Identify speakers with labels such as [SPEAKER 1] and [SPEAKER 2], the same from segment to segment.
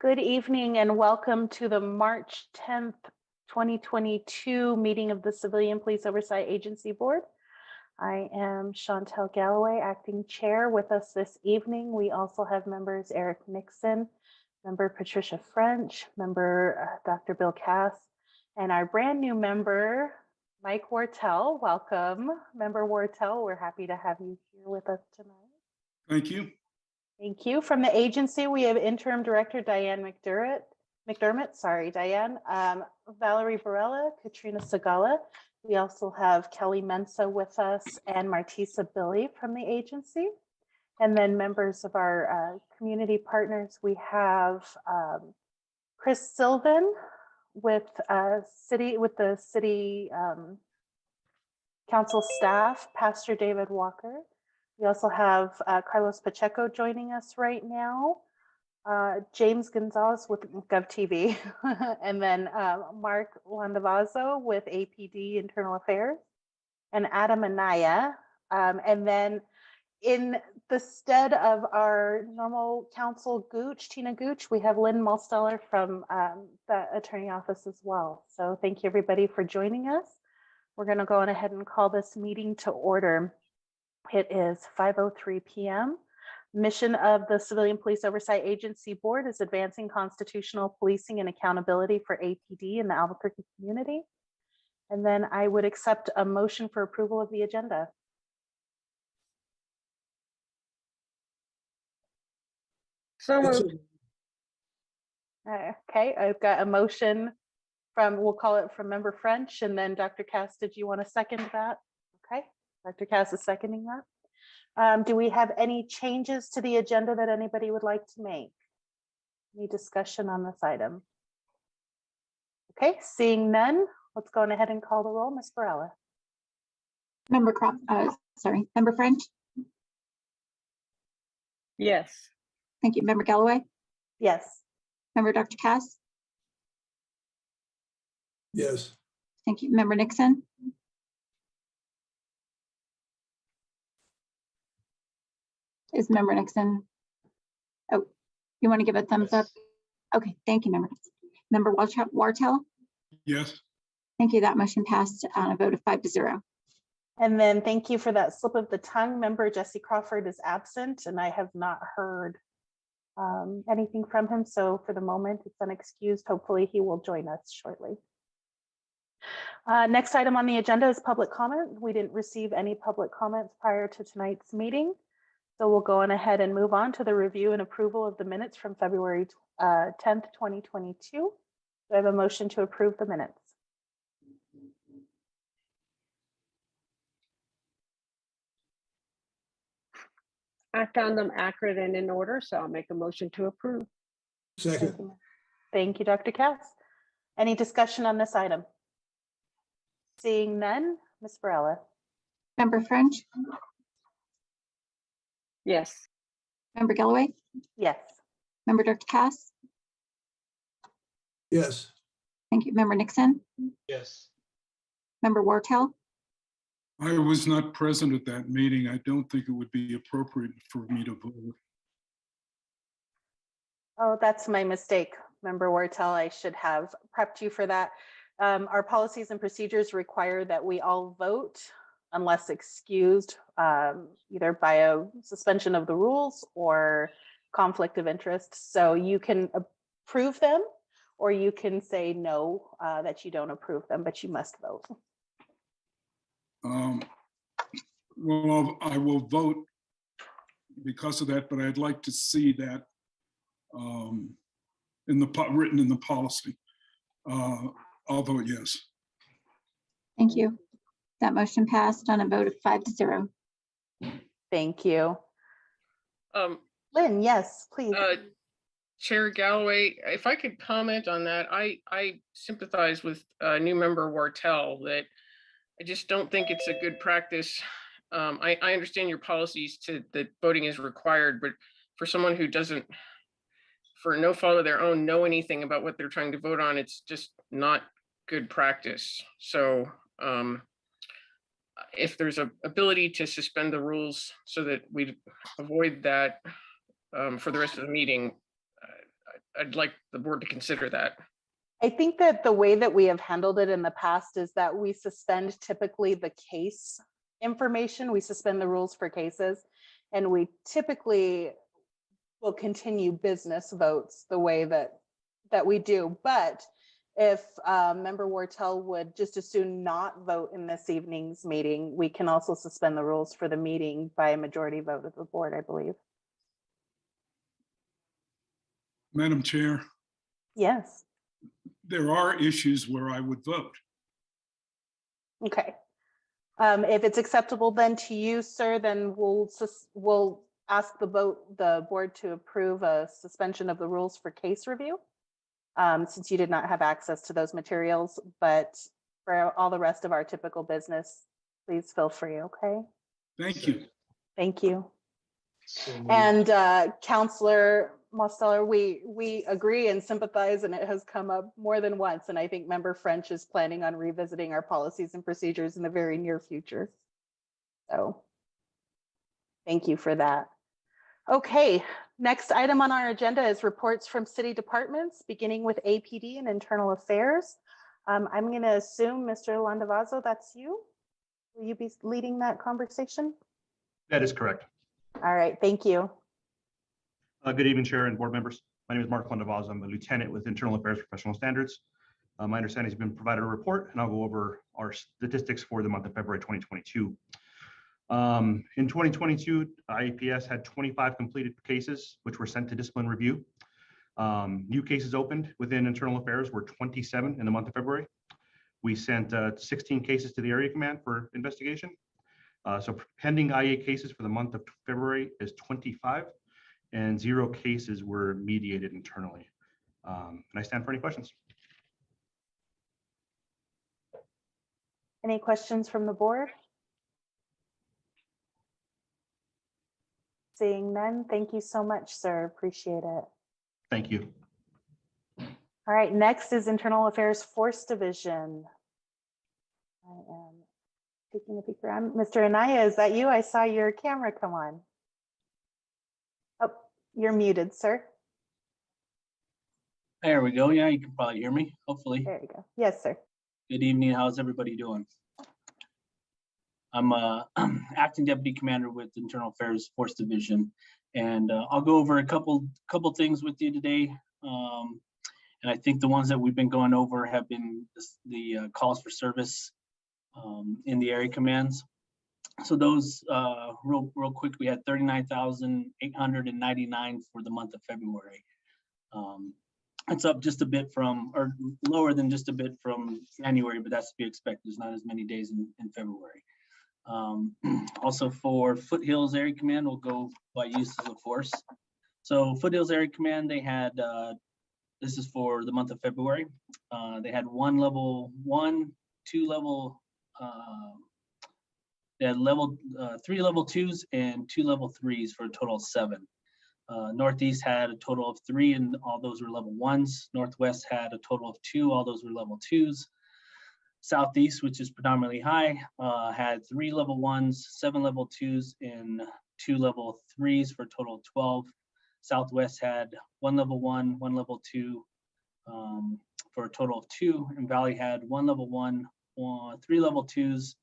[SPEAKER 1] Good evening and welcome to the March 10th, 2022 meeting of the Civilian Police Oversight Agency Board. I am Chantel Galloway, acting chair. With us this evening, we also have members Eric Nixon, member Patricia French, member Dr. Bill Cass, and our brand new member, Mike Wartell. Welcome, member Wartell. We're happy to have you here with us tonight.
[SPEAKER 2] Thank you.
[SPEAKER 1] Thank you. From the agency, we have Interim Director Diane Mcdermott, sorry, Diane, Valerie Barella, Katrina Segala. We also have Kelly Mensa with us and Martisa Billy from the agency. And then members of our community partners, we have Chris Sylvan with the city council staff, Pastor David Walker. We also have Carlos Pacheco joining us right now, James Gonzalez with GovTV, and then Mark Landavazo with APD Internal Affairs, and Adam Anaya. And then in the stead of our normal council Gooch, Tina Gooch, we have Lynn Mulsteller from the attorney office as well. So thank you everybody for joining us. We're gonna go on ahead and call this meeting to order. It is 5:03 p.m. Mission of the Civilian Police Oversight Agency Board is advancing constitutional policing and accountability for APD in the Albuquerque community. And then I would accept a motion for approval of the agenda.
[SPEAKER 3] So moved.
[SPEAKER 1] Okay, I've got a motion from, we'll call it from member French, and then Dr. Cass, did you want to second that? Okay. Dr. Cass is seconding that. Do we have any changes to the agenda that anybody would like to make? Any discussion on this item? Okay, seeing none, let's go on ahead and call the roll. Ms. Barella.
[SPEAKER 4] Member Member French.
[SPEAKER 3] Yes.
[SPEAKER 4] Thank you. Member Galloway.
[SPEAKER 1] Yes.
[SPEAKER 4] Member Dr. Cass.
[SPEAKER 2] Yes.
[SPEAKER 4] Thank you. Member Nixon. Is member Nixon? Oh, you want to give a thumbs up? Okay, thank you, member Wartell.
[SPEAKER 2] Yes.
[SPEAKER 4] Thank you. That motion passed on a vote of 5-0.
[SPEAKER 1] And then thank you for that slip of the tongue. Member Jesse Crawford is absent, and I have not heard anything from him. So for the moment, it's unexcused. Hopefully he will join us shortly. Next item on the agenda is public comment. We didn't receive any public comments prior to tonight's meeting. So we'll go on ahead and move on to the review and approval of the minutes from February 10th, 2022. Do I have a motion to approve the minutes?
[SPEAKER 3] I found them accurate and in order, so I'll make a motion to approve.
[SPEAKER 2] Second.
[SPEAKER 1] Thank you, Dr. Cass. Any discussion on this item? Seeing none, Ms. Barella.
[SPEAKER 4] Member French.
[SPEAKER 3] Yes.
[SPEAKER 4] Member Galloway.
[SPEAKER 1] Yes.
[SPEAKER 4] Member Dr. Cass.
[SPEAKER 2] Yes.
[SPEAKER 4] Thank you. Member Nixon.
[SPEAKER 2] Yes.
[SPEAKER 4] Member Wartell.
[SPEAKER 2] I was not present at that meeting. I don't think it would be appropriate for me to vote.
[SPEAKER 1] Oh, that's my mistake, Member Wartell. I should have prepped you for that. Our policies and procedures require that we all vote unless excused, either by a suspension of the rules or conflict of interest. So you can approve them, or you can say no, that you don't approve them, but you must vote.
[SPEAKER 2] Well, I will vote because of that, but I'd like to see that written in the policy. I'll vote yes.
[SPEAKER 4] Thank you. That motion passed on a vote of 5-0.
[SPEAKER 1] Thank you. Lynn, yes, please.
[SPEAKER 5] Chair Galloway, if I could comment on that, I sympathize with new member Wartell that I just don't think it's a good practice. I understand your policies that voting is required, but for someone who doesn't, for no fault of their own, know anything about what they're trying to vote on, it's just not good practice. So if there's an ability to suspend the rules so that we avoid that for the rest of the meeting, I'd like the board to consider that.
[SPEAKER 1] I think that the way that we have handled it in the past is that we suspend typically the case information. We suspend the rules for cases, and we typically will continue business votes the way that we do. But if Member Wartell would just as soon not vote in this evening's meeting, we can also suspend the rules for the meeting by a majority vote of the board, I believe.
[SPEAKER 2] Madam Chair,
[SPEAKER 1] Yes.
[SPEAKER 2] there are issues where I would vote.
[SPEAKER 1] Okay. If it's acceptable then to you, sir, then we'll ask the board to approve a suspension of the rules for case review, since you did not have access to those materials. But for all the rest of our typical business, please feel free. Okay.
[SPEAKER 2] Thank you.
[SPEAKER 1] Thank you. And Councillor Mosteller, we agree and sympathize, and it has come up more than once. And I think Member French is planning on revisiting our policies and procedures in the very near future. So thank you for that. Okay, next item on our agenda is reports from city departments, beginning with APD and Internal Affairs. I'm going to assume, Mr. Landavazo, that's you. Will you be leading that conversation?
[SPEAKER 6] That is correct.
[SPEAKER 1] All right, thank you.
[SPEAKER 6] Good evening, Chair and board members. My name is Mark Landavazo. I'm a lieutenant with Internal Affairs Professional Standards. My understanding has been provided a report, and I'll go over our statistics for the month of February 2022. In 2022, IAPS had 25 completed cases, which were sent to discipline review. New cases opened within Internal Affairs were 27 in the month of February. We sent 16 cases to the area command for investigation. So pending IA cases for the month of February is 25, and 0 cases were mediated internally. And I stand for any questions.
[SPEAKER 1] Any questions from the board? Seeing none, thank you so much, sir. Appreciate it.
[SPEAKER 6] Thank you.
[SPEAKER 1] All right, next is Internal Affairs Force Division. I am taking a peek around. Mr. Anaya, is that you? I saw your camera come on. Oh, you're muted, sir.
[SPEAKER 7] There we go. Yeah, you can probably hear me, hopefully.
[SPEAKER 1] There you go. Yes, sir.
[SPEAKER 7] Good evening. How's everybody doing? I'm acting deputy commander with Internal Affairs Force Division, and I'll go over a couple things with you today. And I think the ones that we've been going over have been the calls for service in the area commands. So those real quick, we had 39,899 for the month of February. It's up just a bit from, or lower than just a bit from January, but that's to be expected. There's not as many days in February. Also for Foothills Area Command, we'll go by uses of force. So Foothills Area Command, they had, this is for the month of February. They had 1 level 1, 2 level, they had 3 level 2s and 2 level 3s for a total of 7. Northeast had a total of 3 and all those were level 1s. Northwest had a total of 2, all those were level 2s. Southeast, which is predominantly high, had 3 level 1s, 7 level 2s, and 2 level 3s for a total of 12. Southwest had 1 level 1, 1 level 2 for a total of 2, and Valley had 1 level 1, 3 level 2s,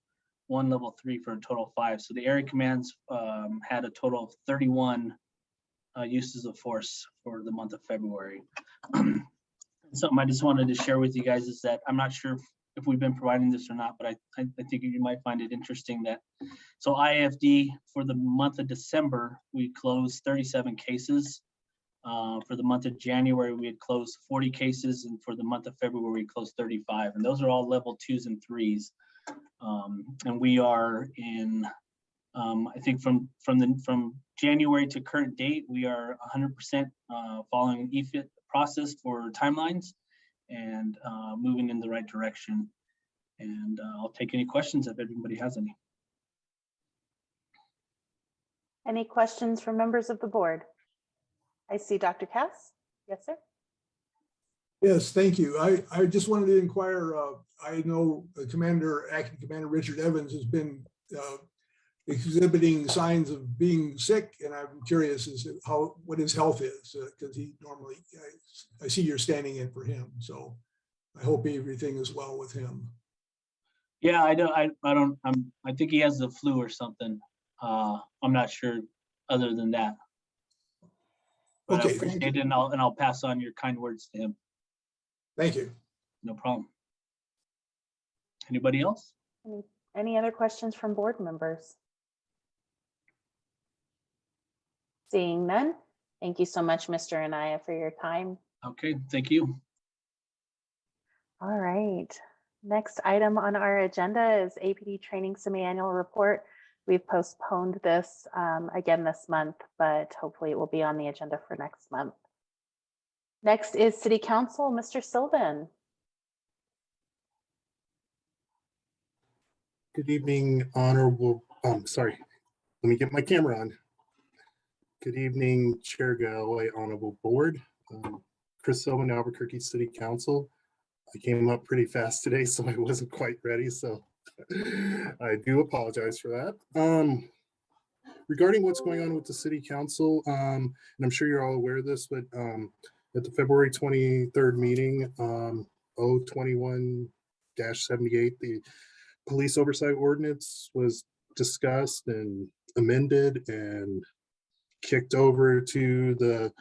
[SPEAKER 7] 1 level 3 for a total of 5. So the area commands had a total of 31 uses of force for the month of February. Something I just wanted to share with you guys is that I'm not sure if we've been providing this or not, but I think you might find it interesting that, so IFD for the month of December, we closed 37 cases. For the month of January, we had closed 40 cases, and for the month of February, we closed 35, and those are all level 2s and 3s. And we are in, I think from January to current date, we are 100% following Efit process for timelines and moving in the right direction. And I'll take any questions if anybody has any.
[SPEAKER 1] Any questions from members of the board? I see Dr. Cass. Yes, sir.
[SPEAKER 8] Yes, thank you. I just wanted to inquire, I know Acting Commander Richard Evans has been exhibiting signs of being sick, and I'm curious as to what his health is, because he normally, I see you're standing in for him, so I hope everything is well with him.
[SPEAKER 7] Yeah, I think he has the flu or something. I'm not sure other than that. But I
[SPEAKER 8] Okay, thank
[SPEAKER 7] appreciate
[SPEAKER 8] you.
[SPEAKER 7] it, and I'll pass on your kind words to him.
[SPEAKER 8] Thank you.
[SPEAKER 7] No problem. Anybody else?
[SPEAKER 1] Any other questions from board members? Seeing none, thank you so much, Mr. Anaya, for your time.
[SPEAKER 7] Okay, thank you.
[SPEAKER 1] All right. Next item on our agenda is APD Training Semi-Annual Report. We've postponed this again this month, but hopefully it will be on the agenda for next month. Next is City Council, Mr. Sylvan.
[SPEAKER 9] Good evening, honorable, sorry, let me get my camera on. Good evening, Chair Galloway, honorable board. Chris Sylvan, Albuquerque City Council. I came up pretty fast today, so I wasn't quite ready, so I do apologize for that. Regarding what's going on with the City Council, and I'm sure you're all aware of this, but at the February 23rd meeting, 021-78, the Police Oversight Ordinance was discussed and amended and kicked over to the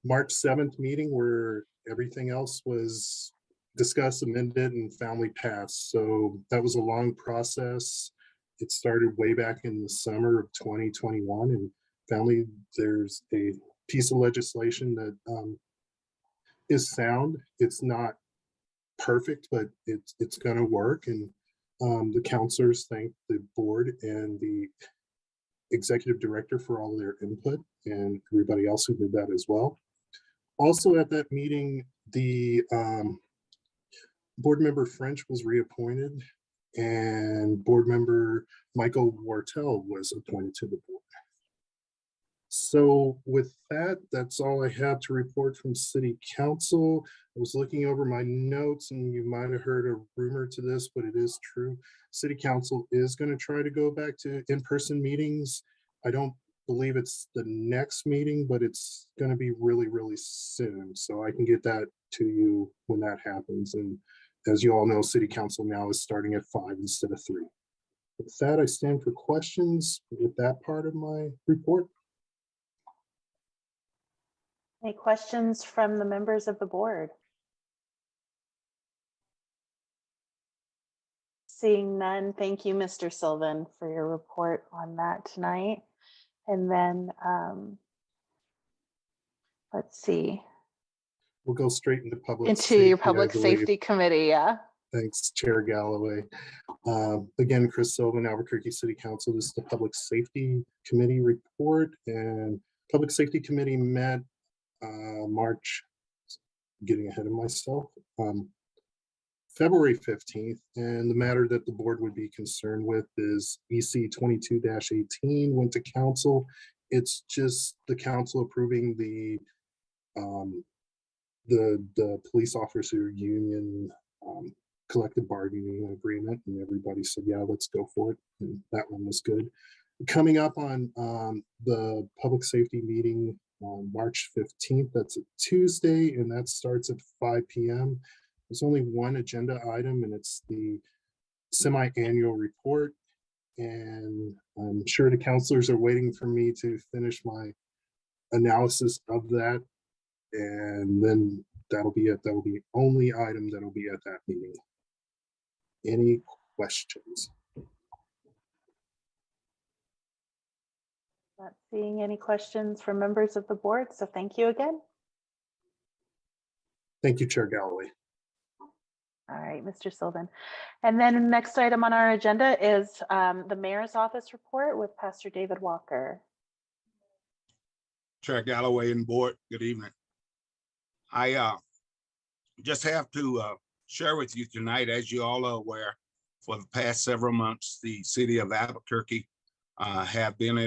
[SPEAKER 9] March 7th meeting where everything else was discussed, amended, and finally passed. So that was a long process. It started way back in the summer of 2021, and finally there's a piece of legislation that is sound. It's not perfect, but it's going to work. And the counselors thank the board and the executive director for all of their input, and everybody else who did that as well. Also at that meeting, the board member French was reappointed, and board member Michael Wartell was appointed to the board. So with that, that's all I have to report from City Council. I was looking over my notes, and you might have heard a rumor to this, but it is true. City Council is going to try to go back to in-person meetings. I don't believe it's the next meeting, but it's going to be really, really soon. So I can get that to you when that happens. And as you all know, City Council now is starting at 5 instead of 3. With that, I stand for questions with that part of my report.
[SPEAKER 1] Any questions from the members of the board? Seeing none, thank you, Mr. Sylvan, for your report on that tonight. And then let's see.
[SPEAKER 9] We'll go straight into public
[SPEAKER 1] Into
[SPEAKER 9] safety,
[SPEAKER 1] your public
[SPEAKER 9] I believe.
[SPEAKER 1] safety committee, yeah.
[SPEAKER 9] Thanks, Chair Galloway. Again, Chris Sylvan, Albuquerque City Council. This is the Public Safety Committee report, and Public Safety Committee met March, getting ahead of myself, February 15th, and the matter that the board would be concerned with is EC 22-18 went to council. It's just the council approving the police officer union collective bargaining agreement, and everybody said, yeah, let's go for it. And that one was good. Coming up on the public safety meeting on March 15th, that's a Tuesday, and that starts at 5 p.m. There's only one agenda item, and it's the semi-annual report. And I'm sure the counselors are waiting for me to finish my analysis of that. And then that'll be it. That'll be the only item that'll be at that meeting. Any questions?
[SPEAKER 1] Not seeing any questions from members of the board, so thank you again.
[SPEAKER 9] Thank you, Chair Galloway.
[SPEAKER 1] All right, Mr. Sylvan. And then next item on our agenda is the mayor's office report with Pastor David Walker.
[SPEAKER 10] Chair Galloway and board, good evening. I just have to share with you tonight, as you all are aware, for the past several months, the city of Albuquerque have been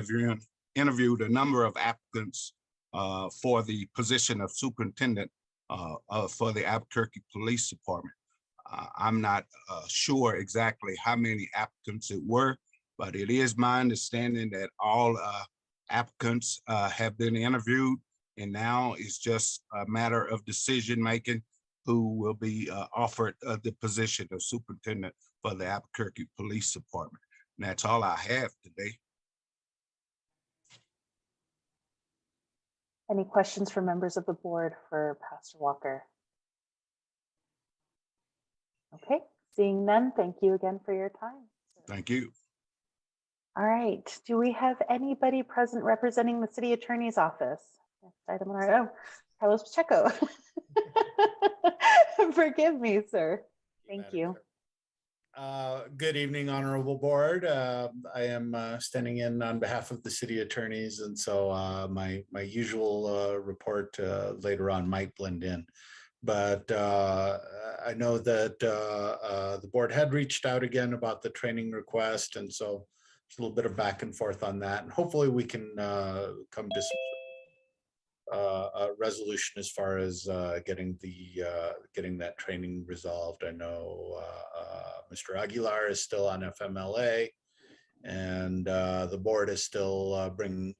[SPEAKER 10] interviewed a number of applicants for the position of superintendent for the Albuquerque Police Department. I'm not sure exactly how many applicants it were, But it is my understanding that all applicants have been interviewed, and now it's just a matter of decision-making who will be offered the position of superintendent for the Albuquerque Police Department. And that's all I have today.
[SPEAKER 1] Any questions for members of the board for Pastor Walker? Okay, seeing none, thank you again for your time.
[SPEAKER 10] Thank you.
[SPEAKER 1] All right, do we have anybody present representing the city attorney's office? Next item on our, oh, Carlos Pacheco. Forgive me, sir. Thank you.
[SPEAKER 11] Good evening, Honorable Board. I am standing in on behalf of the city attorneys, and so my usual report later on might blend in. But I know that the board had reached out again about the training request, and so there's a little bit of back and forth on that. And hopefully we can come to some resolution as far as getting that training resolved. I know Mr. Aguilar is still on FMLA, and the board is still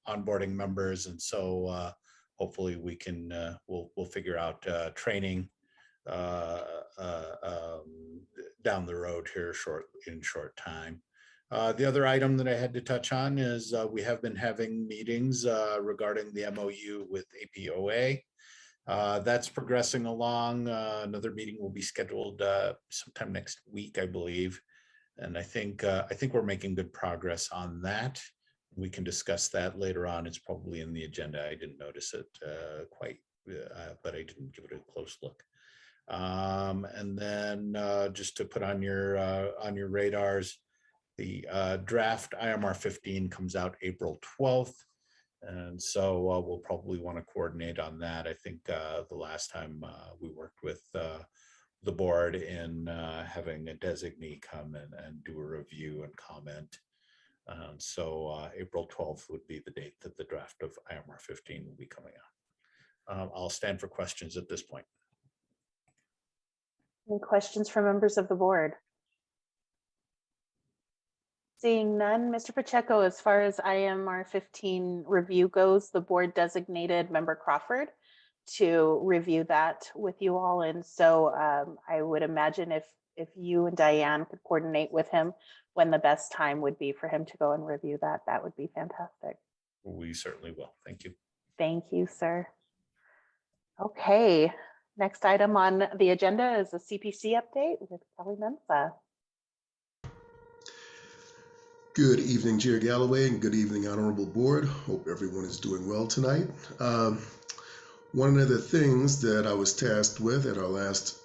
[SPEAKER 11] onboarding members, and so hopefully we can we'll figure out training down the road here in short time. The other item that I had to touch on is we have been having meetings regarding the MOU with Cpoa. That's progressing along. Another meeting will be scheduled sometime next week, I believe. And I think we're making good progress on that. We can discuss that later on. It's probably in the agenda. I didn't notice it quite, but I didn't give it a close look. And then just to put on your radars, the draft IMR 15 comes out April 12th. And so we'll probably want to coordinate on that. I think the last time we worked with the board in having a designee come and do a review and comment. So April 12th would be the date that the draft of IMR 15 will be coming out. I'll stand for questions at this point.
[SPEAKER 1] Any questions from members of the board? Seeing none, Mr. Pacheco, as far as IMR 15 review goes, the board designated member Crawford to review that with you all. And so I would imagine if you and Diane could coordinate with him when the best time would be for him to go and review that, that would be fantastic.
[SPEAKER 11] We certainly will. Thank you.
[SPEAKER 1] Thank you, sir. Okay, next item on the agenda is a CPC update with Kelly Mensa.
[SPEAKER 12] Good evening, Chair Galloway, and good evening, Honorable Board. Hope everyone is doing well tonight. One of the things that I was tasked with at our last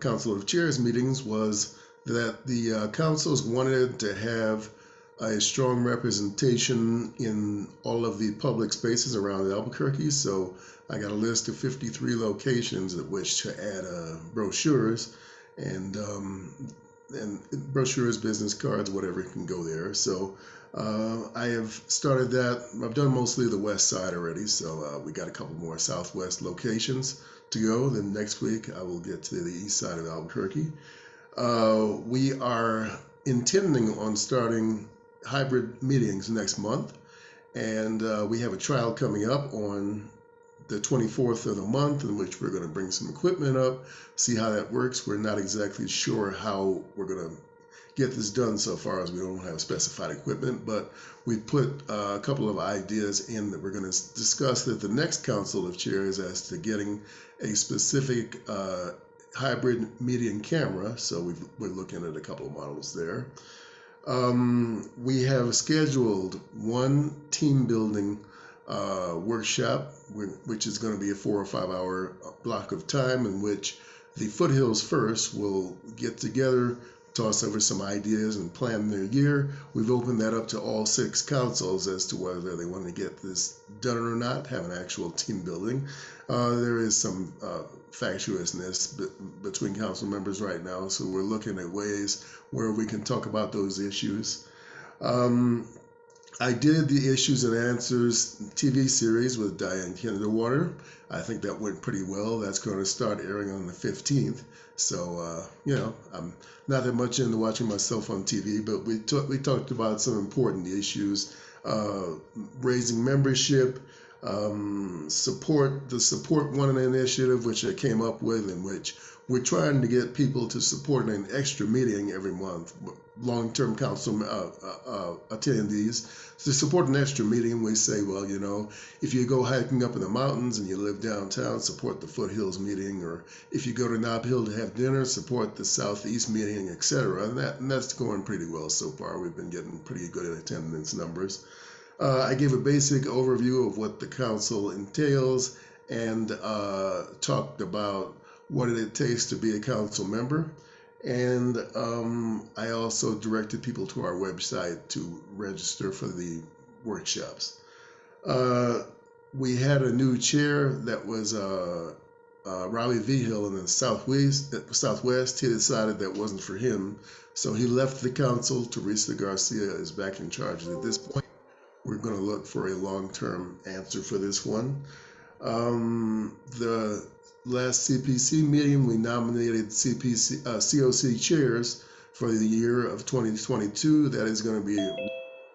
[SPEAKER 12] Council of Chairs meetings was that the councils wanted to have a strong representation in all of the public spaces around Albuquerque. So I got a list of 53 locations at which to add brochures and brochures, business cards, whatever can go there. So I have started that. I've done mostly the west side already. So we got a couple more southwest locations to go. Then next week I will get to the east side of Albuquerque. We are intending on starting hybrid meetings next month. And we have a trial coming up on the 24th of the month in which we're going to bring some equipment up, see how that works. We're not exactly sure how we're going to get this done so far as we don't have specified equipment, but we put a couple of ideas in that we're going to discuss at the next Council of Chairs as to getting a specific hybrid meeting camera. So we're looking at a couple of models there. We have scheduled one team building workshop, which is going to be a 4 or 5 hour block of time in which the Foothills First will get together, toss over some ideas and plan their year. We've opened that up to all 6 councils as to whether they want to get this done or not, have an actual team building. There is some factiousness between council members right now, so we're looking at ways where we can talk about those issues. I did the Issues and Answers TV series with Diane Kinderwater. I think that went pretty well. That's going to start airing on the 15th. So, I'm not that much into watching myself on TV, but we talked about some important issues, raising membership, support one initiative, which I came up with, in which we're trying to get people to support an extra meeting every month, long-term council attendees, to support an extra meeting. We say, well, if you go hiking up in the mountains and you live downtown, support the Foothills meeting, or if you go to Nob Hill to have dinner, support the Southeast meeting, etc. And that's going pretty well so far. We've been getting pretty good attendance numbers. I gave a basic overview of what the council entails and talked about what it takes to be a council member. And I also directed people to our website to register for the workshops. We had a new chair that was Robbie Vigil in the Southwest. He decided that wasn't for him, so he left the council. Teresa Garcia is back in charge at this point. We're going to look for a long-term answer for this one. The last CPC meeting, we nominated COC chairs for the year of 2022. That is going to be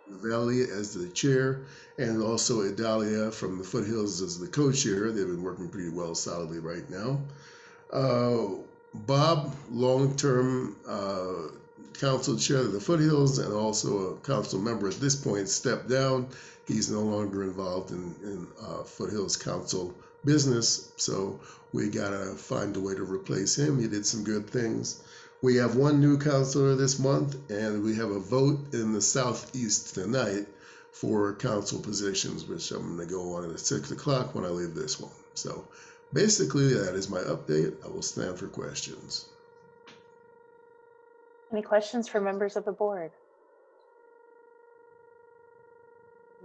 [SPEAKER 12] Valley as the chair, and also Idalia from the Foothills as the co-chair. They've been working pretty well solidly right now. Bob, long-term council chair of the Foothills and also a council member at this point, stepped down. He's no longer involved in Foothills Council business, so we gotta find a way to replace him. He did some good things. We have one new councilor this month, and we have a vote in the Southeast tonight for council positions, which I'm gonna go on at 6 o'clock when I leave this one. So basically, that is my update. I will stand for questions.
[SPEAKER 1] Any questions for members of the board?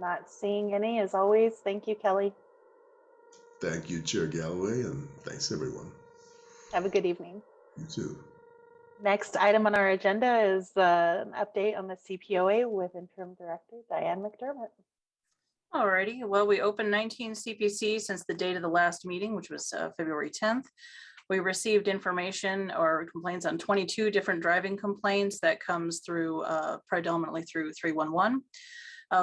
[SPEAKER 1] Not seeing any, as always. Thank you, Kelly.
[SPEAKER 12] Thank you, Chair Galloway, and thanks everyone.
[SPEAKER 1] Have a good evening.
[SPEAKER 12] You too.
[SPEAKER 1] Next item on our agenda is an update on the CPOA with Interim Director Diane Mcdermott.
[SPEAKER 13] Alrighty, well, we opened 19 CPC since the date of the last meeting, which was February 10th. We received information or complaints on 22 different driving complaints that comes through predominantly through 311.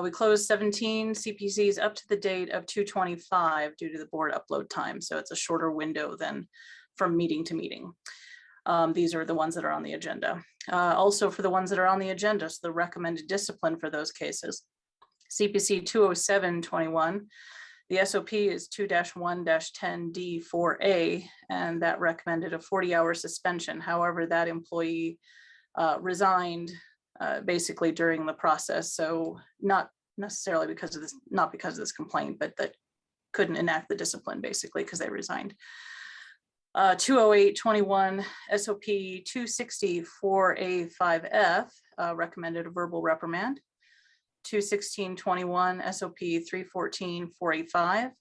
[SPEAKER 13] We closed 17 CPCs up to the date of 2/25 due to the board upload time. So it's a shorter window than from meeting to meeting. These are the ones that are on the agenda. Also for the ones that are on the agenda, so the recommended discipline for those cases. CPC 20721, the SOP is 2-1-10D4A, and that recommended a 40-hour suspension. However, that employee resigned basically during the process. So not necessarily because of this, not because of this complaint, but that couldn't enact the discipline basically because they resigned. 20821 SOP 264A5F recommended a verbal reprimand. 21621 SOP 314-485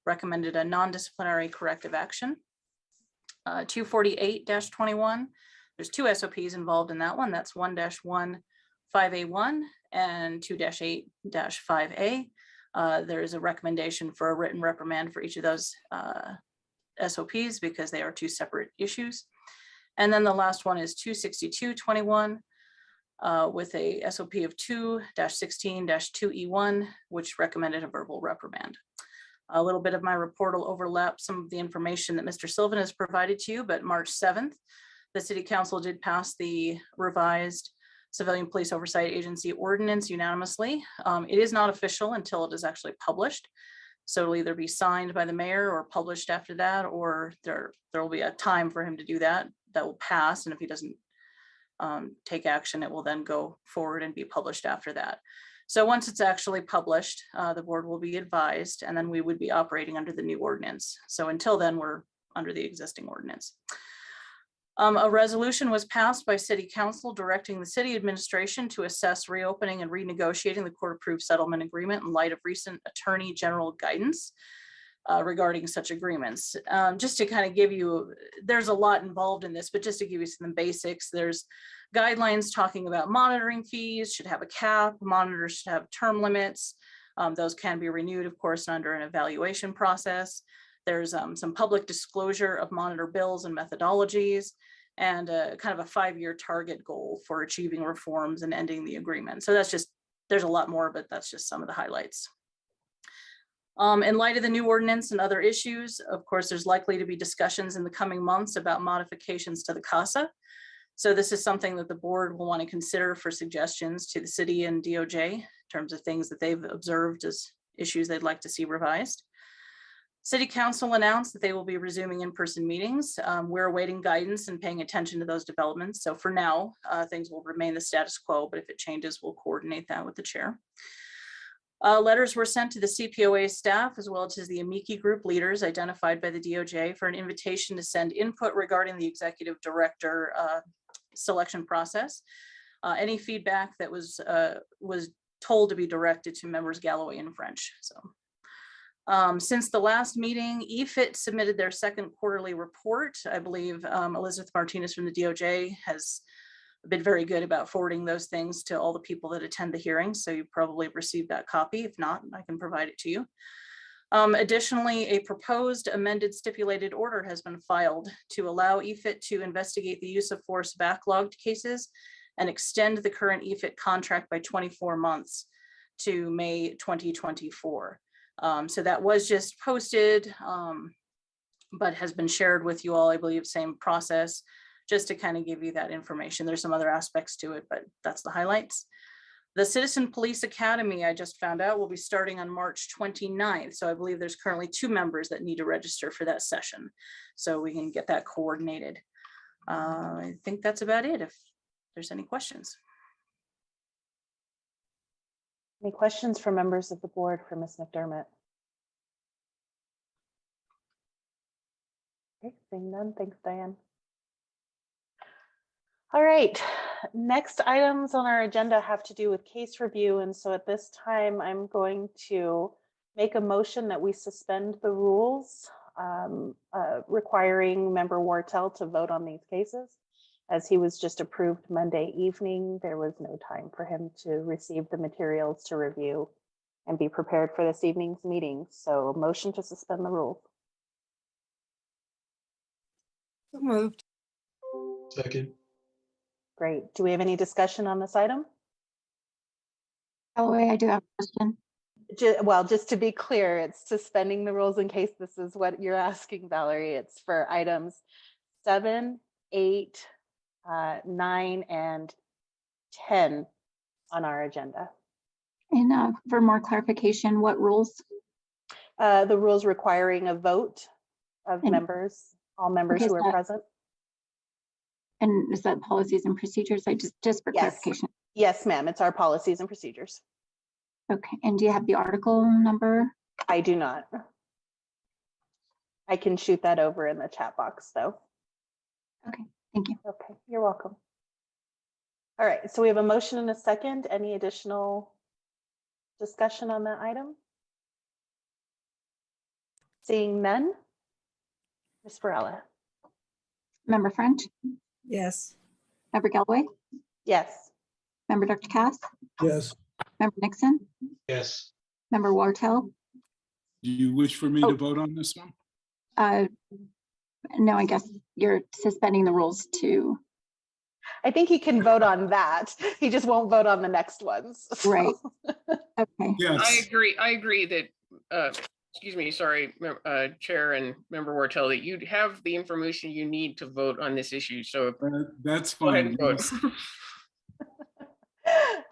[SPEAKER 13] recommended a non-disciplinary corrective action. 248-21, there's two SOPs involved in that one. That's 1-1-5A1 and 2-8-5A. There is a recommendation for a written reprimand for each of those SOPs because they are two separate issues. And then the last one is 26221 with a SOP of 2-16-2E1, which recommended a verbal reprimand. A little bit of my report will overlap some of the information that Mr. Sylvan has provided to you, but March 7th, the City Council did pass the revised Civilian Police Oversight Agency Ordinance unanimously. It is not official until it is actually published. So it'll either be signed by the mayor or published after that, or there will be a time for him to do that will pass. And if he doesn't take action, it will then go forward and be published after that. So once it's actually published, the board will be advised, and then we would be operating under the new ordinance. So until then, we're under the existing ordinance. A resolution was passed by City Council directing the city administration to assess reopening and renegotiating the court-approved settlement agreement in light of recent Attorney General guidance. regarding such agreements. Just to kind of give you, there's a lot involved in this, but just to give you some basics, there's guidelines talking about monitoring fees should have a cap, monitors should have term limits. Those can be renewed, of course, under an evaluation process. There's some public disclosure of monitor bills and methodologies, and kind of a 5-year target goal for achieving reforms and ending the agreement. So that's just, there's a lot more, but that's just some of the highlights. In light of the new ordinance and other issues, of course, there's likely to be discussions in the coming months about modifications to the CASA. So this is something that the board will want to consider for suggestions to the city and DOJ in terms of things that they've observed as issues they'd like to see revised. City Council announced that they will be resuming in-person meetings. We're awaiting guidance and paying attention to those developments. So for now, things will remain the status quo, but if it changes, we'll coordinate that with the chair. Letters were sent to the Cpoa staff as well as the amici group leaders identified by the DOJ for an invitation to send input regarding the executive director selection process. Any feedback that was told to be directed to members Galloway and French. So since the last meeting, Efit submitted their second quarterly report. I believe Elizabeth Martinez from the DOJ has been very good about forwarding those things to all the people that attend the hearings. So you probably received that copy. If not, I can provide it to you. Additionally, a proposed amended stipulated order has been filed to allow Efit to investigate the use of force backlogged cases and extend the current Efit contract by 24 months to May 2024. So that was just posted, but has been shared with you all, I believe, same process. Just to kind of give you that information. There's some other aspects to it, but that's the highlights. The Citizen Police Academy, I just found out, will be starting on March 29th. So I believe there's currently 2 members that need to register for that session. So we can get that coordinated. I think that's about it, if there's any questions.
[SPEAKER 1] Any questions for members of the board for Ms. McDermott? Okay, seeing none, thanks, Diane. All right, next items on our agenda have to do with case review. And so at this time, I'm going to make a motion that we suspend the rules requiring Member Wartell to vote on these cases. As he was just approved Monday evening, there was no time for him to receive the materials to review and be prepared for this evening's meeting. So motion to suspend the rules.
[SPEAKER 14] So moved.
[SPEAKER 8] Second.
[SPEAKER 1] Great. Do we have any discussion on this item?
[SPEAKER 4] Galloway, I do have a question.
[SPEAKER 1] Well, just to be clear, it's suspending the rules in case this is what you're asking, Valerie. It's for items 7, 8, 9, and 10 on our agenda.
[SPEAKER 4] And for more clarification, what rules?
[SPEAKER 1] The rules requiring a vote of members, all members
[SPEAKER 4] Okay,
[SPEAKER 1] who are present.
[SPEAKER 4] And is that policies and procedures? I just for clarification.
[SPEAKER 1] Yes, ma'am. It's our policies and procedures.
[SPEAKER 4] Okay. And do you have the article number?
[SPEAKER 1] I do not. I can shoot that over in the chat box though.
[SPEAKER 4] Okay, thank you.
[SPEAKER 1] Okay, you're welcome. All right, so we have a motion and a second. Any additional discussion on that item? Seeing none. Ms. Varela.
[SPEAKER 4] Member French?
[SPEAKER 14] Yes.
[SPEAKER 4] Member Galloway?
[SPEAKER 1] Yes.
[SPEAKER 4] Member Dr. Cass?
[SPEAKER 8] Yes.
[SPEAKER 4] Member Nixon?
[SPEAKER 9] Yes.
[SPEAKER 4] Member Wartell?
[SPEAKER 2] Do you wish for me to vote on this one?
[SPEAKER 4] No, I guess you're suspending the rules to.
[SPEAKER 1] I think he can vote on that. He just won't vote on the next ones. So.
[SPEAKER 4] Right. Okay.
[SPEAKER 2] Yes.
[SPEAKER 5] I agree that, excuse me, sorry, Chair and Member Wartell, that you have the information you need to vote on this issue. So
[SPEAKER 2] That's
[SPEAKER 5] go ahead
[SPEAKER 2] fine.
[SPEAKER 5] and vote.
[SPEAKER 2] Yes.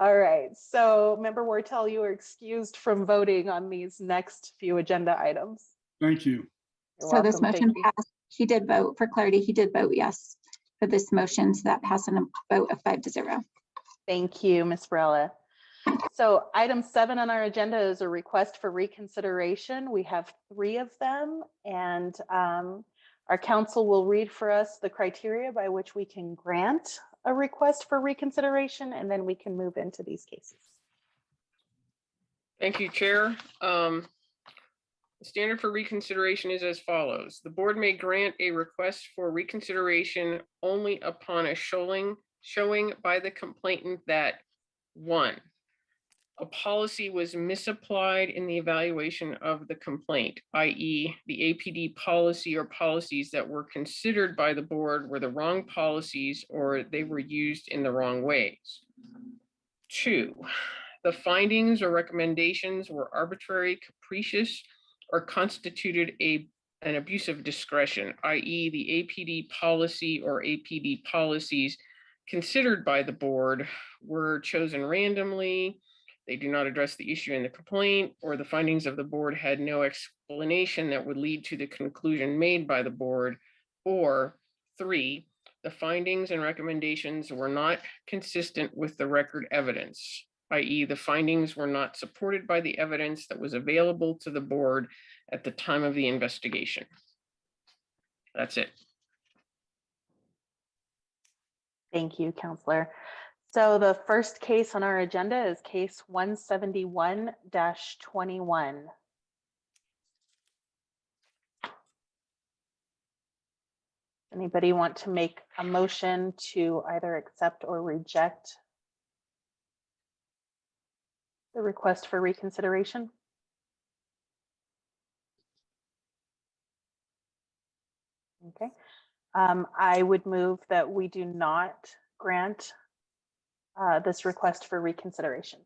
[SPEAKER 1] All right, so Member Wartell, you are excused from voting on these next few agenda items.
[SPEAKER 2] Thank you.
[SPEAKER 1] You're
[SPEAKER 4] So this
[SPEAKER 1] welcome.
[SPEAKER 4] motion
[SPEAKER 1] Thank you.
[SPEAKER 4] passed. He did vote, for clarity, he did vote yes for this motion. So that passed on a vote of 5-0.
[SPEAKER 1] Thank you, Ms. Varela. So item 7 on our agenda is a request for reconsideration. We have 3 of them, and our council will read for us the criteria by which we can grant a request for reconsideration, and then we can move into these cases.
[SPEAKER 5] Thank you, Chair. The standard for reconsideration is as follows. The board may grant a request for reconsideration only upon a showing by the complainant that 1, a policy was misapplied in the evaluation of the complaint, i.e. the APD policy or policies that were considered by the board were the wrong policies or they were used in the wrong ways. 2, the findings or recommendations were arbitrary, capricious, or constituted an abuse of discretion, i.e. the APD policy or APD policies considered by the board were chosen randomly, they do not address the issue in the complaint, or the findings of the board had no explanation that would lead to the conclusion made by the board, or 3, the findings and recommendations were not consistent with the record evidence, i.e. the findings were not supported by the evidence that was available to the board at the time of the investigation. That's it.
[SPEAKER 1] Thank you, Counselor. So the first case on our agenda is case 171-21. Anybody want to make a motion to either accept or reject the request for reconsideration? Okay. I would move that we do not grant this request for reconsideration.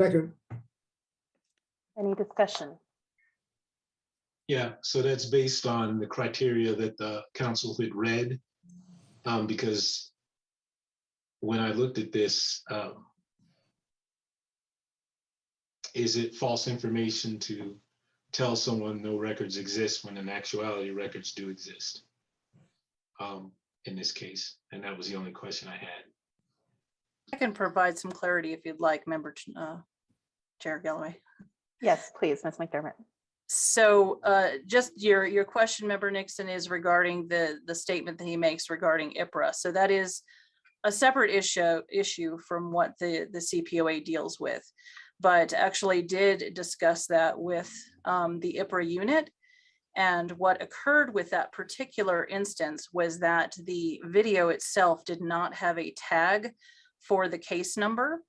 [SPEAKER 8] Second.
[SPEAKER 1] Any discussion?
[SPEAKER 15] Yeah, so that's based on the criteria that the council had read, because when I looked at this, is it false information to tell someone no records exist when in actuality records do exist in this case? And that was the only question I had.
[SPEAKER 13] I can provide some clarity if you'd like, Member Chair Galloway.
[SPEAKER 1] Yes, please, Ms. McDermott.
[SPEAKER 13] So just your question, Member Nixon, is regarding the statement that he makes regarding IPRA. So that is a separate issue from what the Cpoa deals with, but actually did discuss that with the IPRA unit. And what occurred with that particular instance was that the video itself did not have a tag for the case number.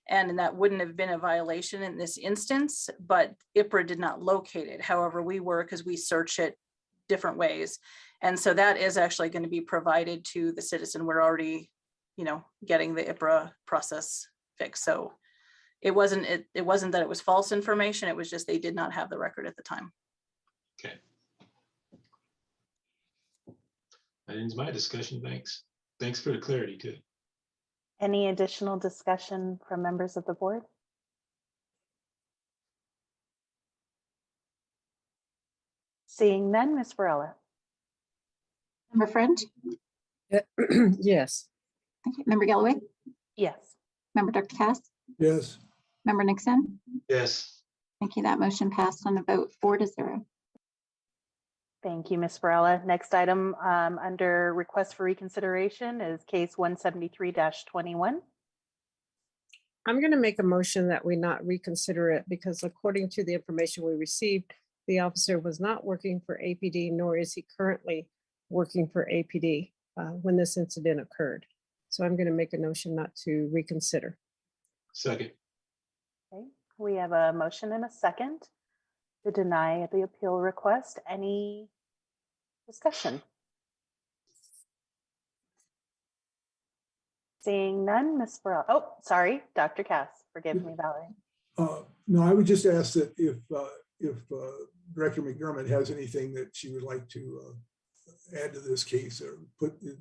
[SPEAKER 13] And that wouldn't have been a violation in this instance, but IPRA did not locate it. However, we were, because we search it different ways. And so that is actually going to be provided to the citizen. We're already, getting the IPRA process fixed. So it wasn't that it was false information. It was just they did not have the record at the time.
[SPEAKER 15] Okay. That ends my discussion. Thanks. Thanks for the clarity too.
[SPEAKER 1] Any additional discussion from members of the board? Seeing none, Ms. Varela.
[SPEAKER 4] Member Friend?
[SPEAKER 14] Yes.
[SPEAKER 4] Okay. Member Galloway?
[SPEAKER 1] Yes.
[SPEAKER 4] Member Dr. Cass?
[SPEAKER 8] Yes.
[SPEAKER 4] Member Nixon?
[SPEAKER 15] Yes.
[SPEAKER 4] Thank you. That motion passed on the vote 4-0.
[SPEAKER 1] Thank you, Ms. Varela. Next item under request for reconsideration is case 173-21.
[SPEAKER 14] I'm going to make a motion that we not reconsider it because according to the information we received, the officer was not working for APD, nor is he currently working for APD when this incident occurred. So I'm going to make a motion not to reconsider.
[SPEAKER 15] Second.
[SPEAKER 1] Okay, we have a motion and a second to deny the appeal request. Any discussion? Seeing none, Ms. Burrell. Oh, sorry, Dr. Cass. Forgive me, Valerie.
[SPEAKER 8] No, I would just ask that if Director McDermott has anything that she would like to add to this case or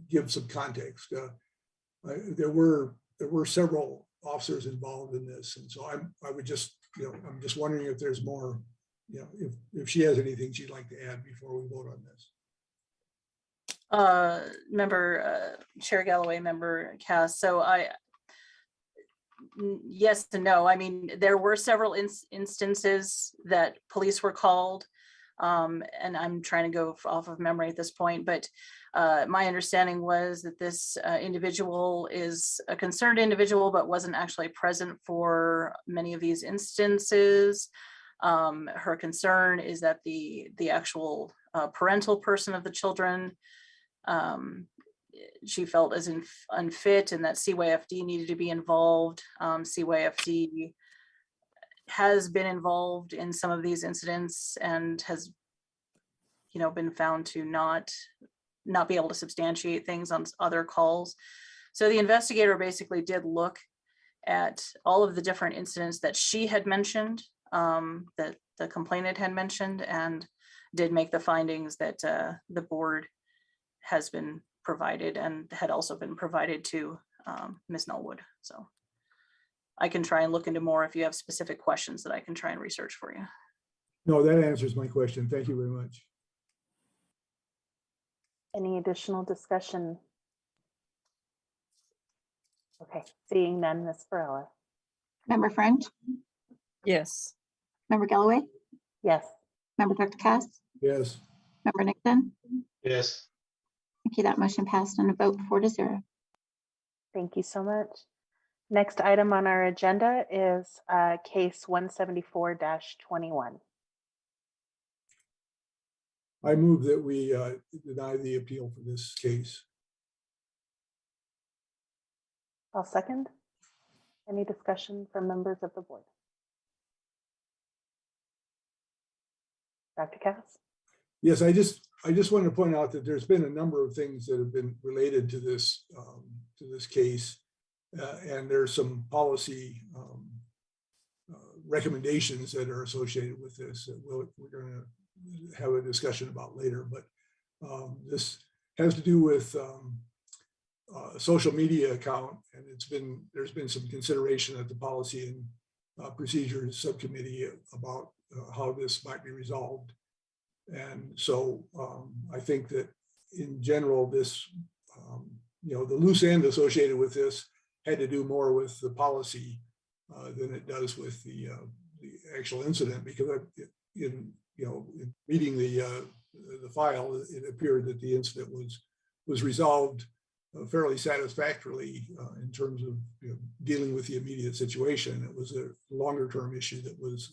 [SPEAKER 8] give some context. There were several officers involved in this, and so I would just, I'm just wondering if there's more, if she has anything she'd like to add before we vote on this.
[SPEAKER 13] Member Chair Galloway, Member Cass. So yes and no. I mean, there were several instances that police were called, and I'm trying to go off of memory at this point, but my understanding was that this individual is a concerned individual, but wasn't actually present for many of these instances. Her concern is that the actual parental person of the children, she felt as unfit, and that CYFD needed to be involved. CYFD has been involved in some of these incidents and has, been found to not be able to substantiate things on other calls. So the investigator basically did look at all of the different incidents that she had mentioned, that the complainant had mentioned, and did make the findings that the board has been provided and had also been provided to Ms. Nullwood. So I can try and look into more if you have specific questions that I can try and research for you.
[SPEAKER 8] No, that answers my question. Thank you very much.
[SPEAKER 1] Any additional discussion? Okay, seeing none, Ms. Varela.
[SPEAKER 4] Member French,
[SPEAKER 14] Yes.
[SPEAKER 4] Member Galloway,
[SPEAKER 1] Yes.
[SPEAKER 4] Member Dr. Cass,
[SPEAKER 8] Yes.
[SPEAKER 4] Member Nixon.
[SPEAKER 15] Yes.
[SPEAKER 4] Thank you. That motion passed on a vote 4-0.
[SPEAKER 1] Thank you so much. Next item on our agenda is case 174-21.
[SPEAKER 8] I move that we deny the appeal for this case.
[SPEAKER 1] I'll second. Any discussion from members of the board? Dr. Cass?
[SPEAKER 8] Yes, I just wanted to point out that there's been a number of things that have been related to this case, and there's some policy recommendations that are associated with this that we're going to have a discussion about later. But this has to do with a social media account, and there's been some consideration at the Policy and Procedures Subcommittee about how this might be resolved. And so I think that in general, this, the loose end associated with this had to do more with the policy than it does with the actual incident, because in reading the file, it appeared that the incident was resolved fairly satisfactorily in terms of dealing with the immediate situation. It was a longer term issue that was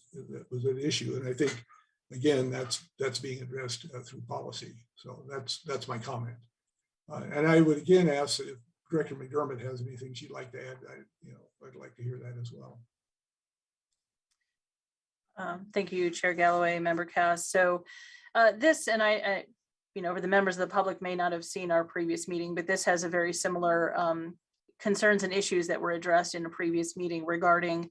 [SPEAKER 8] an issue, and I think again that's being addressed through policy. So that's my comment, and I would again ask if Director Mcdermott has anything she'd like to add. I'd like to hear that as well.
[SPEAKER 13] Thank you, Chair Galloway, Member Cass. So this, and I the members of the public may not have seen our previous meeting, but this has a very similar concerns and issues that were addressed in a previous meeting regarding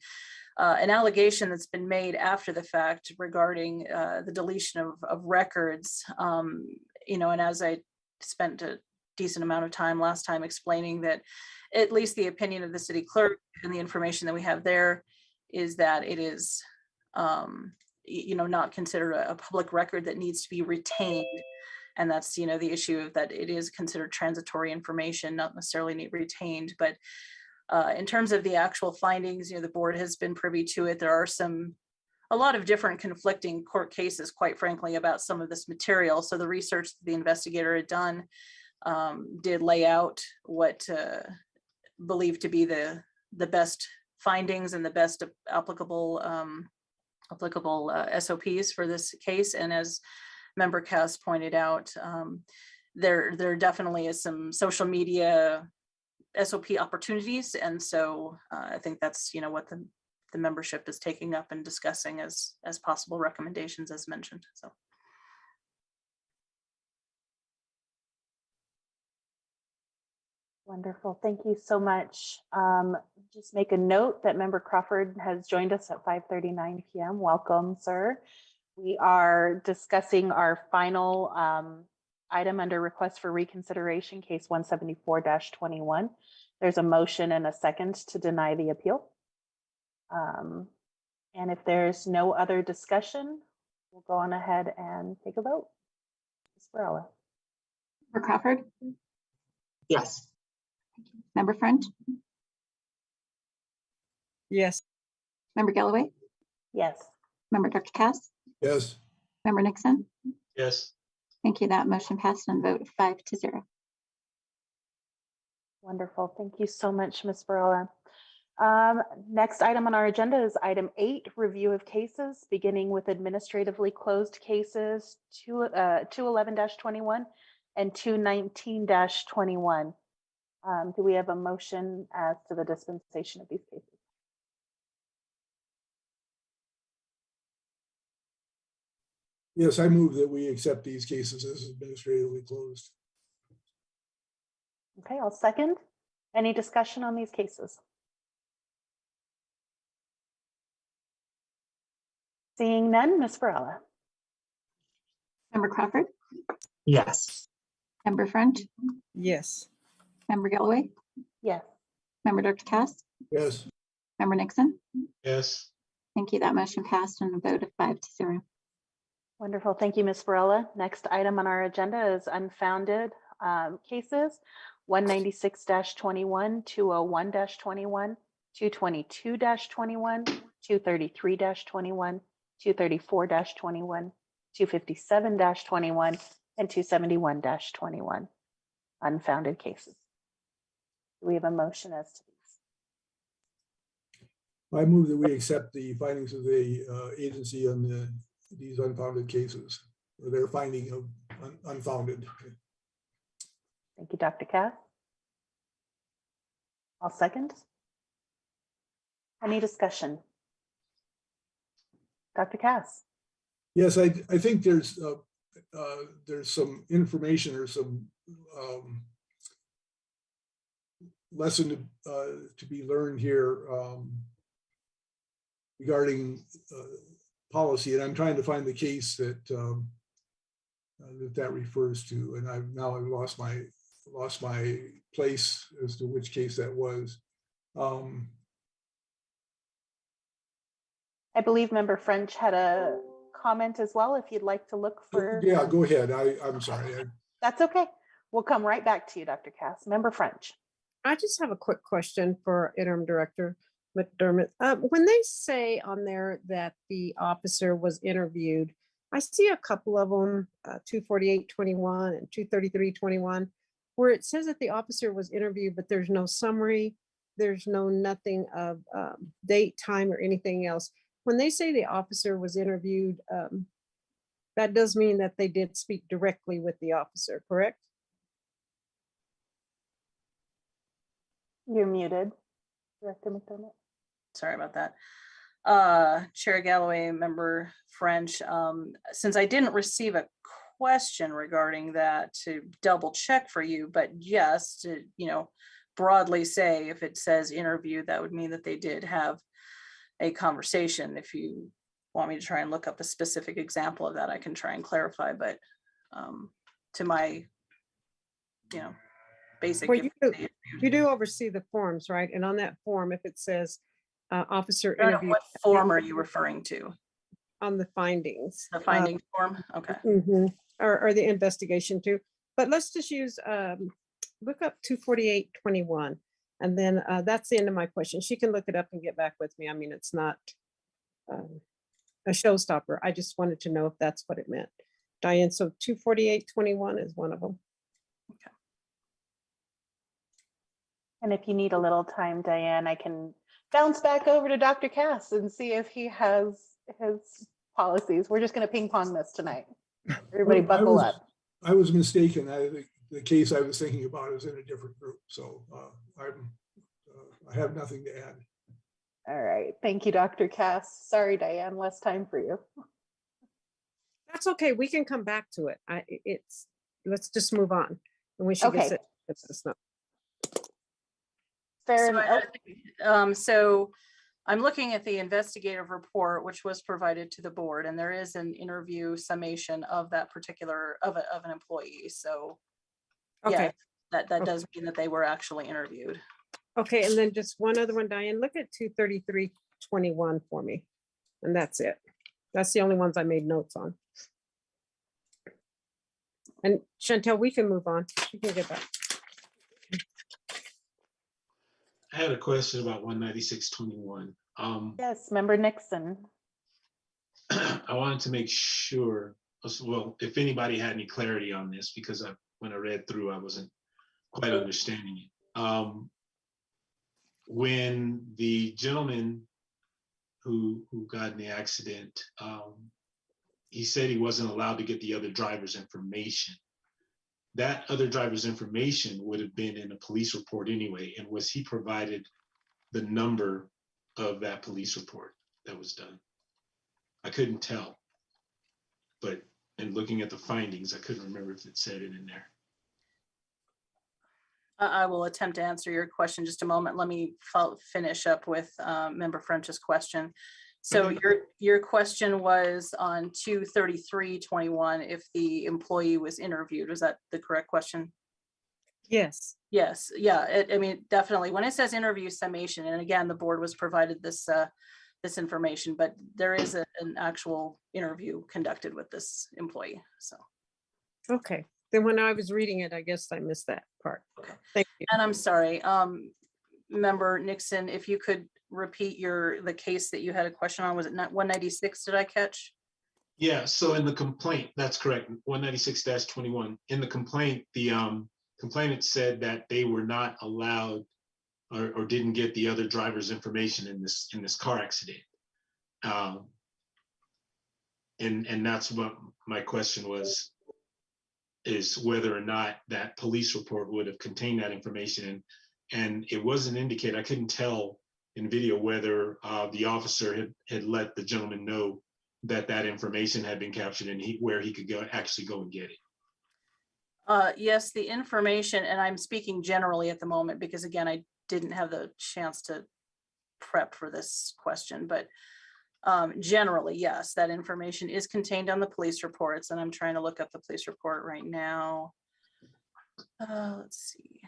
[SPEAKER 13] an allegation that's been made after the fact regarding the deletion of records. And as I spent a decent amount of time last time explaining that at least the opinion of the city clerk and the information that we have there is that it is not considered a public record that needs to be retained. And that's, the issue of that it is considered transitory information, not necessarily need retained. But in terms of the actual findings, the board has been privy to it. There are a lot of different conflicting court cases, quite frankly, about some of this material. So the research the investigator had done did lay out what believed to be the best findings and the best applicable SOPs for this case. And as Member Cass pointed out, there definitely is some social media SOP opportunities. And so I think that's, what the membership is taking up and discussing as possible recommendations as mentioned. So.
[SPEAKER 1] Wonderful. Thank you so much. Just make a note that Member Crawford has joined us at 5:39 p.m. Welcome, sir. We are discussing our final item under request for reconsideration, case 174-21. There's a motion and a second to deny the appeal. And if there's no other discussion, we'll go on ahead and take a vote. Ms. Varela.
[SPEAKER 4] Member Crawford?
[SPEAKER 16] Yes.
[SPEAKER 4] Member French?
[SPEAKER 14] Yes.
[SPEAKER 4] Member Galloway?
[SPEAKER 1] Yes.
[SPEAKER 4] Member Dr. Cass?
[SPEAKER 8] Yes.
[SPEAKER 4] Member Nixon?
[SPEAKER 15] Yes.
[SPEAKER 4] Thank you. That motion passed on vote 5-0.
[SPEAKER 1] Wonderful. Thank you so much, Ms. Varela. Next item on our agenda is item 8, review of cases, beginning with administratively closed cases 211-21 and 219-21. Do we have a motion as to the dispensation of these cases?
[SPEAKER 8] Yes, I move that we accept these cases as administratively closed.
[SPEAKER 1] Okay, I'll second. Any discussion on these cases? Seeing none, Ms. Varela.
[SPEAKER 4] Member Crawford,
[SPEAKER 16] Yes.
[SPEAKER 4] Member French,
[SPEAKER 14] Yes.
[SPEAKER 4] Member Galloway,
[SPEAKER 1] Yes.
[SPEAKER 4] Member Dr. Cass,
[SPEAKER 8] Yes.
[SPEAKER 4] Member Nixon.
[SPEAKER 15] Yes.
[SPEAKER 4] Thank you. That motion passed on a vote of 5-0.
[SPEAKER 1] Wonderful. Thank you, Ms. Varela. Next item on our agenda is unfounded cases 196-21, 201-21, 222-21, 233-21, 234-21, 257-21, and 271-21. Unfounded cases. Do we have a motion as to these?
[SPEAKER 8] I move that we accept the findings of the agency on these unfounded cases, or their finding of unfounded.
[SPEAKER 1] Thank you, Dr. Cass. I'll second. Any discussion? Dr. Cass.
[SPEAKER 8] Yes, I think there's some information or some lesson to be learned here regarding policy, and I'm trying to find the case that that refers to, and I've lost my place as to which case that was.
[SPEAKER 1] I believe Member French had a comment as well, if you'd like to look for.
[SPEAKER 8] Yeah, go ahead. I'm sorry.
[SPEAKER 1] That's okay. We'll come right back to you, Dr. Cass. Member French.
[SPEAKER 14] I just have a quick question for Interim Director Mcdermott. When they say on there that the officer was interviewed, I see a couple of them, 248-21 and 233-21, where it says that the officer was interviewed, but there's no summary, there's no nothing of date, time, or anything else. When they say the officer was interviewed, that does mean that they did speak directly with the officer, correct?
[SPEAKER 1] You're muted, Director Mcdermott.
[SPEAKER 13] Sorry about that. Chair Galloway, Member French, since I didn't receive a question regarding that, to double check for you, but yes, to, broadly say, if it says interview, that would mean that they did have a conversation. If you want me to try and look up a specific example of that, I can try and clarify, but to my, basic.
[SPEAKER 14] Well, you do oversee the forms, right? And on that form, if it says officer interview.
[SPEAKER 13] What form are you referring to?
[SPEAKER 14] On the findings.
[SPEAKER 13] The findings form, okay.
[SPEAKER 14] Or the investigation too. But let's just use, look up 248-21. And then that's the end of my question. She can look it up and get back with me. I mean, it's not a showstopper. I just wanted to know if that's what it meant. Diane, so 248-21 is one of them.
[SPEAKER 13] Okay.
[SPEAKER 1] And if you need a little time, Diane, I can bounce back over to Dr. Cass and see if he has his policies. We're just going to ping pong this tonight. Everybody buckle up.
[SPEAKER 8] I was mistaken. The case I was thinking about is in a different group. So I have nothing to add.
[SPEAKER 1] All right. Thank you, Dr. Cass. Sorry, Diane, less time for you.
[SPEAKER 14] That's okay. We can come back to it. Let's just move on. And we should get this now.
[SPEAKER 1] Fair
[SPEAKER 13] enough. So I'm looking at the investigative report, which was provided to the board, and there is an interview summation of that particular, of an employee. So
[SPEAKER 14] okay,
[SPEAKER 13] yeah, that does mean that they were actually interviewed.
[SPEAKER 14] Okay, and then just one other one, Diane, look at 233-21 for me. And that's it. That's the only ones I made notes on. And Chantel, we can move on. You can get back.
[SPEAKER 15] I had a question about 196-21.
[SPEAKER 1] Yes, Member Nixon.
[SPEAKER 15] I wanted to make sure, well, if anybody had any clarity on this, because when I read through, I wasn't quite understanding it. when the gentleman who got in the accident, he said he wasn't allowed to get the other driver's information. That other driver's information would have been in a police report anyway. And was he provided the number of that police report that was done? I couldn't tell, but in looking at the findings, I couldn't remember if it said it in there.
[SPEAKER 13] I will attempt to answer your question just a moment. Let me finish up with Member French's question. So your question was on 2/33/21 if the employee was interviewed. Was that the correct question?
[SPEAKER 14] Yes.
[SPEAKER 13] Yes, yeah, I mean, definitely. When it says interview summation, and again, the board was provided this this information, but there is an actual interview conducted with this employee, so.
[SPEAKER 14] Okay, then when I was reading it, I guess I missed that part.
[SPEAKER 13] Okay.
[SPEAKER 14] Thank you.
[SPEAKER 13] And I'm sorry, Member Nixon, if you could repeat the case that you had a question on, was it not 196, did I catch?
[SPEAKER 15] Yeah, so in the complaint, that's correct, 196-21. In the complaint, the complainant said that they were not allowed or didn't get the other driver's information in this car accident. And that's what my question was, is whether or not that police report would have contained that information. And it wasn't indicated, I couldn't tell in video whether the officer had let the gentleman know that information had been captured and where he could actually go and get it.
[SPEAKER 13] Yes, the information, and I'm speaking generally at the moment because again, I didn't have the chance to prep for this question, but generally, yes, that information is contained on the police reports, and I'm trying to look up the police report right now. Let's see.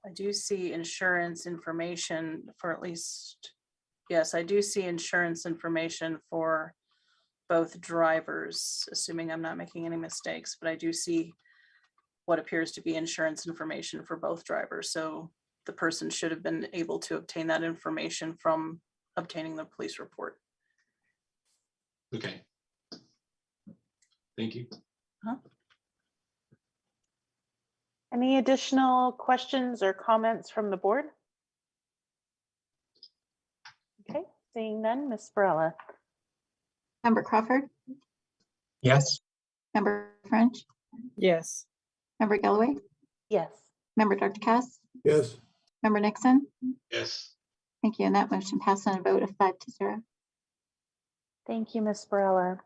[SPEAKER 13] I do see insurance information for at least, yes, I do see insurance information for both drivers, assuming I'm not making any mistakes, but I do see what appears to be insurance information for both drivers. So the person should have been able to obtain that information from obtaining the police report.
[SPEAKER 15] Okay. Thank you.
[SPEAKER 1] Any additional questions or comments from the board? Okay, seeing none, Ms. Varela.
[SPEAKER 4] Member Crawford,
[SPEAKER 16] Yes.
[SPEAKER 4] Member French,
[SPEAKER 14] Yes.
[SPEAKER 4] Member Galloway,
[SPEAKER 1] Yes.
[SPEAKER 4] Member Dr. Cass,
[SPEAKER 8] Yes.
[SPEAKER 4] Member Nixon.
[SPEAKER 15] Yes.
[SPEAKER 4] Thank you. And that motion passed on a vote of 5-0.
[SPEAKER 1] Thank you, Ms. Varela.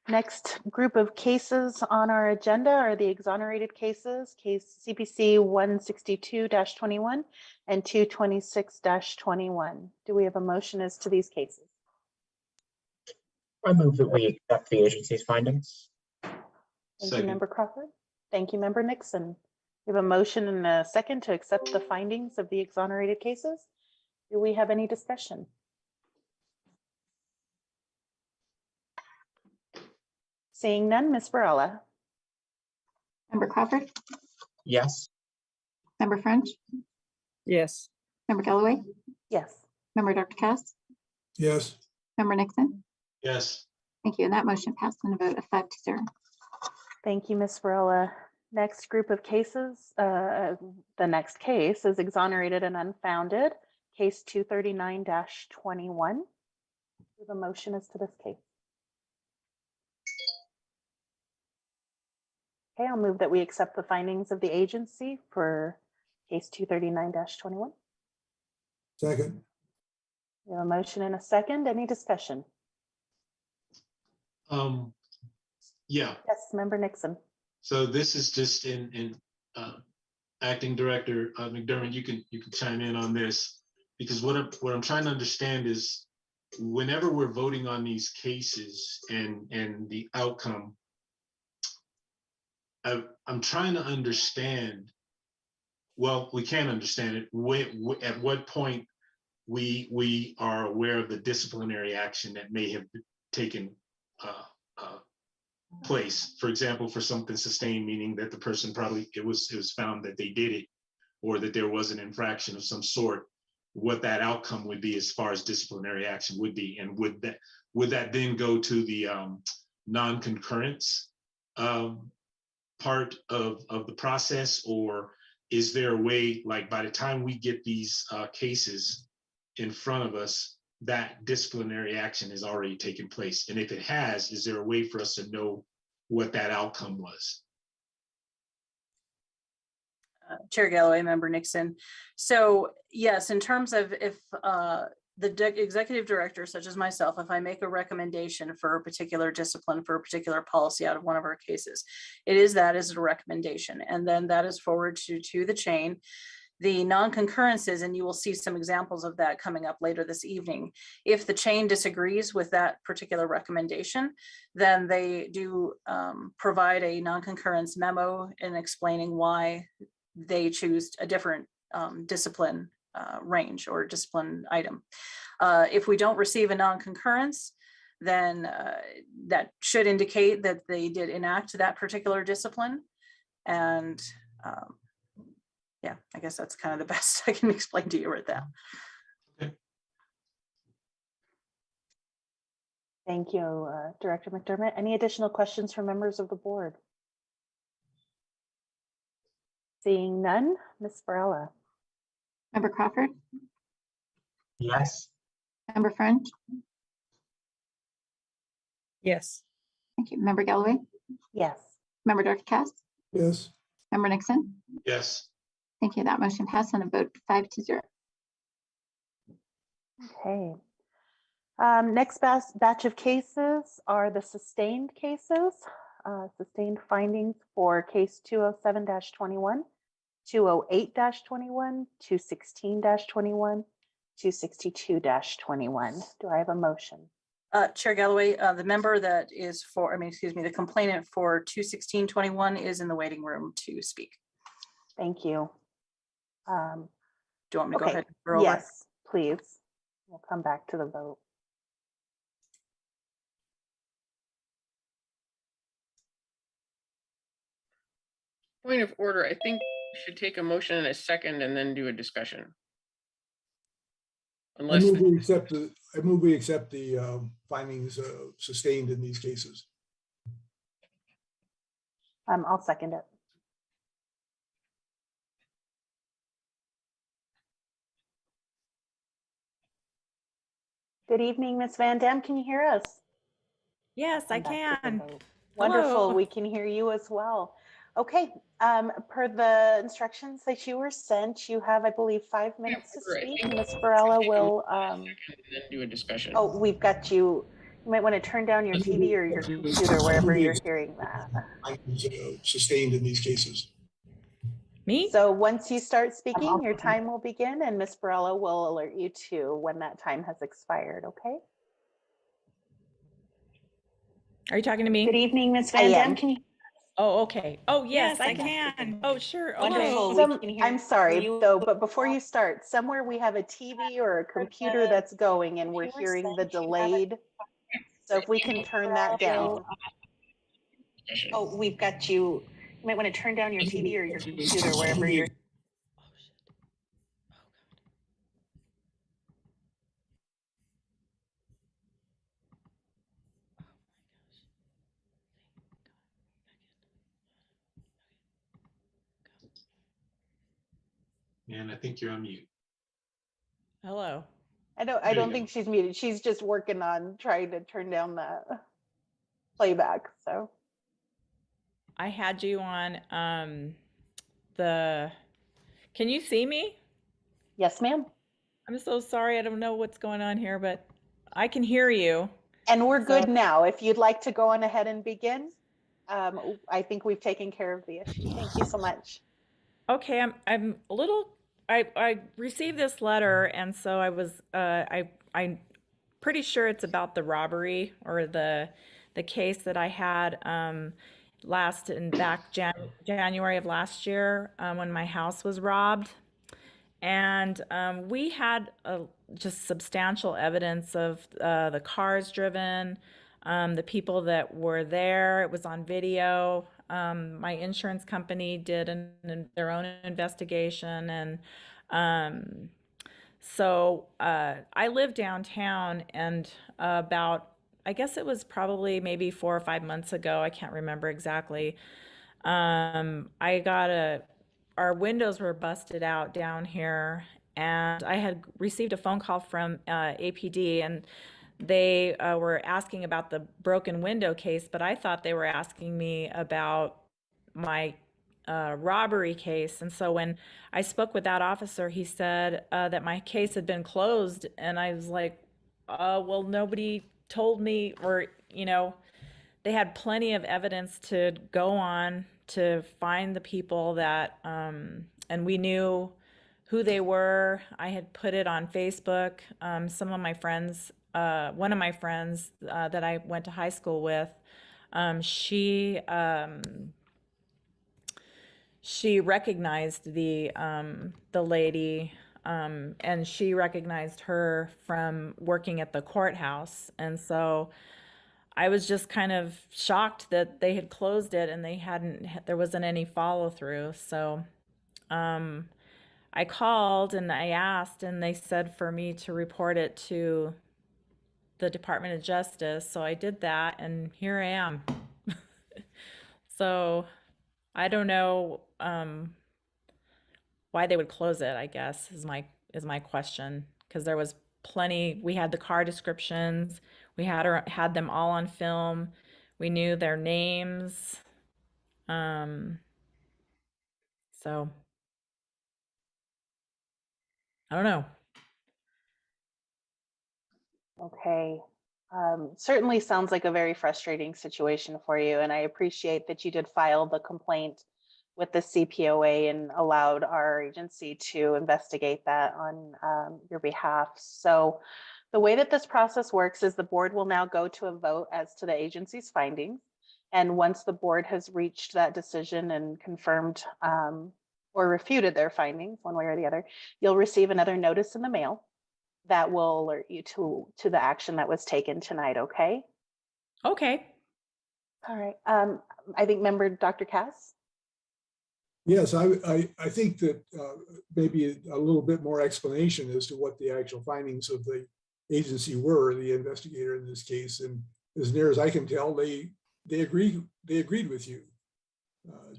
[SPEAKER 1] Next group of cases on our agenda are the exonerated cases, case CPC 162-21 and 226-21. Do we have a motion as to these cases?
[SPEAKER 16] I move that we accept the agency's findings.
[SPEAKER 1] Thank you, Member Crawford. Thank you, Member Nixon. We have a motion and a second to accept the findings of the exonerated cases. Do we have any discussion? Seeing none, Ms. Varela.
[SPEAKER 4] Member Crawford,
[SPEAKER 16] Yes.
[SPEAKER 4] Member French,
[SPEAKER 14] Yes.
[SPEAKER 4] Member Galloway,
[SPEAKER 1] Yes.
[SPEAKER 4] Member Dr. Cass,
[SPEAKER 8] Yes.
[SPEAKER 4] Member Nixon.
[SPEAKER 15] Yes.
[SPEAKER 4] Thank you. And that motion passed on a vote of 5-0.
[SPEAKER 1] Thank you, Ms. Varela. Next group of cases, the next case is exonerated and unfounded, case 239-21. We have a motion as to this case. Okay, I'll move that we accept the findings of the agency for case 239-21.
[SPEAKER 8] Second.
[SPEAKER 1] We have a motion and a second. Any discussion?
[SPEAKER 15] Yeah.
[SPEAKER 1] Yes, Member Nixon.
[SPEAKER 15] So this is just in Acting Director Mcdermott, you can chime in on this, because what I'm trying to understand is whenever we're voting on these cases and the outcome, I'm trying to understand. Well, we can understand it. At what point we are aware of the disciplinary action that may have taken place. For example, for something sustained, meaning that the person probably it was found that they did it, or that there was an infraction of some sort. what that outcome would be as far as disciplinary action would be, and would that then go to the non-concurrence part of the process, or is there a way, like by the time we get these cases in front of us, that disciplinary action has already taken place? And if it has, is there a way for us to know what that outcome was?
[SPEAKER 13] Chair Galloway, Member Nixon. So yes, in terms of if the executive director, such as myself, if I make a recommendation for a particular discipline, for a particular policy out of one of our cases, it is that as a recommendation. And then that is forwarded to the chain. The non-concurrences, and you will see some examples of that coming up later this evening. If the chain disagrees with that particular recommendation, then they do provide a non-concurrence memo in explaining why they choose a different discipline range or discipline item. If we don't receive a non-concurrence, then that should indicate that they did enact that particular discipline. And yeah, I guess that's kind of the best I can explain to you right now.
[SPEAKER 1] Thank you, Director McDermott. Any additional questions from members of the board? Seeing none, Ms. Varela.
[SPEAKER 4] Member Crawford,
[SPEAKER 16] Yes.
[SPEAKER 4] Member French.
[SPEAKER 14] Yes.
[SPEAKER 4] Thank you. Member Galloway,
[SPEAKER 1] Yes.
[SPEAKER 4] Member Dr. Cass,
[SPEAKER 8] Yes.
[SPEAKER 4] Member Nixon.
[SPEAKER 15] Yes.
[SPEAKER 4] Thank you. That motion passed on a vote 5-0.
[SPEAKER 1] Okay. Next batch of cases are the sustained cases, sustained findings for case 207-21, 208-21, 216-21, 262-21. Do I have a motion?
[SPEAKER 13] Chair Galloway, the member that is for, the complainant for 216-21 is in the waiting room to speak.
[SPEAKER 1] Thank you.
[SPEAKER 13] Do you want me to go
[SPEAKER 1] Okay.
[SPEAKER 13] ahead and go over?
[SPEAKER 1] Yes, please. We'll come back to the vote.
[SPEAKER 5] Point of order, I think we should take a motion in a second and then do a discussion.
[SPEAKER 8] I
[SPEAKER 5] Unless,
[SPEAKER 8] move we accept the findings sustained in these cases.
[SPEAKER 1] I'll second it. Good evening, Ms. Van Dam. Can you hear us?
[SPEAKER 17] Yes, I
[SPEAKER 1] Come back to the
[SPEAKER 17] can.
[SPEAKER 1] vote. Wonderful.
[SPEAKER 17] Hello.
[SPEAKER 1] We can hear you as well. Okay. Per the instructions that you were sent, you have, I believe, 5 minutes to speak. Ms. Varela will.
[SPEAKER 5] and then do a discussion.
[SPEAKER 1] Oh, we've got you. You might want to turn down your TV or your computer, wherever you're hearing that.
[SPEAKER 8] Sustained in these cases.
[SPEAKER 17] Me?
[SPEAKER 1] So once you start speaking, your time will begin, and Ms. Varela will alert you to when that time has expired, okay?
[SPEAKER 17] Are you talking to me?
[SPEAKER 1] Good evening, Ms. Van Dam. Can you?
[SPEAKER 17] Oh, okay. Oh, yes,
[SPEAKER 1] Yes,
[SPEAKER 17] I can. Oh, sure. Okay.
[SPEAKER 1] Wonderful. I'm sorry, though, but before you start, somewhere we have a TV or a computer that's going and we're hearing the delayed. So if we can turn that down. Oh, we've got you. You might want to turn down your TV or your computer, wherever you're.
[SPEAKER 15] And I think you're on mute.
[SPEAKER 17] Hello.
[SPEAKER 1] I
[SPEAKER 15] There
[SPEAKER 1] don't
[SPEAKER 15] you
[SPEAKER 1] think she's muted. She's just working on trying to turn down the playback. So
[SPEAKER 17] I had you on can you see me?
[SPEAKER 1] yes, ma'am.
[SPEAKER 17] I'm so sorry. I don't know what's going on here, but I can hear you.
[SPEAKER 1] And we're good
[SPEAKER 17] So-
[SPEAKER 1] now. If you'd like to go on ahead and begin, I think we've taken care of the issue. Thank you so much.
[SPEAKER 17] Okay, I'm a little. I received this letter, and so I was I'm pretty sure it's about the robbery or the case that I had January of last year when my house was robbed, and we had just substantial evidence of the cars driven, the people that were there. It was on video. My insurance company did their own investigation, and So I live downtown, and I guess it was probably maybe 4 or 5 months ago, I can't remember exactly. Our windows were busted out down here, and I had received a phone call from APD, and they were asking about the broken window case, but I thought they were asking me about my robbery case. And so when I spoke with that officer, he said that my case had been closed, and I was like, well, nobody told me, or, they had plenty of evidence to go on to find the people that, and we knew who they were. I had put it on Facebook. Some of my friends, one of my friends that I went to high school with, she recognized the lady, and she recognized her from working at the courthouse. And so I was just kind of shocked that they had closed it and there wasn't any follow through. So I called and I asked, and they said for me to report it to the Department of Justice. So I did that, and here I am. So I don't know why they would close it, I guess, is my question. Because there was plenty, we had the car descriptions, we had them all on film, we knew their names. So I don't know.
[SPEAKER 1] Okay. Certainly sounds like a very frustrating situation for you, and I appreciate that you did file the complaint with the CPOA and allowed our agency to investigate that on your behalf. So the way that this process works is the board will now go to a vote as to the agency's findings. And once the board has reached that decision and confirmed or refuted their findings one way or the other, you'll receive another notice in the mail that will alert you to the action that was taken tonight, okay?
[SPEAKER 17] Okay.
[SPEAKER 1] All right. I think member Dr. Cass?
[SPEAKER 8] Yes, I think that maybe a little bit more explanation as to what the actual findings of the agency were, the investigator in this case. And as near as I can tell, they agreed with you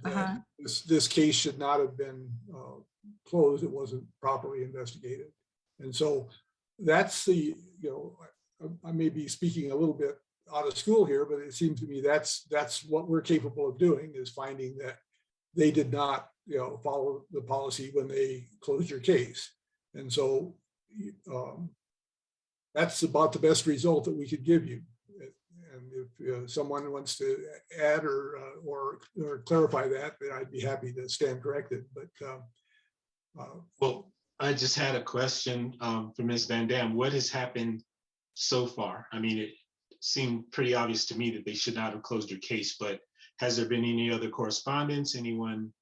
[SPEAKER 8] that this case should not have been closed. It wasn't properly investigated. And so that's I may be speaking a little bit out of school here, but it seems to me that's what we're capable of doing, is finding that they did not, follow the policy when they closed your case. And so that's about the best result that we could give you. And if someone wants to add or clarify that, then I'd be happy to stand corrected. But
[SPEAKER 15] well, I just had a question for Ms. Van Dam. What has happened so far? I mean, it seemed pretty obvious to me that they should not have closed your case, but has there been any other correspondence? Anyone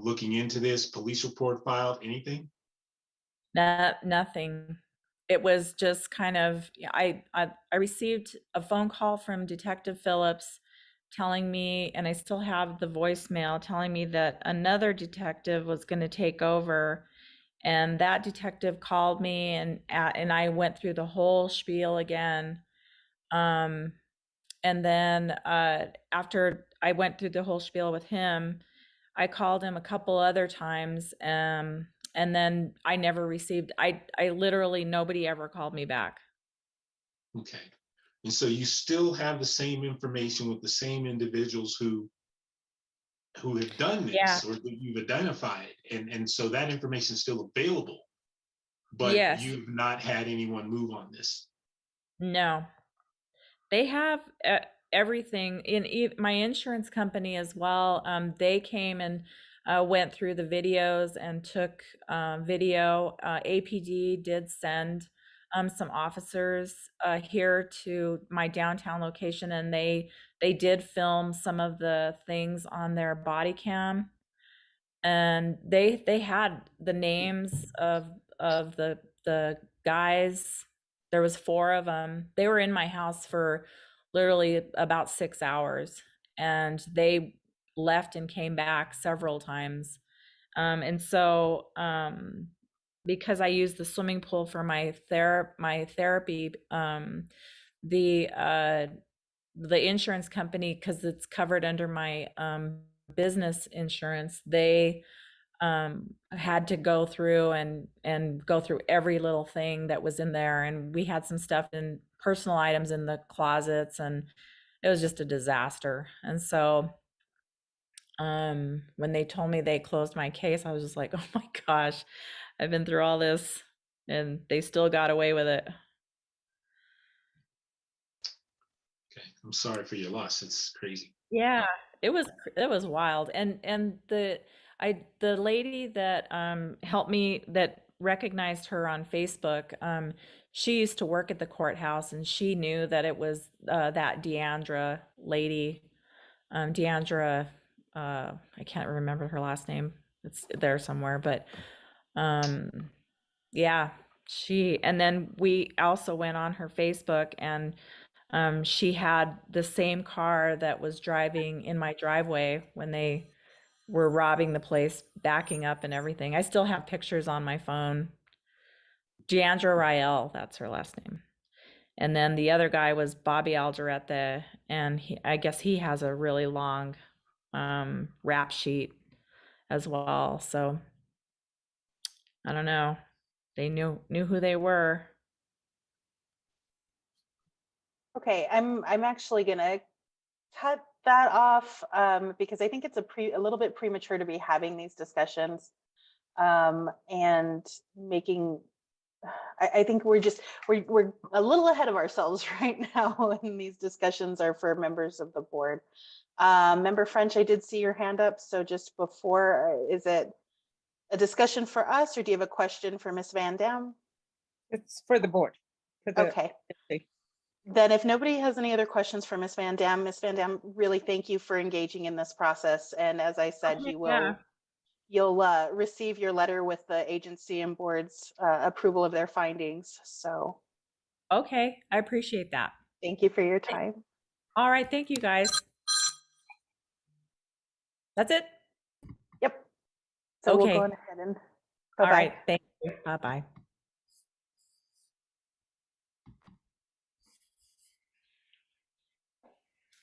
[SPEAKER 15] looking into this? Police report filed? Anything?
[SPEAKER 17] Nothing. It was just kind of, I received a phone call from Detective Phillips telling me, and I still have the voicemail, telling me that another detective was going to take over. And that detective called me, and I went through the whole spiel again. And then after I went through the whole spiel with him, I called him a couple other times, and then I never received, I literally, nobody ever called me back.
[SPEAKER 15] Okay. And so you still have the same information with the same individuals who have done this, or that you've identified. And so that information is still available, but you've not had anyone move on this.
[SPEAKER 17] No, they have everything in my insurance company as well. They came and went through the videos and took video. APD did send some officers here to my downtown location, and they did film some of the things on their body cam, and they had the names of the guys. There was 4 of them. They were in my house for literally about 6 hours, and they left and came back several times. And so because I use the swimming pool for my therapy, the insurance company, because it's covered under my business insurance, they had to go through and go through every little thing that was in there, and we had some stuff in personal items in the closets, and it was just a disaster. And so when they told me they closed my case, I was just like, oh my gosh, I've been through all this and they still got away with it.
[SPEAKER 15] Okay, I'm sorry for your loss. It's crazy.
[SPEAKER 17] Yeah, it was wild. And the lady that helped me, that recognized her on Facebook, she used to work at the courthouse, and she knew that it was that Deandra lady. Deandra, I can't remember her last name. It's there somewhere, but yeah, and then we also went on her Facebook, and she had the same car that was driving in my driveway when they were robbing the place, backing up and everything. I still have pictures on my phone. Deandra Rael, that's her last name. And then the other guy was Bobby Alderette, and I guess he has a really long rap sheet as well. So I don't know. They knew who they were.
[SPEAKER 1] Okay, I'm actually gonna cut that off because I think it's a little bit premature to be having these discussions and making. I think we're a little ahead of ourselves right now, and these discussions are for members of the board. Member French, I did see your hand up. So just before, is it a discussion for us, or do you have a question for Ms. Van Dam?
[SPEAKER 14] It's for the board.
[SPEAKER 1] Okay. Then if nobody has any other questions for Ms. Van Dam, really thank you for engaging in this process. And as I said, you'll receive your letter with the agency and board's approval of their findings. So.
[SPEAKER 17] Okay, I appreciate that.
[SPEAKER 1] Thank you for your time.
[SPEAKER 17] All right, thank you guys. That's it?
[SPEAKER 1] Yep. So
[SPEAKER 17] okay.
[SPEAKER 1] We'll go ahead and bye-bye.
[SPEAKER 17] All right, thank you. Bye-bye.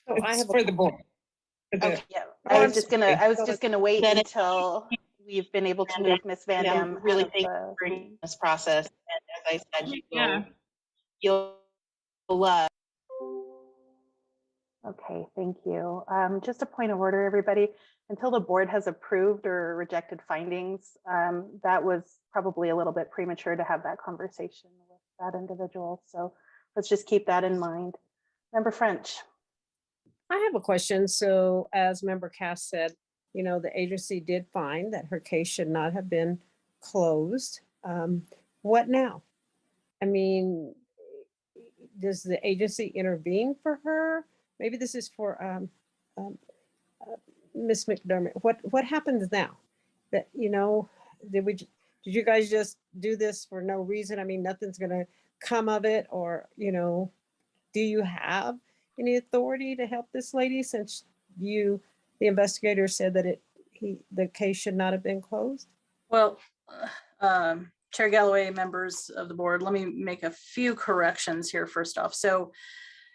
[SPEAKER 14] So I have for the board.
[SPEAKER 1] Okay, yeah. I was just gonna wait until we've been able to move Ms. Van Dam. Really thank you for this process. And as I said, you'll okay, thank you. Just a point of order, everybody. Until the board has approved or rejected findings, that was probably a little bit premature to have that conversation with that individual. So let's just keep that in mind. Member French.
[SPEAKER 14] I have a question. So as Member Cass said, the agency did find that her case should not have been closed. What now? I mean, does the agency intervene for her? Maybe this is for Ms. McDermott. What happens now? That did you guys just do this for no reason? I mean, nothing's gonna come of it, or do you have any authority to help this lady, since the investigator said that the case should not have been closed?
[SPEAKER 13] Well, Chair Galloway, members of the board, let me make a few corrections here first off. So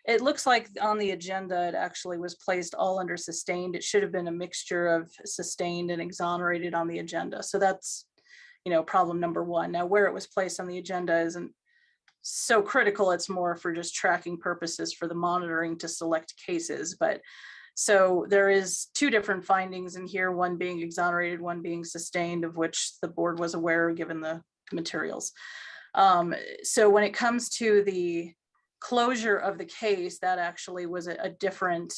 [SPEAKER 13] it looks like on the agenda, it actually was placed all under sustained. It should have been a mixture of sustained and exonerated on the agenda. So that's, problem number one. Now, where it was placed on the agenda isn't so critical. It's more for just tracking purposes for the monitoring to select cases. But so there is two different findings in here, one being exonerated, one being sustained, of which the board was aware given the materials. So when it comes to the closure of the case, that actually was a different,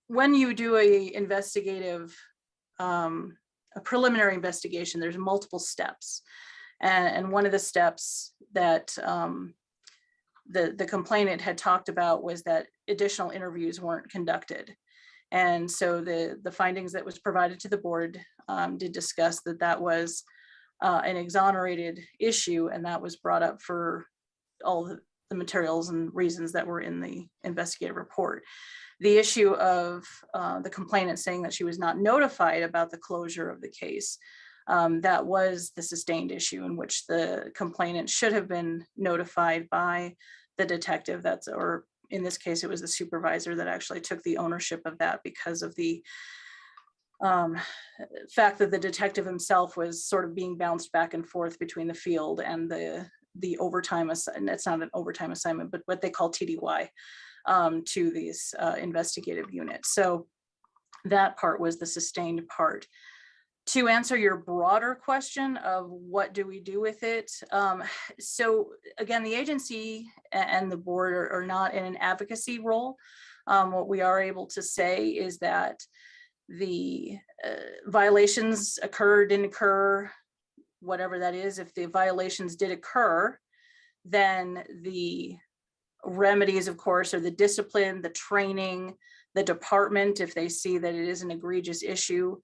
[SPEAKER 13] when you do a preliminary investigation, there's multiple steps. And one of the steps that the complainant had talked about was that additional interviews weren't conducted. And so the findings that was provided to the board did discuss that was an exonerated issue, and that was brought up for all the materials and reasons that were in the investigative report. The issue of the complainant saying that she was not notified about the closure of the case, That was the sustained issue in which the complainant should have been notified by the detective or in this case, it was the supervisor that actually took the ownership of that because of the fact that the detective himself was sort of being bounced back and forth between the field and the overtime, it's not an overtime assignment, but what they call TDY to these investigative units. So that part was the sustained part. To answer your broader question of what do we do with it? So again, the agency and the board are not in an advocacy role. What we are able to say is that the violations occur, didn't occur, whatever that is. If the violations did occur, then the remedies, of course, are the discipline, the training, the department, if they see that it is an egregious issue,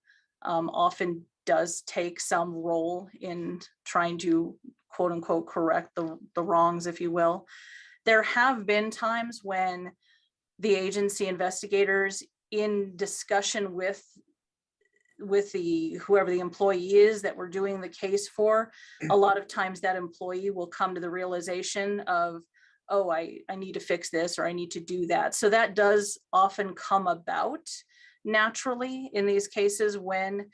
[SPEAKER 13] often does take some role in trying to quote unquote correct the wrongs, if you will. There have been times when the agency investigators, in discussion with the whoever the employee is that we're doing the case for, a lot of times that employee will come to the realization of, oh, I need to fix this or I need to do that. So that does often come about naturally in these cases when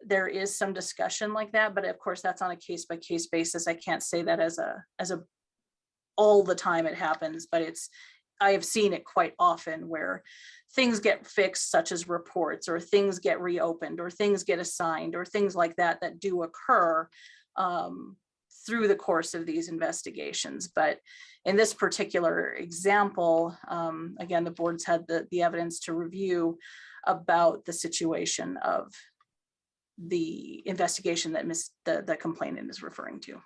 [SPEAKER 13] there is some discussion like that. But of course, that's on a case-by-case basis. I can't say that as a all the time it happens, but I have seen it quite often where things get fixed, such as reports, or things get reopened, or things get assigned, or things like that that do occur through the course of these investigations. But in this particular example, again, the board's had the evidence to review about the situation of the investigation that the complainant is referring to.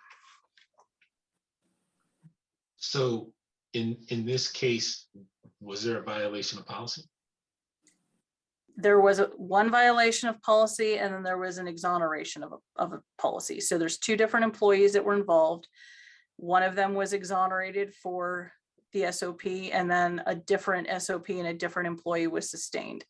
[SPEAKER 15] So in this case, was there a violation of policy?
[SPEAKER 13] There was one violation of policy, and then there was an exoneration of a policy. So there's two different employees that were involved. One of them was exonerated for the SOP, and then a different SOP and a different employee was sustained.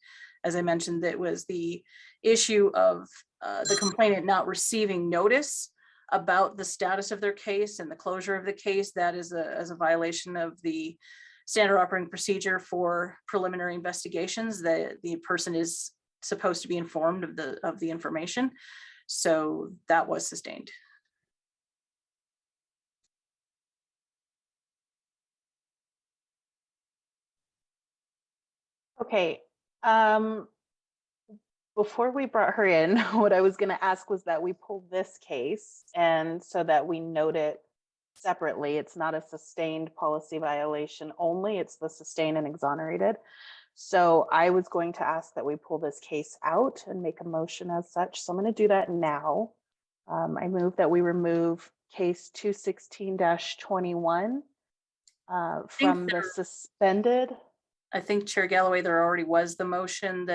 [SPEAKER 13] As I mentioned, that was the issue of the complainant not receiving notice about the status of their case and the closure of the case. That is a violation of the standard operating procedure for preliminary investigations. The person is supposed to be informed of the information. So that was sustained.
[SPEAKER 1] Okay. Before we brought her in, what I was going to ask was that we pull this case, and so that we note it separately. It's not a sustained policy violation only, it's the sustained and exonerated. So I was going to ask that we pull this case out and make a motion as such. So I'm going to do that now. I move that we remove case 216-21 from the suspended.
[SPEAKER 13] I think Chair Galloway, there already was the motion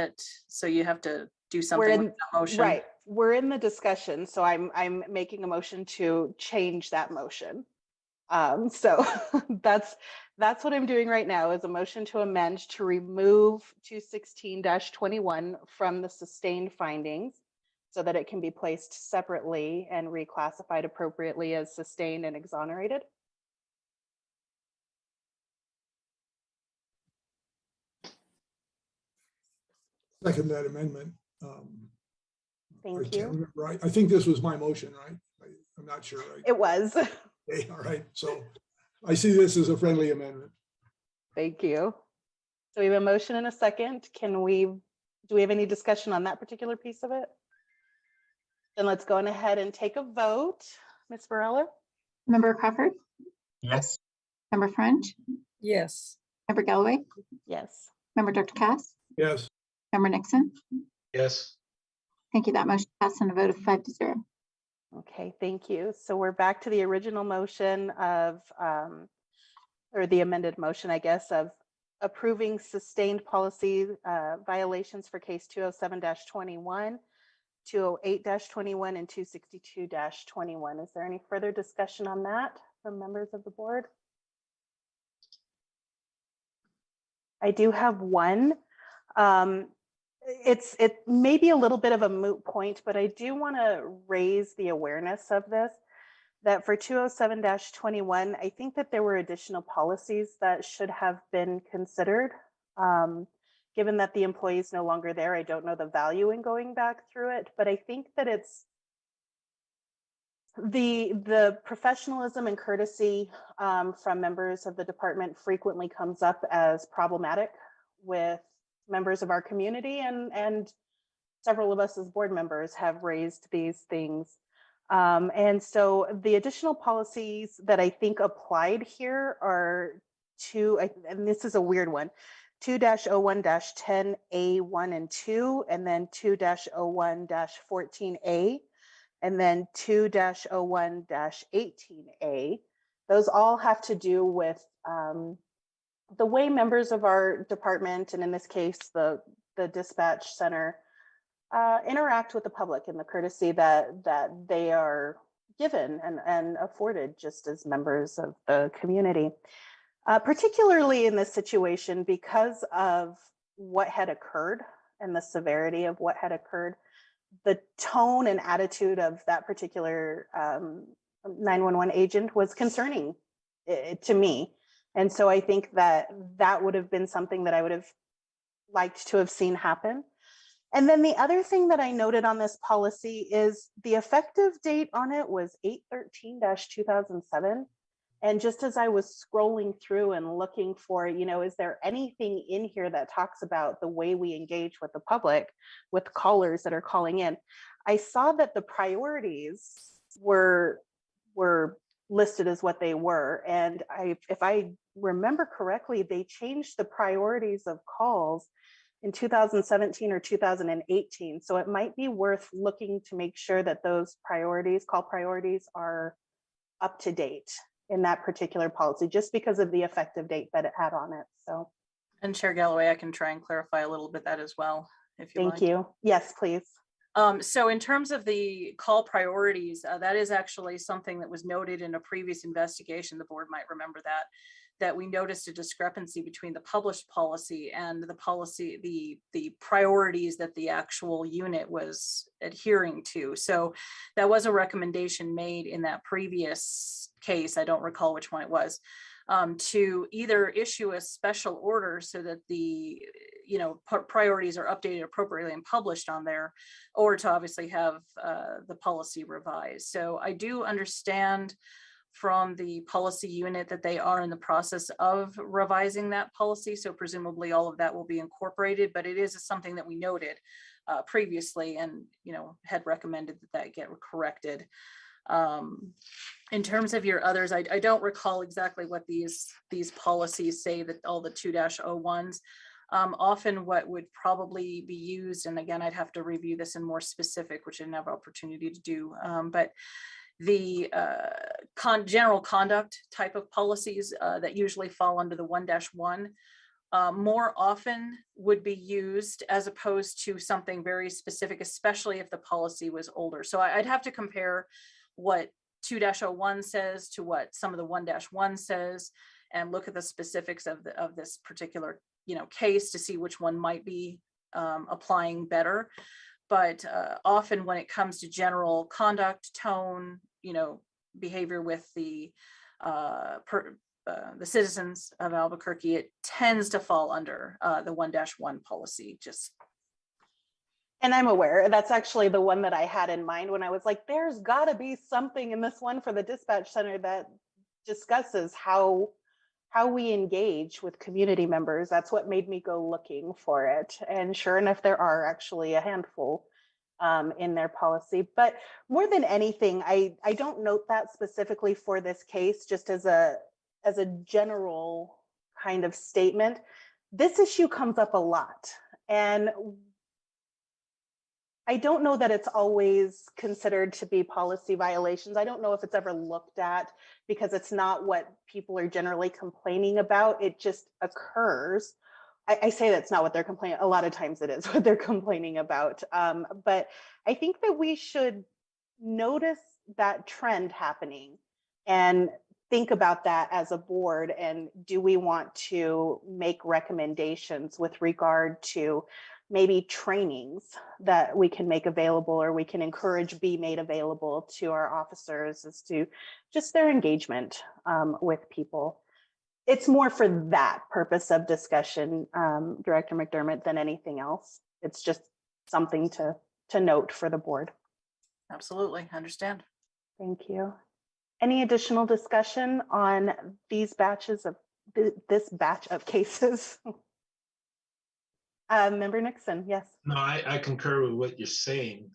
[SPEAKER 13] so you have to do something with the motion.
[SPEAKER 1] Right, we're in the discussion, so I'm making a motion to change that motion. So that's what I'm doing right now, is a motion to amend to remove 216-21 from the sustained findings so that it can be placed separately and reclassified appropriately as sustained and exonerated.
[SPEAKER 8] Second that amendment.
[SPEAKER 1] Thank you.
[SPEAKER 8] Right. I think this was my motion, right? I'm not sure. Right?
[SPEAKER 1] It was.
[SPEAKER 8] Okay, all right. So I see this as a friendly amendment.
[SPEAKER 1] Thank you. So we have a motion and a second. Do we have any discussion on that particular piece of it? Then let's go ahead and take a vote. Ms. Varela?
[SPEAKER 4] Member Crawford?
[SPEAKER 16] Yes.
[SPEAKER 4] Member French?
[SPEAKER 14] Yes.
[SPEAKER 4] Member Galloway?
[SPEAKER 1] Yes.
[SPEAKER 4] Member Dr. Cass?
[SPEAKER 8] Yes.
[SPEAKER 4] Member Nixon?
[SPEAKER 15] Yes.
[SPEAKER 4] Thank you. That motion passed on a vote of 5-0.
[SPEAKER 1] Okay, thank you. So we're back to the original motion of, or the amended motion, I guess, of approving sustained policy violations for case 207-21, 208-21, and 262-21. Is there any further discussion on that from members of the board? I do have one. it may be a little bit of a moot point, but I do want to raise the awareness of this, that for 207-21, I think that there were additional policies that should have been considered. Given that the employee is no longer there, I don't know the value in going back through it, but I think that it's the professionalism and courtesy from members of the department frequently comes up as problematic with members of our community, and several of us as board members have raised these things. And so the additional policies that I think applied here are and this is a weird one, 2-01-10A1 and 2, and then 2-01-14A, and then 2-01-18A. Those all have to do with the way members of our department, and in this case, the dispatch center, interact with the public and the courtesy that they are given and afforded just as members of the community. Particularly in this situation, because of what had occurred and the severity of what had occurred, the tone and attitude of that particular 911 agent was concerning to me. And so I think that would have been something that I would have liked to have seen happen. And then the other thing that I noted on this policy is the effective date on it was 8/13-2007. And just as I was scrolling through and looking for, is there anything in here that talks about the way we engage with the public, with callers that are calling in, I saw that the priorities were listed as what they were. And if I remember correctly, they changed the priorities of calls in 2017 or 2018. So it might be worth looking to make sure that those call priorities are up to date in that particular policy, just because of the effective date that it had on it. So.
[SPEAKER 13] And Chair Galloway, I can try and clarify a little bit that as well, if you like.
[SPEAKER 1] Thank you. Yes, please.
[SPEAKER 13] So in terms of the call priorities, that is actually something that was noted in a previous investigation. The board might remember that we noticed a discrepancy between the published policy and the policy, the priorities that the actual unit was adhering to. So that was a recommendation made in that previous case, I don't recall which one it was, to either issue a special order so that the priorities are updated appropriately and published on there, or to obviously have the policy revised. So I do understand from the policy unit that they are in the process of revising that policy. So presumably all of that will be incorporated, but it is something that we noted previously and, had recommended that get corrected. In terms of your others, I don't recall exactly what these policies say, that all the 2-01s. Often what would probably be used, and again, I'd have to review this in more specific, which I didn't have opportunity to do, but the general conduct type of policies that usually fall under the 1-1 more often would be used as opposed to something very specific, especially if the policy was older. So I'd have to compare what 2-01 says to what some of the 1-1 says and look at the specifics of this particular case to see which one might be applying better. But often when it comes to general conduct, tone, behavior with the citizens of Albuquerque, it tends to fall under the 1-1 policy.
[SPEAKER 1] And I'm aware that's actually the one that I had in mind when I was like, there's got to be something in this one for the dispatch center that discusses how we engage with community members. That's what made me go looking for it. And sure enough, there are actually a handful in their policy. But more than anything, I don't note that specifically for this case, just as a general kind of statement. This issue comes up a lot. And I don't know that it's always considered to be policy violations. I don't know if it's ever looked at because it's not what people are generally complaining about. It just occurs. I say that's not what they're complaining. A lot of times it is what they're complaining about. But I think that we should notice that trend happening and think about that as a board. And do we want to make recommendations with regard to maybe trainings that we can make available or we can encourage be made available to our officers as to just their engagement with people. It's more for that purpose of discussion, Director McDermott, than anything else. It's just something to note for the board.
[SPEAKER 13] Absolutely, understand.
[SPEAKER 1] Thank you. Any additional discussion on these batches of this batch of cases? Member Nixon, yes.
[SPEAKER 15] No, I concur with what you're saying.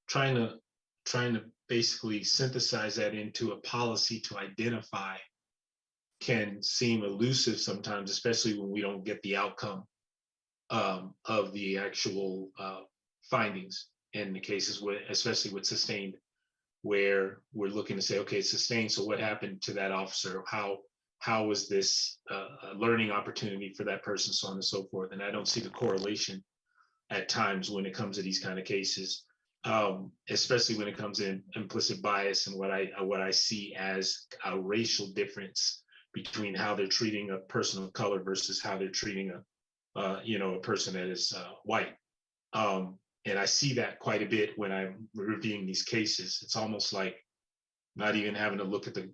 [SPEAKER 15] Trying to basically synthesize that into a policy to identify can seem elusive sometimes, especially when we don't get the outcome of the actual findings in the cases, especially with sustained, where we're looking to say, okay, it's sustained, so what happened to that officer? How was this a learning opportunity for that person, so on and so forth? And I don't see the correlation at times when it comes to these kind of cases, especially when it comes in implicit bias and what I see as a racial difference between how they're treating a person of color versus how they're treating a person that is white. And I see that quite a bit when I'm reviewing these cases. It's almost like not even having to look at the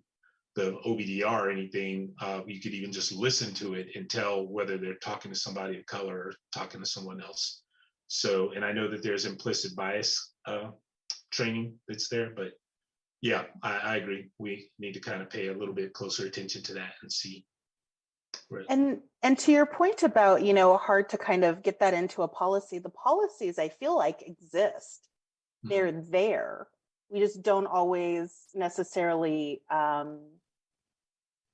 [SPEAKER 15] OBDR or anything. You could even just listen to it and tell whether they're talking to somebody of color or talking to someone else. So, and I know that there's implicit bias training that's there, but yeah, I agree. We need to kind of pay a little bit closer attention to that and see.
[SPEAKER 1] And to your point about, hard to kind of get that into a policy, the policies I feel like exist. They're there. We just don't always necessarily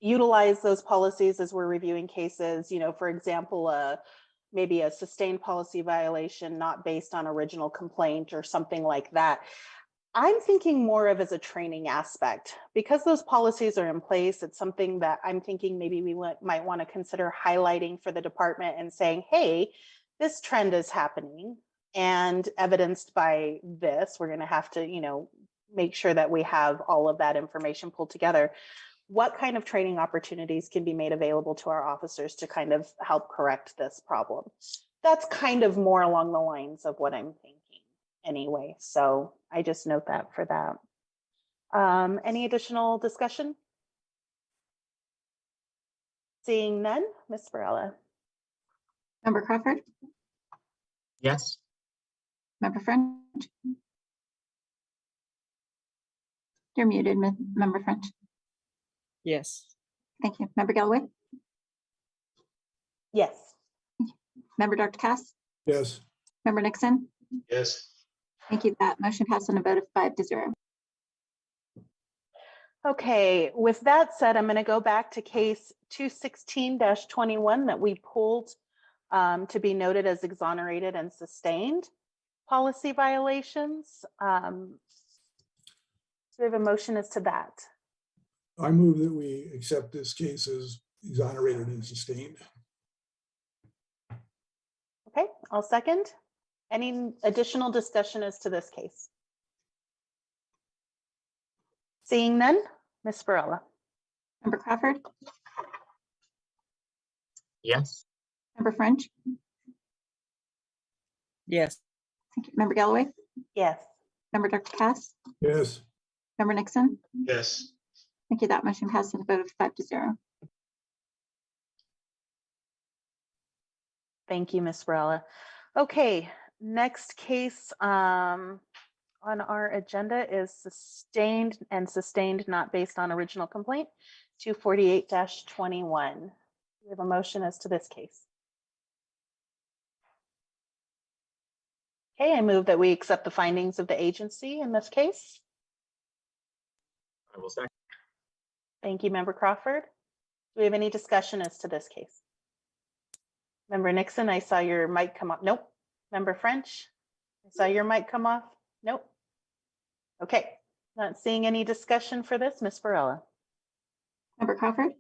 [SPEAKER 1] utilize those policies as we're reviewing cases. For example, maybe a sustained policy violation not based on original complaint or something like that. I'm thinking more of as a training aspect because those policies are in place. It's something that I'm thinking maybe we might want to consider highlighting for the department and saying, hey, this trend is happening and evidenced by this. We're going to have to, make sure that we have all of that information pulled together. What kind of training opportunities can be made available to our officers to kind of help correct this problem? That's kind of more along the lines of what I'm thinking anyway. So I just note that for that. Any additional discussion? Seeing none, Ms. Varela.
[SPEAKER 4] Member Crawford?
[SPEAKER 16] Yes.
[SPEAKER 4] Member French? You're muted, Member French.
[SPEAKER 14] Yes.
[SPEAKER 4] Thank you. Member Galloway?
[SPEAKER 1] Yes.
[SPEAKER 4] Member Dr. Cass?
[SPEAKER 8] Yes.
[SPEAKER 4] Member Nixon?
[SPEAKER 15] Yes.
[SPEAKER 4] Thank you. That motion passed on a vote of 5-0.
[SPEAKER 1] Okay, with that said, I'm going to go back to case 216-21 that we pulled to be noted as exonerated and sustained policy violations. Do we have a motion as to that?
[SPEAKER 8] I move that we accept this case as exonerated and sustained.
[SPEAKER 1] Okay, I'll second. Any additional discussion as to this case? Seeing none, Ms. Varela.
[SPEAKER 4] Member Crawford?
[SPEAKER 16] Yes.
[SPEAKER 4] Member French?
[SPEAKER 14] Yes.
[SPEAKER 4] Thank you. Member Galloway?
[SPEAKER 1] Yes.
[SPEAKER 4] Member Dr. Cass?
[SPEAKER 8] Yes.
[SPEAKER 4] Member Nixon?
[SPEAKER 15] Yes.
[SPEAKER 4] Thank you. That motion passed on a vote of 5-0.
[SPEAKER 1] Thank you, Ms. Varela. Okay, next case on our agenda is sustained and sustained not based on original complaint, 248-21. We have a motion as to this case. Okay, I move that we accept the findings of the agency in this case.
[SPEAKER 16] I will second.
[SPEAKER 1] Thank you, Member Crawford. Do we have any discussion as to this case? Member Nixon, I saw your mic come off. Nope. Member French, I saw your mic come off. Nope. Okay, not seeing any discussion for this. Ms. Varela.
[SPEAKER 4] Member Crawford?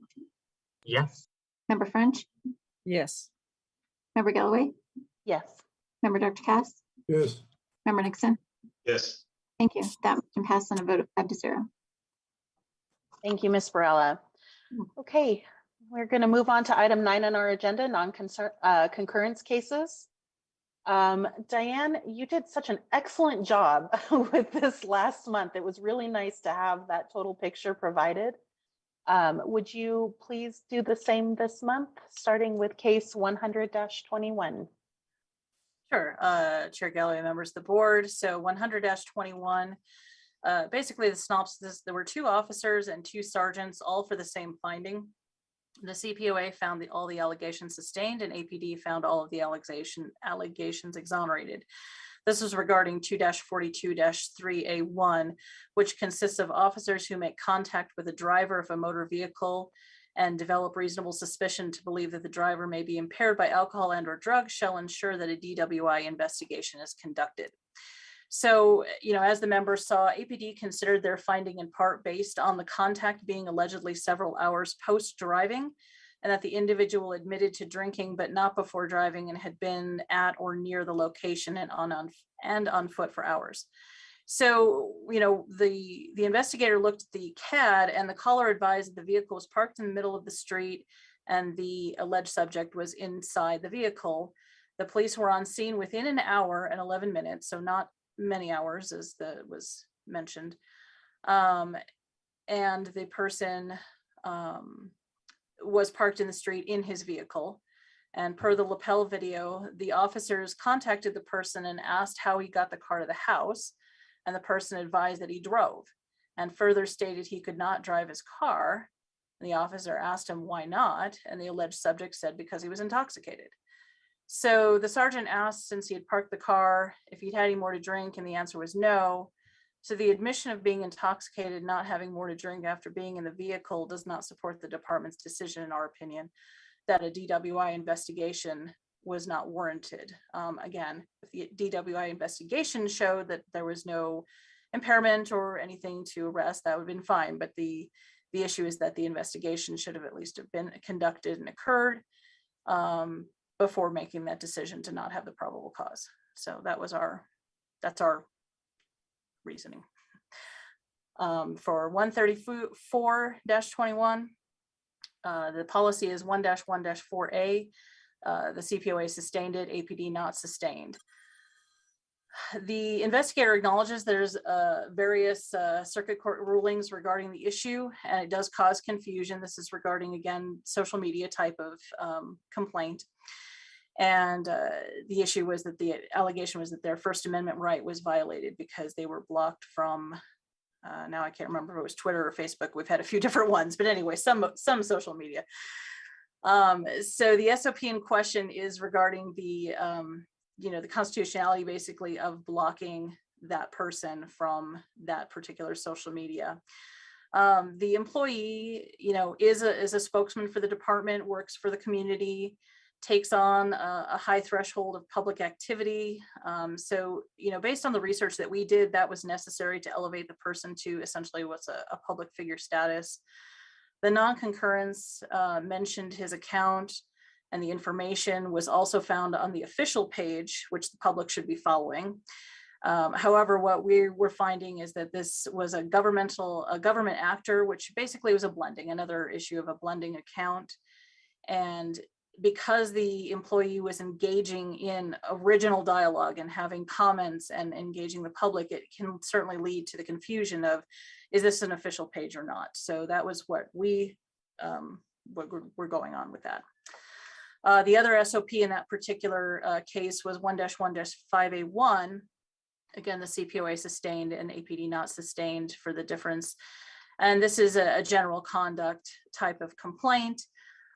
[SPEAKER 16] Yes.
[SPEAKER 4] Member French?
[SPEAKER 14] Yes.
[SPEAKER 4] Member Galloway?
[SPEAKER 1] Yes.
[SPEAKER 4] Member Dr. Cass?
[SPEAKER 8] Yes.
[SPEAKER 4] Member Nixon?
[SPEAKER 15] Yes.
[SPEAKER 4] Thank you. That motion passed on a vote of 5-0.
[SPEAKER 1] Thank you, Ms. Varela. Okay, we're going to move on to item 9 on our agenda, non-concurrence cases. Diane, you did such an excellent job with this last month. It was really nice to have that total picture provided. Would you please do the same this month, starting with case 100-21?
[SPEAKER 13] Sure, Chair Galloway, members of the board. So 100-21, basically the synopsis, there were 2 officers and 2 sergeants, all for the same finding. The Cpoa found all the allegations sustained, and APD found all of the allegations exonerated. This was regarding 2-42-3A1, which consists of officers who make contact with a driver of a motor vehicle and develop reasonable suspicion to believe that the driver may be impaired by alcohol and/or drugs shall ensure that a DWI investigation is conducted. So, as the members saw, APD considered their finding in part based on the contact being allegedly several hours post-driving, and that the individual admitted to drinking but not before driving and had been at or near the location and on foot for hours. So, the investigator looked at the CAD, and the caller advised that the vehicle was parked in the middle of the street and the alleged subject was inside the vehicle. The police were on scene within an hour and 11 minutes, so not many hours as was mentioned. And the person was parked in the street in his vehicle. And per the lapel video, the officers contacted the person and asked how he got the car to the house. And the person advised that he drove and further stated he could not drive his car. And the officer asked him why not. And the alleged subject said because he was intoxicated. So the sergeant asked, since he had parked the car, if he'd had any more to drink, and the answer was no. So the admission of being intoxicated, not having more to drink after being in the vehicle, does not support the department's decision, in our opinion, that a DWI investigation was not warranted. Again, if the DWI investigation showed that there was no impairment or anything to arrest, that would have been fine. But the issue is that the investigation should have at least have been conducted and occurred before making that decision to not have the probable cause. So that's our reasoning. For 134-21, the policy is 1-1-4A. The Cpoa sustained it, APD not sustained. The investigator acknowledges there's various circuit court rulings regarding the issue, and it does cause confusion. This is regarding, again, social media type of complaint. And the issue was that the allegation was that their First Amendment right was violated because they were blocked from, now I can't remember if it was Twitter or Facebook. We've had a few different ones, but anyway, some social media. So the SOP in question is regarding the, the constitutionality basically of blocking that person from that particular social media. The employee, is a spokesman for the department, works for the community, takes on a high threshold of public activity. So, based on the research that we did, that was necessary to elevate the person to essentially what's a public figure status. The non-concurrence mentioned his account, and the information was also found on the official page, which the public should be following. However, what we were finding is that this was a government actor, which basically was a blending, another issue of a blending account. And because the employee was engaging in original dialogue and having comments and engaging the public, it can certainly lead to the confusion of, is this an official page or not? So that was what we're going on with that. The other SOP in that particular case was 1-1-5A1. Again, the Cpoa sustained and APD not sustained for the difference. And this is a general conduct type of complaint.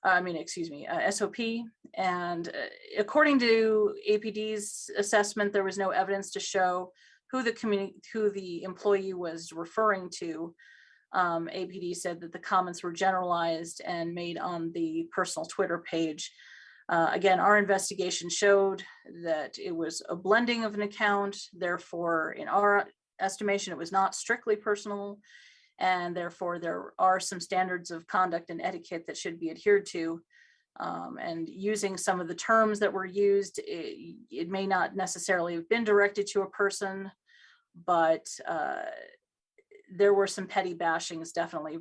[SPEAKER 13] SOP. And according to APD's assessment, there was no evidence to show who the employee was referring to. APD said that the comments were generalized and made on the personal Twitter page. Again, our investigation showed that it was a blending of an account. Therefore, in our estimation, it was not strictly personal. And therefore, there are some standards of conduct and etiquette that should be adhered to. And using some of the terms that were used, it may not necessarily have been directed to a person, but there were some petty bashings definitely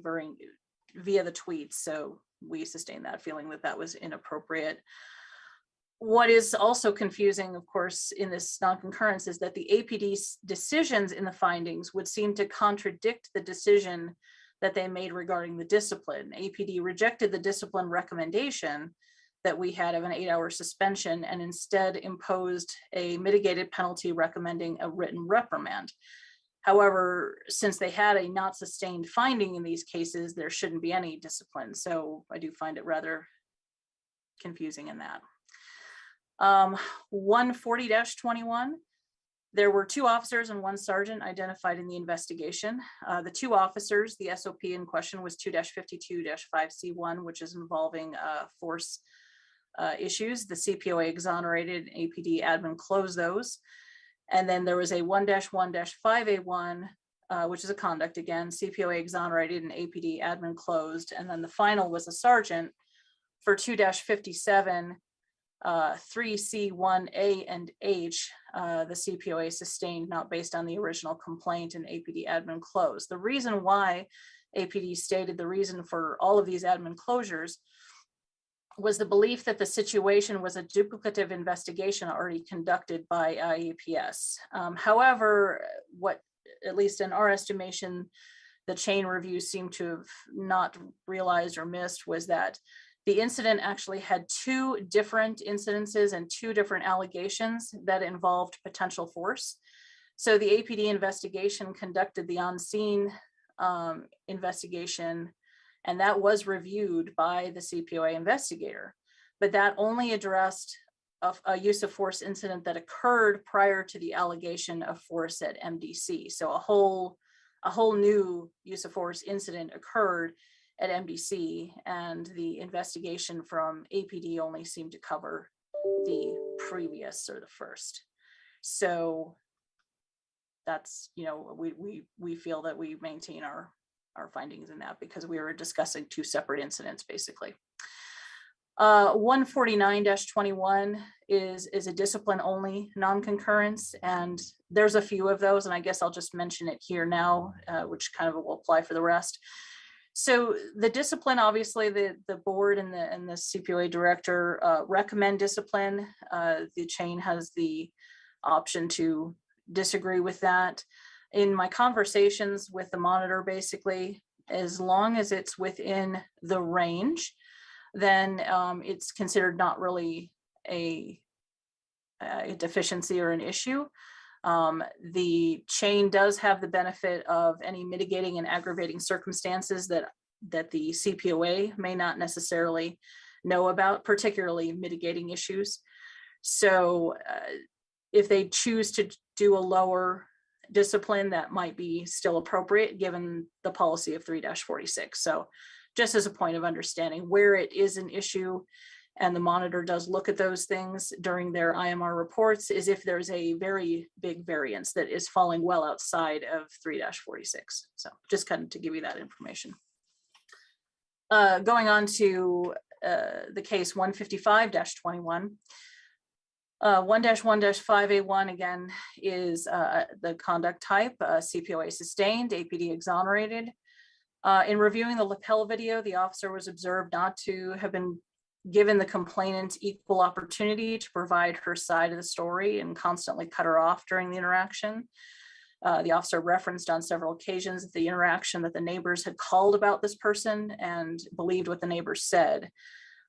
[SPEAKER 13] via the tweets. So we sustained that, feeling that that was inappropriate. What is also confusing, of course, in this non-concurrence is that the APD's decisions in the findings would seem to contradict the decision that they made regarding the discipline. APD rejected the discipline recommendation that we had of an 8-hour suspension and instead imposed a mitigated penalty recommending a written reprimand. However, since they had a not sustained finding in these cases, there shouldn't be any discipline. So I do find it rather confusing in that. 140-21, there were 2 officers and 1 sergeant identified in the investigation. The 2 officers, the SOP in question was 2-52-5C1, which is involving force issues. The CPOA exonerated, APD admin closed those. And then there was a 1-1-5A1, which is a conduct again, CPOA exonerated and APD admin closed. And then the final was a sergeant for 2-57, 3C1A and H, the CPOA sustained not based on the original complaint and APD admin closed. The reason why APD stated the reason for all of these admin closures was the belief that the situation was a duplicative investigation already conducted by IEPS. However, what, at least in our estimation, the chain review seemed to have not realized or missed was that the incident actually had 2 different incidences and 2 different allegations that involved potential force. So the APD investigation conducted the on-scene investigation, and that was reviewed by the CPOA investigator, but that only addressed a use of force incident that occurred prior to the allegation of force at MDC. So a whole new use of force incident occurred at MDC, and the investigation from APD only seemed to cover the previous or the first. So that's, you know, we feel that we maintain our findings in that because we were discussing 2 separate incidents basically. 149-21 is a discipline only non-concurrence, and there's a few of those, and I guess I'll just mention it here now, which kind of will apply for the rest. So the discipline, obviously the board and the CPOA director recommend discipline. The chain has the option to disagree with that. In my conversations with the monitor, basically, as long as it's within the range, then it's considered not really a deficiency or an issue. The chain does have the benefit of any mitigating and aggravating circumstances that the CPOA may not necessarily know about, particularly mitigating issues. So if they choose to do a lower discipline, that might be still appropriate given the policy of 3-46. So just as a point of understanding where it is an issue, and the monitor does look at those things during their IMR reports, is if there's a very big variance that is falling well outside of 3-46. So just kind of to give you that information. Going on to the case 155-21. 1-1-5A1 again is the conduct type, CPOA sustained, APD exonerated. In reviewing the lapel video, the officer was observed not to have been given the complainant equal opportunity to provide her side of the story and constantly cut her off during the interaction. The officer referenced on several occasions the interaction that the neighbors had called about this person and believed what the neighbors said.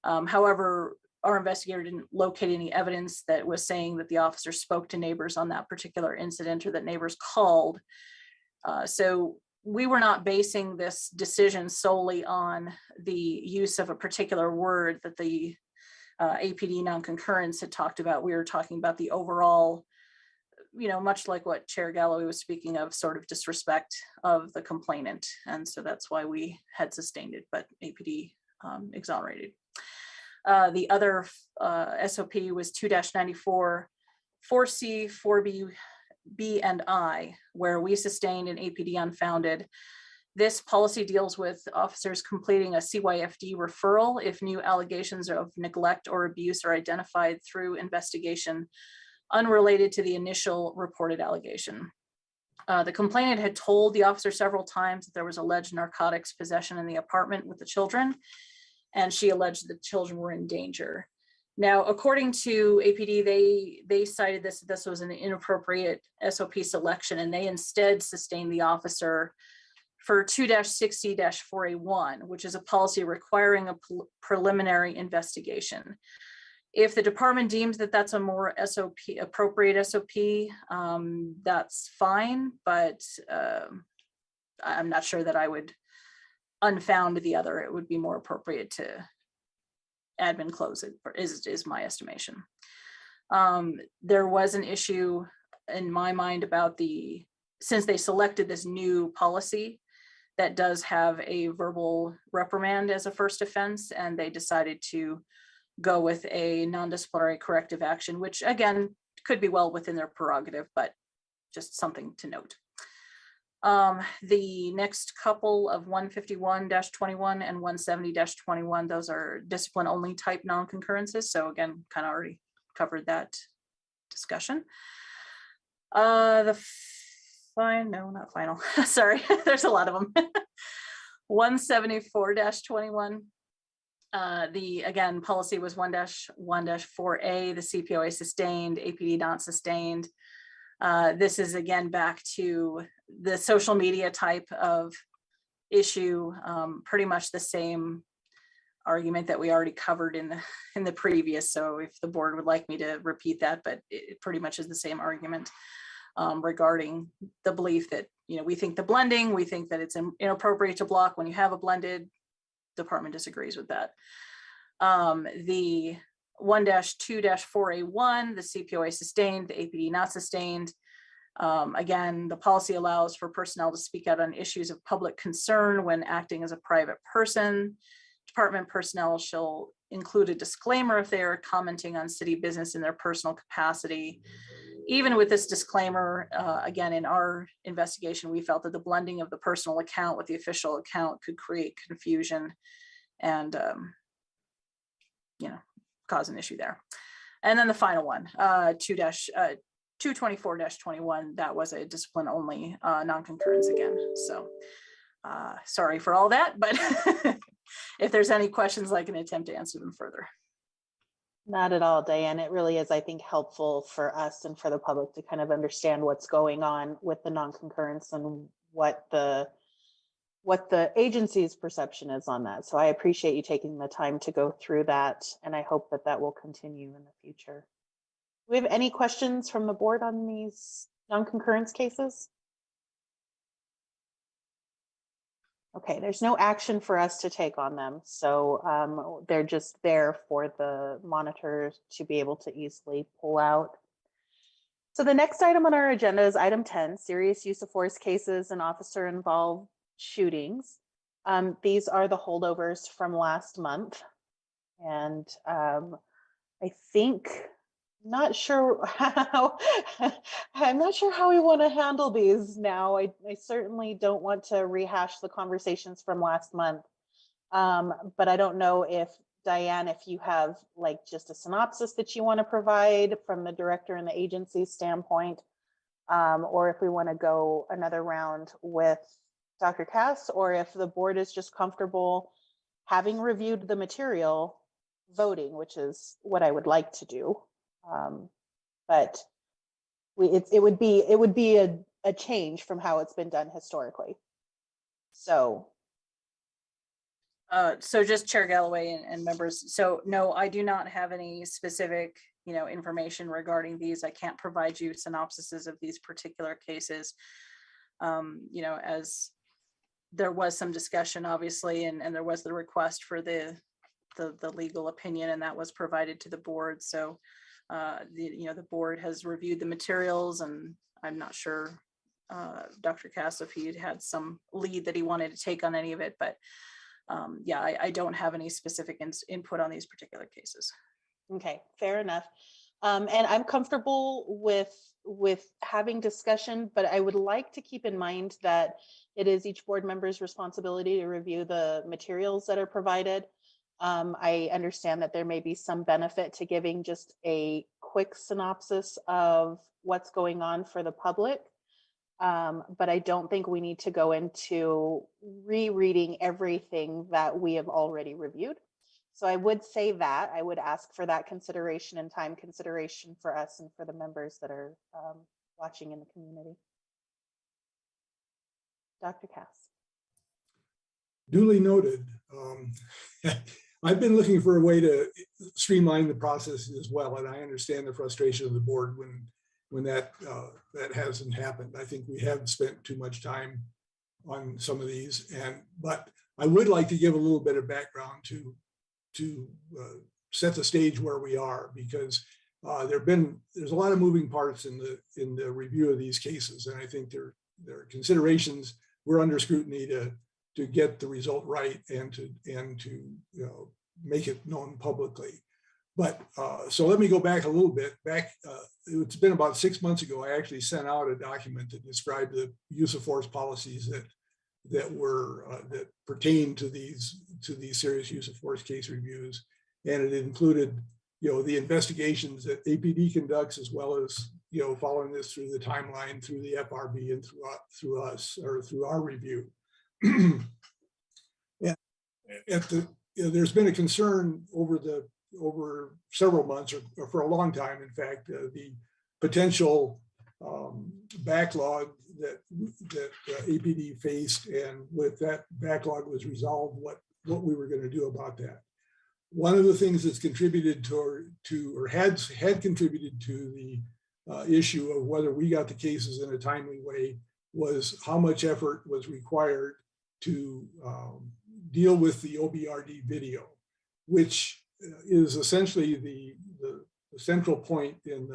[SPEAKER 13] However, our investigator didn't locate any evidence that was saying that the officer spoke to neighbors on that particular incident or that neighbors called. So we were not basing this decision solely on the use of a particular word that the APD non-concurrence had talked about. We were talking about the overall, you know, much like what Chair Galloway was speaking of, sort of disrespect of the complainant. And so that's why we had sustained it, but APD exonerated. The other SOP was 2-94, 4C, 4B, B and I, where we sustained an APD unfounded. This policy deals with officers completing a CYFD referral if new allegations of neglect or abuse are identified through investigation unrelated to the initial reported allegation. The complainant had told the officer several times that there was alleged narcotics possession in the apartment with the children, and she alleged that children were in danger. Now, according to APD, they cited this was an inappropriate SOP selection, and they instead sustained the officer for 2-60-4A1, which is a policy requiring a preliminary investigation. If the department deems that that's a more appropriate SOP, that's fine, but I'm not sure that I would unfound the other. It would be more appropriate to admin close it, is my estimation. There was an issue in my mind about since they selected this new policy that does have a verbal reprimand as a first offense, and they decided to go with a non-disciplinary corrective action, which again, could be well within their prerogative, but just something to note. The next couple of 151-21 and 170-21, those are discipline only type non-concurrences. So again, kind of already covered that discussion. No, not final. Sorry, there's a lot of them. 174-21. Again, policy was 1-1-4A, the Cpoa sustained, APD not sustained. This is again back to the social media type of issue, pretty much the same argument that we already covered in the previous. So if the board would like me to repeat that, but it pretty much is the same argument regarding the belief that, we think the blending, we think that it's inappropriate to block when you have a blended. Department disagrees with that. The 1-2-4A1, the Cpoa sustained, the APD not sustained. Again, the policy allows for personnel to speak out on issues of public concern when acting as a private person. Department personnel shall include a disclaimer if they are commenting on city business in their personal capacity. Even with this disclaimer, again, in our investigation, we felt that the blending of the personal account with the official account could create confusion and, cause an issue there. And then the final one, 224-21, that was a discipline only non-concurrence again. So sorry for all that, but if there's any questions, I can attempt to answer them further.
[SPEAKER 1] Not at all, Diane. It really is, I think, helpful for us and for the public to kind of understand what's going on with the non-concurrence and what the agency's perception is on that. So I appreciate you taking the time to go through that, and I hope that that will continue in the future. Do we have any questions from the board on these non-concurrence cases? Okay, there's no action for us to take on them. So they're just there for the monitors to be able to easily pull out. So the next item on our agenda is item 10, serious use of force cases and officer involved shootings. These are the holdovers from last month. And I think, I'm not sure how we want to handle these now. I certainly don't want to rehash the conversations from last month. But I don't know if, Diane, if you have like just a synopsis that you want to provide from the director and the agency standpoint, or if we want to go another round with Dr. Cass, or if the board is just comfortable having reviewed the material, voting, which is what I would like to do. But it would be a change from how it's been done historically. So
[SPEAKER 13] just Chair Galloway and members. So no, I do not have any specific, information regarding these. I can't provide you synopsises of these particular cases. As there was some discussion, obviously, and there was the request for the legal opinion, and that was provided to the board. So the board has reviewed the materials, and I'm not sure Dr. Cass if he had some lead that he wanted to take on any of it, but I don't have any specific input on these particular cases.
[SPEAKER 1] Okay, fair enough. And I'm comfortable with having discussion, but I would like to keep in mind that it is each board member's responsibility to review the materials that are provided. I understand that there may be some benefit to giving just a quick synopsis of what's going on for the public. But I don't think we need to go into rereading everything that we have already reviewed. So I would say that, I would ask for that consideration and time consideration for us and for the members that are watching in the community. Dr. Cass.
[SPEAKER 8] Duly noted. I've been looking for a way to streamline the process as well, and I understand the frustration of the board when that hasn't happened. I think we have spent too much time on some of these, but I would like to give a little bit of background to set the stage where we are, because there's a lot of moving parts in the review of these cases, and I think there are considerations. We're under scrutiny to get the result right and to make it known publicly. But so let me go back a little bit. It's been about 6 months ago, I actually sent out a document that described the use of force policies that pertain to these serious use of force case reviews, and it included the investigations that APD conducts, as well as following this through the timeline, through the FRB, and through us, or through our review. Yeah, there's been a concern over several months, or for a long time, in fact, the potential backlog that APD faced, and with that backlog was resolved, what we were going to do about that. One of the things that's contributed or had contributed to the issue of whether we got the cases in a timely way was how much effort was required to deal with the OBRD video, which is essentially the central point in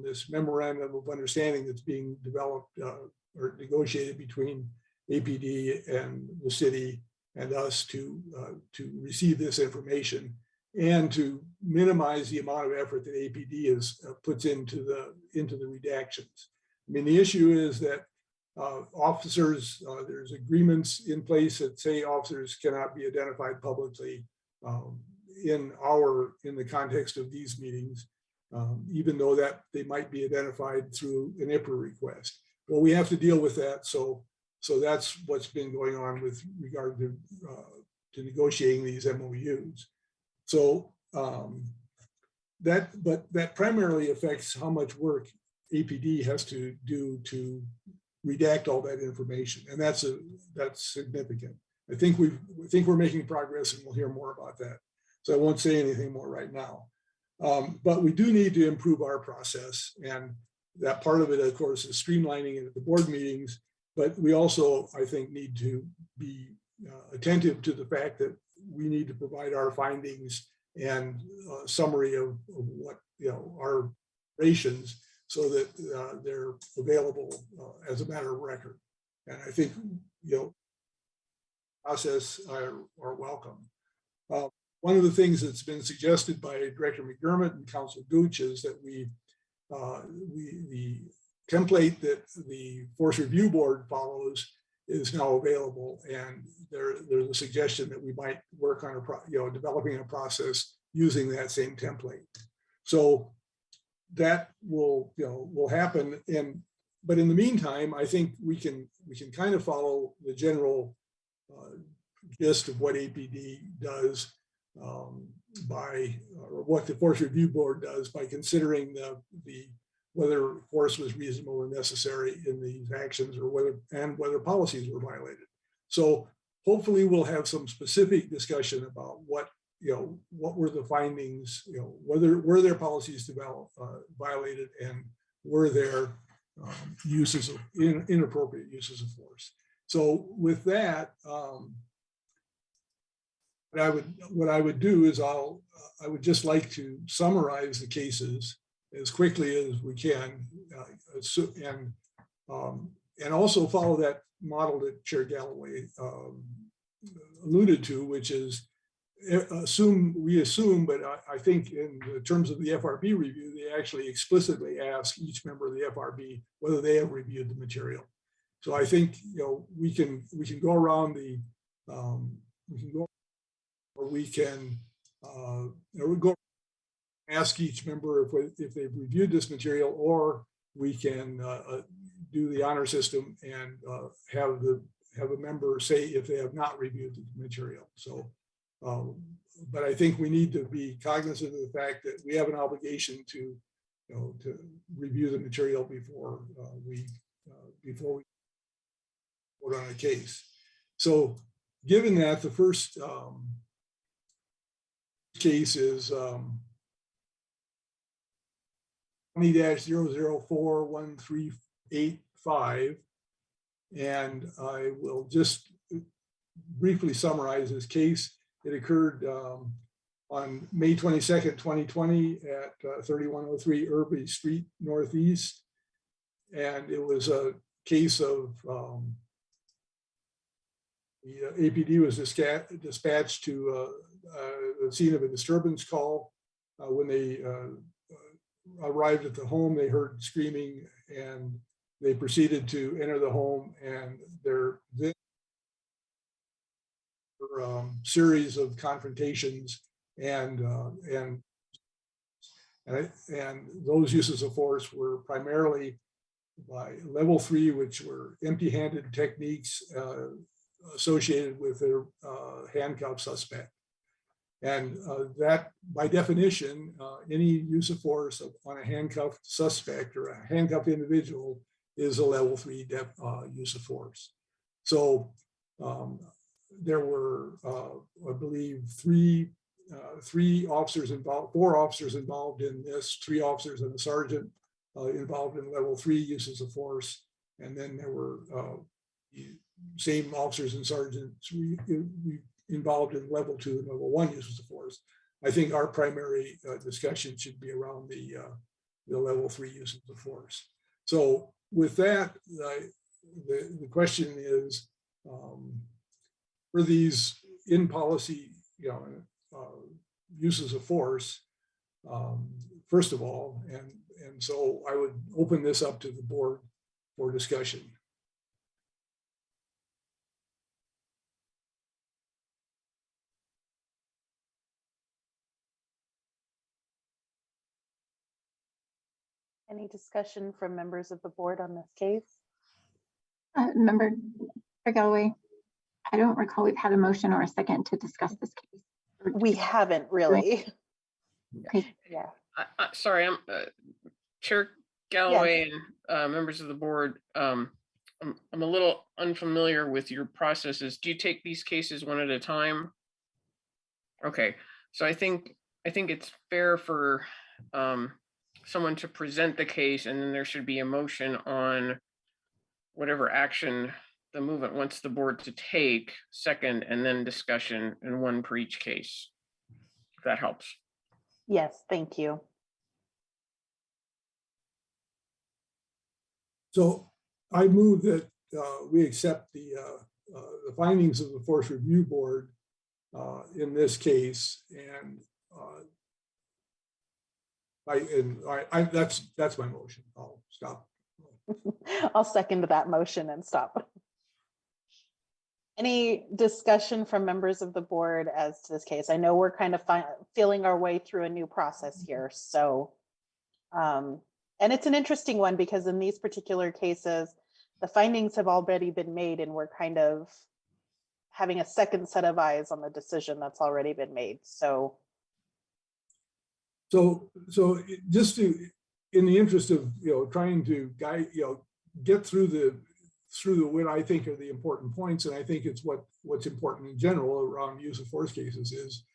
[SPEAKER 8] this memorandum of understanding that's being developed or negotiated between APD and the city and us to receive this information, and to minimize the amount of effort that APD puts into the redactions. I mean, the issue is that officers, there's agreements in place that say officers cannot be identified publicly in the context of these meetings, even though that they might be identified through an IPRA request. Well, we have to deal with that. So that's what's been going on with regard to negotiating these MOUs. So that primarily affects how much work APD has to do to redact all that information, and that's significant. I think we're making progress, and we'll hear more about that. So I won't say anything more right now. But we do need to improve our process, and that part of it, of course, is streamlining it at the board meetings. But we also, I think, need to be attentive to the fact that we need to provide our findings and a summary of what our operations, so that they're available as a matter of record. And I think process are welcome. One of the things that's been suggested by Director Mcdermott and Council Gooch is that the template that the Force Review Board follows is now available, and there's a suggestion that we might work on developing a process using that same template. So that will happen, but in the meantime, I think we can kind of follow the general gist of what APD does or what the Force Review Board does by considering whether force was reasonable and necessary in these actions, or whether policies were violated. So hopefully we'll have some specific discussion about what were the findings, were their policies violated, and were there inappropriate uses of force. So with that, what I would do is I would just like to summarize the cases as quickly as we can, and also follow that model that Chair Galloway alluded to, which is we assume, but I think in terms of the FRB review, they actually explicitly ask each member of the FRB whether they have reviewed the material. So I think we can go around we can go ask each member if they've reviewed this material, or we can do the honor system and have a member say if they have not reviewed the material. So But I think we need to be cognizant of the fact that we have an obligation to, to review the material before we vote on a case. So given that, the first case is 20-004135, and I will just briefly summarize this case. It occurred on May 22nd, 2020 at 3103 Irby Street Northeast. And it was a case of the APD was dispatched to the scene of a disturbance call. When they arrived at the home, they heard screaming and they proceeded to enter the home, and there were series of confrontations and those uses of force were primarily by level 3, which were empty-handed techniques associated with their handcuffed suspect. And that, by definition, any use of force on a handcuffed suspect or a handcuffed individual is a level 3 use of force. So there were, I believe, four officers involved in this, 3 officers and a sergeant involved in level 3 uses of force. And then there were same officers and sergeants involved in level 2 and level 1 uses of force. I think our primary discussion should be around the level 3 uses of force. So with that, the question is, for these in policy, uses of force, first of all, and so I would open this up to the board for discussion.
[SPEAKER 1] Any discussion from members of the board on this case?
[SPEAKER 4] Member Galloway, I don't recall we've had a motion or a second to discuss this case.
[SPEAKER 1] We haven't really.
[SPEAKER 4] Okay.
[SPEAKER 1] Yeah.
[SPEAKER 5] Sorry, I'm Chair Galloway and members of the board. I'm a little unfamiliar with your processes. Do you take these cases one at a time? Okay, so I think it's fair for someone to present the case, and then there should be a motion on whatever action the movement wants the board to take, second, and then discussion, and one per each case, if that helps.
[SPEAKER 1] Yes, thank you.
[SPEAKER 8] So I move that we accept the findings of the Force Review Board in this case, and that's my motion. I'll stop.
[SPEAKER 1] I'll second that motion and stop. Any discussion from members of the board as to this case? I know we're kind of feeling our way through a new process here. So, and it's an interesting one because in these particular cases, the findings have already been made and we're kind of having a second set of eyes on the decision that's already been made. So
[SPEAKER 8] just to, in the interest of, trying to guide, get through what I think are the important points, and I think it's what's important in general around use of force cases is,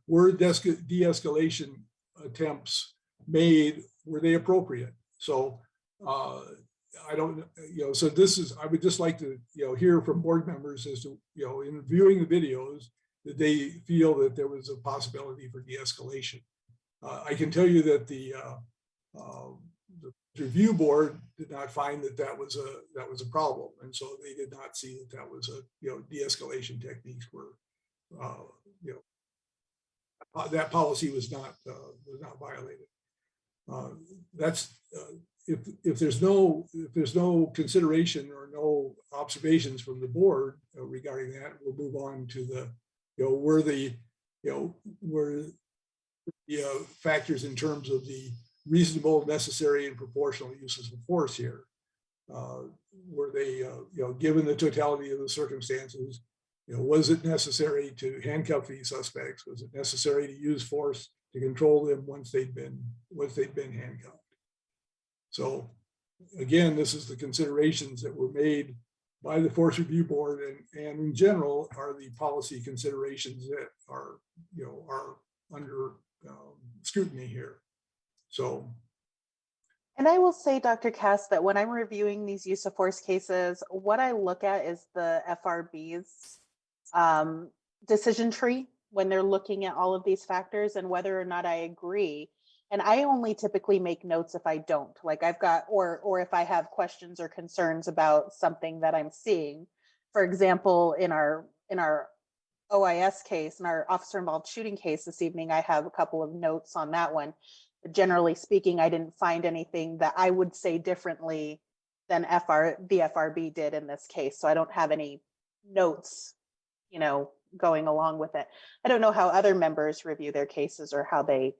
[SPEAKER 8] were de-escalation attempts made, were they appropriate? So I don't, so this is, I would just like to, hear from board members as to, in viewing the videos, that they feel that there was a possibility for de-escalation. I can tell you that the review board did not find that was a problem, and so they did not see that was a de-escalation techniques were that policy was not violated. That's if there's no consideration or no observations from the board regarding that, we'll move on to the were the factors in terms of the reasonable, necessary, and proportional uses of force here. Were they, given the totality of the circumstances, Was it necessary to handcuff these suspects? Was it necessary to use force to control them once they'd been handcuffed? So again, this is the considerations that were made by the Force Review Board, and in general are the policy considerations that are under scrutiny here. So.
[SPEAKER 1] And I will say, Dr. Cass, that when I'm reviewing these use of force cases, what I look at is the FRB's decision tree when they're looking at all of these factors and whether or not I agree. And I only typically make notes if I don't, like I've got, or if I have questions or concerns about something that I'm seeing. For example, in our OIS case, in our officer involved shooting case this evening, I have a couple of notes on that one. But generally speaking, I didn't find anything that I would say differently than the FRB did in this case. So I don't have any notes, going along with it. I don't know how other members review their cases or how they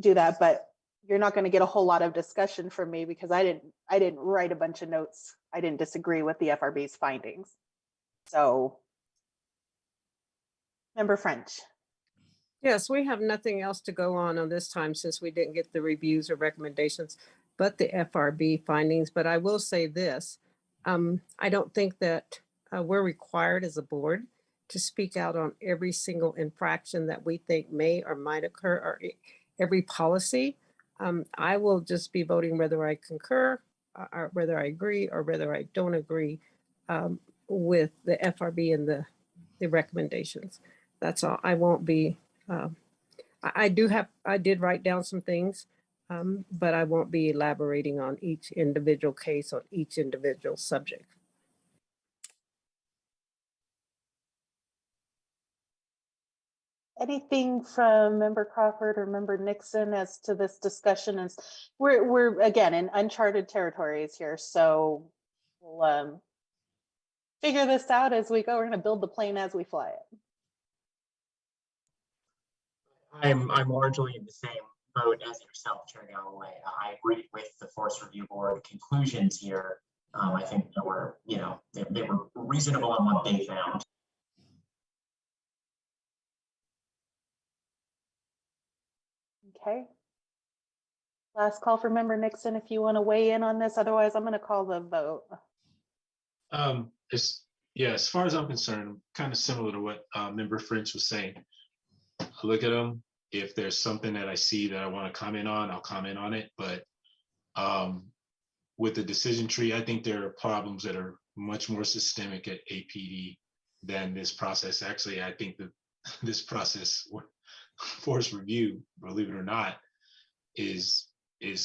[SPEAKER 1] do that, but you're not going to get a whole lot of discussion from me because I didn't write a bunch of notes. I didn't disagree with the FRB's findings. So, Member French.
[SPEAKER 14] Yes, we have nothing else to go on this time since we didn't get the reviews or recommendations, but the FRB findings. But I will say this, I don't think that we're required as a board to speak out on every single infraction that we think may or might occur, or every policy. I will just be voting whether I concur, or whether I agree, or whether I don't agree with the FRB and the recommendations. That's all. I won't be, I did write down some things, but I won't be elaborating on each individual case, on each individual subject.
[SPEAKER 1] Anything from Member Crawford or Member Nixon as to this discussion? Is we're again in uncharted territories here, so we'll figure this out as we go. We're going to build the plane as we fly it.
[SPEAKER 16] I'm largely in the same boat as yourself, Chair Galloway. I agree with the Force Review Board conclusions here. I think they were, they were reasonable in what they found.
[SPEAKER 1] Okay. Last call for Member Nixon if you want to weigh in on this. Otherwise, I'm going to call the vote.
[SPEAKER 15] As far as I'm concerned, kind of similar to what Member French was saying. I look at them. If there's something that I see that I want to comment on, I'll comment on it. But with the decision tree, I think there are problems that are much more systemic at APD than this process. Actually, I think that this process, Force Review, believe it or not, is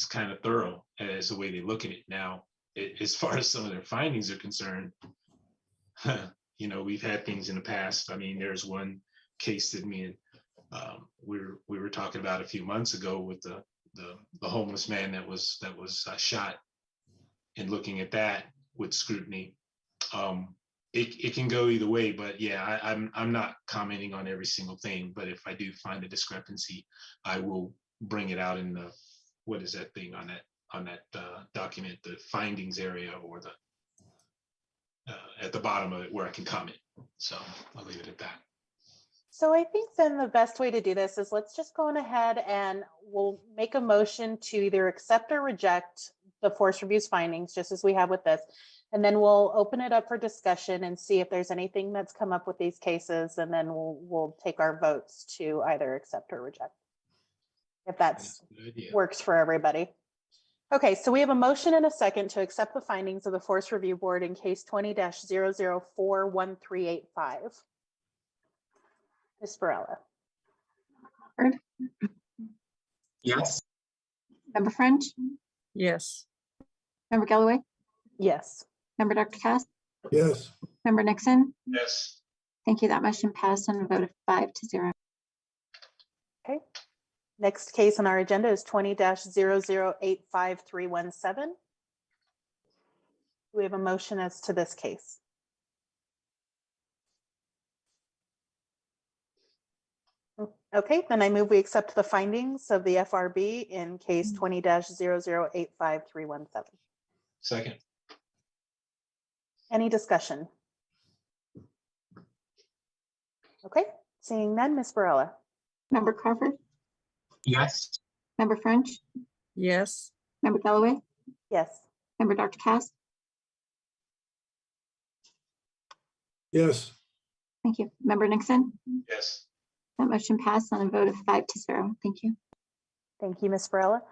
[SPEAKER 15] kind of thorough as the way they look at it. Now, as far as some of their findings are concerned, we've had things in the past. I mean, there's one case that me and we were talking about a few months ago with the homeless man that was shot, and looking at that with scrutiny. It can go either way, but yeah, I'm not commenting on every single thing. But if I do find a discrepancy, I will bring it out in the, what is that thing on that document, the findings area, or the at the bottom of it where I can comment. So I'll leave it at that.
[SPEAKER 1] So I think then the best way to do this is let's just go on ahead and we'll make a motion to either accept or reject the Force Review's findings, just as we have with this. And then we'll open it up for discussion and see if there's anything that's come up with these cases. And then we'll take our votes to either accept or reject, if that works for everybody. Okay, so we have a motion and a second to accept the findings of the Force Review Board in case 20-00413885. Ms. Varela.
[SPEAKER 16] Yes.
[SPEAKER 4] Member French?
[SPEAKER 14] Yes.
[SPEAKER 4] Member Galloway?
[SPEAKER 1] Yes.
[SPEAKER 4] Member Dr. Cass?
[SPEAKER 8] Yes.
[SPEAKER 4] Member Nixon?
[SPEAKER 15] Yes.
[SPEAKER 4] Thank you. That motion passed on a vote of 5-0.
[SPEAKER 1] Okay. Next case on our agenda is 20-00853117. We have a motion as to this case. Okay, then I move we accept the findings of the FRB in case 20-00853117.
[SPEAKER 15] Second.
[SPEAKER 1] Any discussion? Okay, seeing none, Ms. Varela.
[SPEAKER 4] Member Crawford,
[SPEAKER 16] Yes.
[SPEAKER 4] Member French,
[SPEAKER 14] Yes.
[SPEAKER 4] Member Galloway,
[SPEAKER 1] Yes.
[SPEAKER 4] Member Dr. Cass.
[SPEAKER 8] Yes.
[SPEAKER 4] Thank you. Member Nixon.
[SPEAKER 15] Yes.
[SPEAKER 4] That motion passed on a vote of 5-0. Thank you.
[SPEAKER 1] Thank you, Ms. Varela.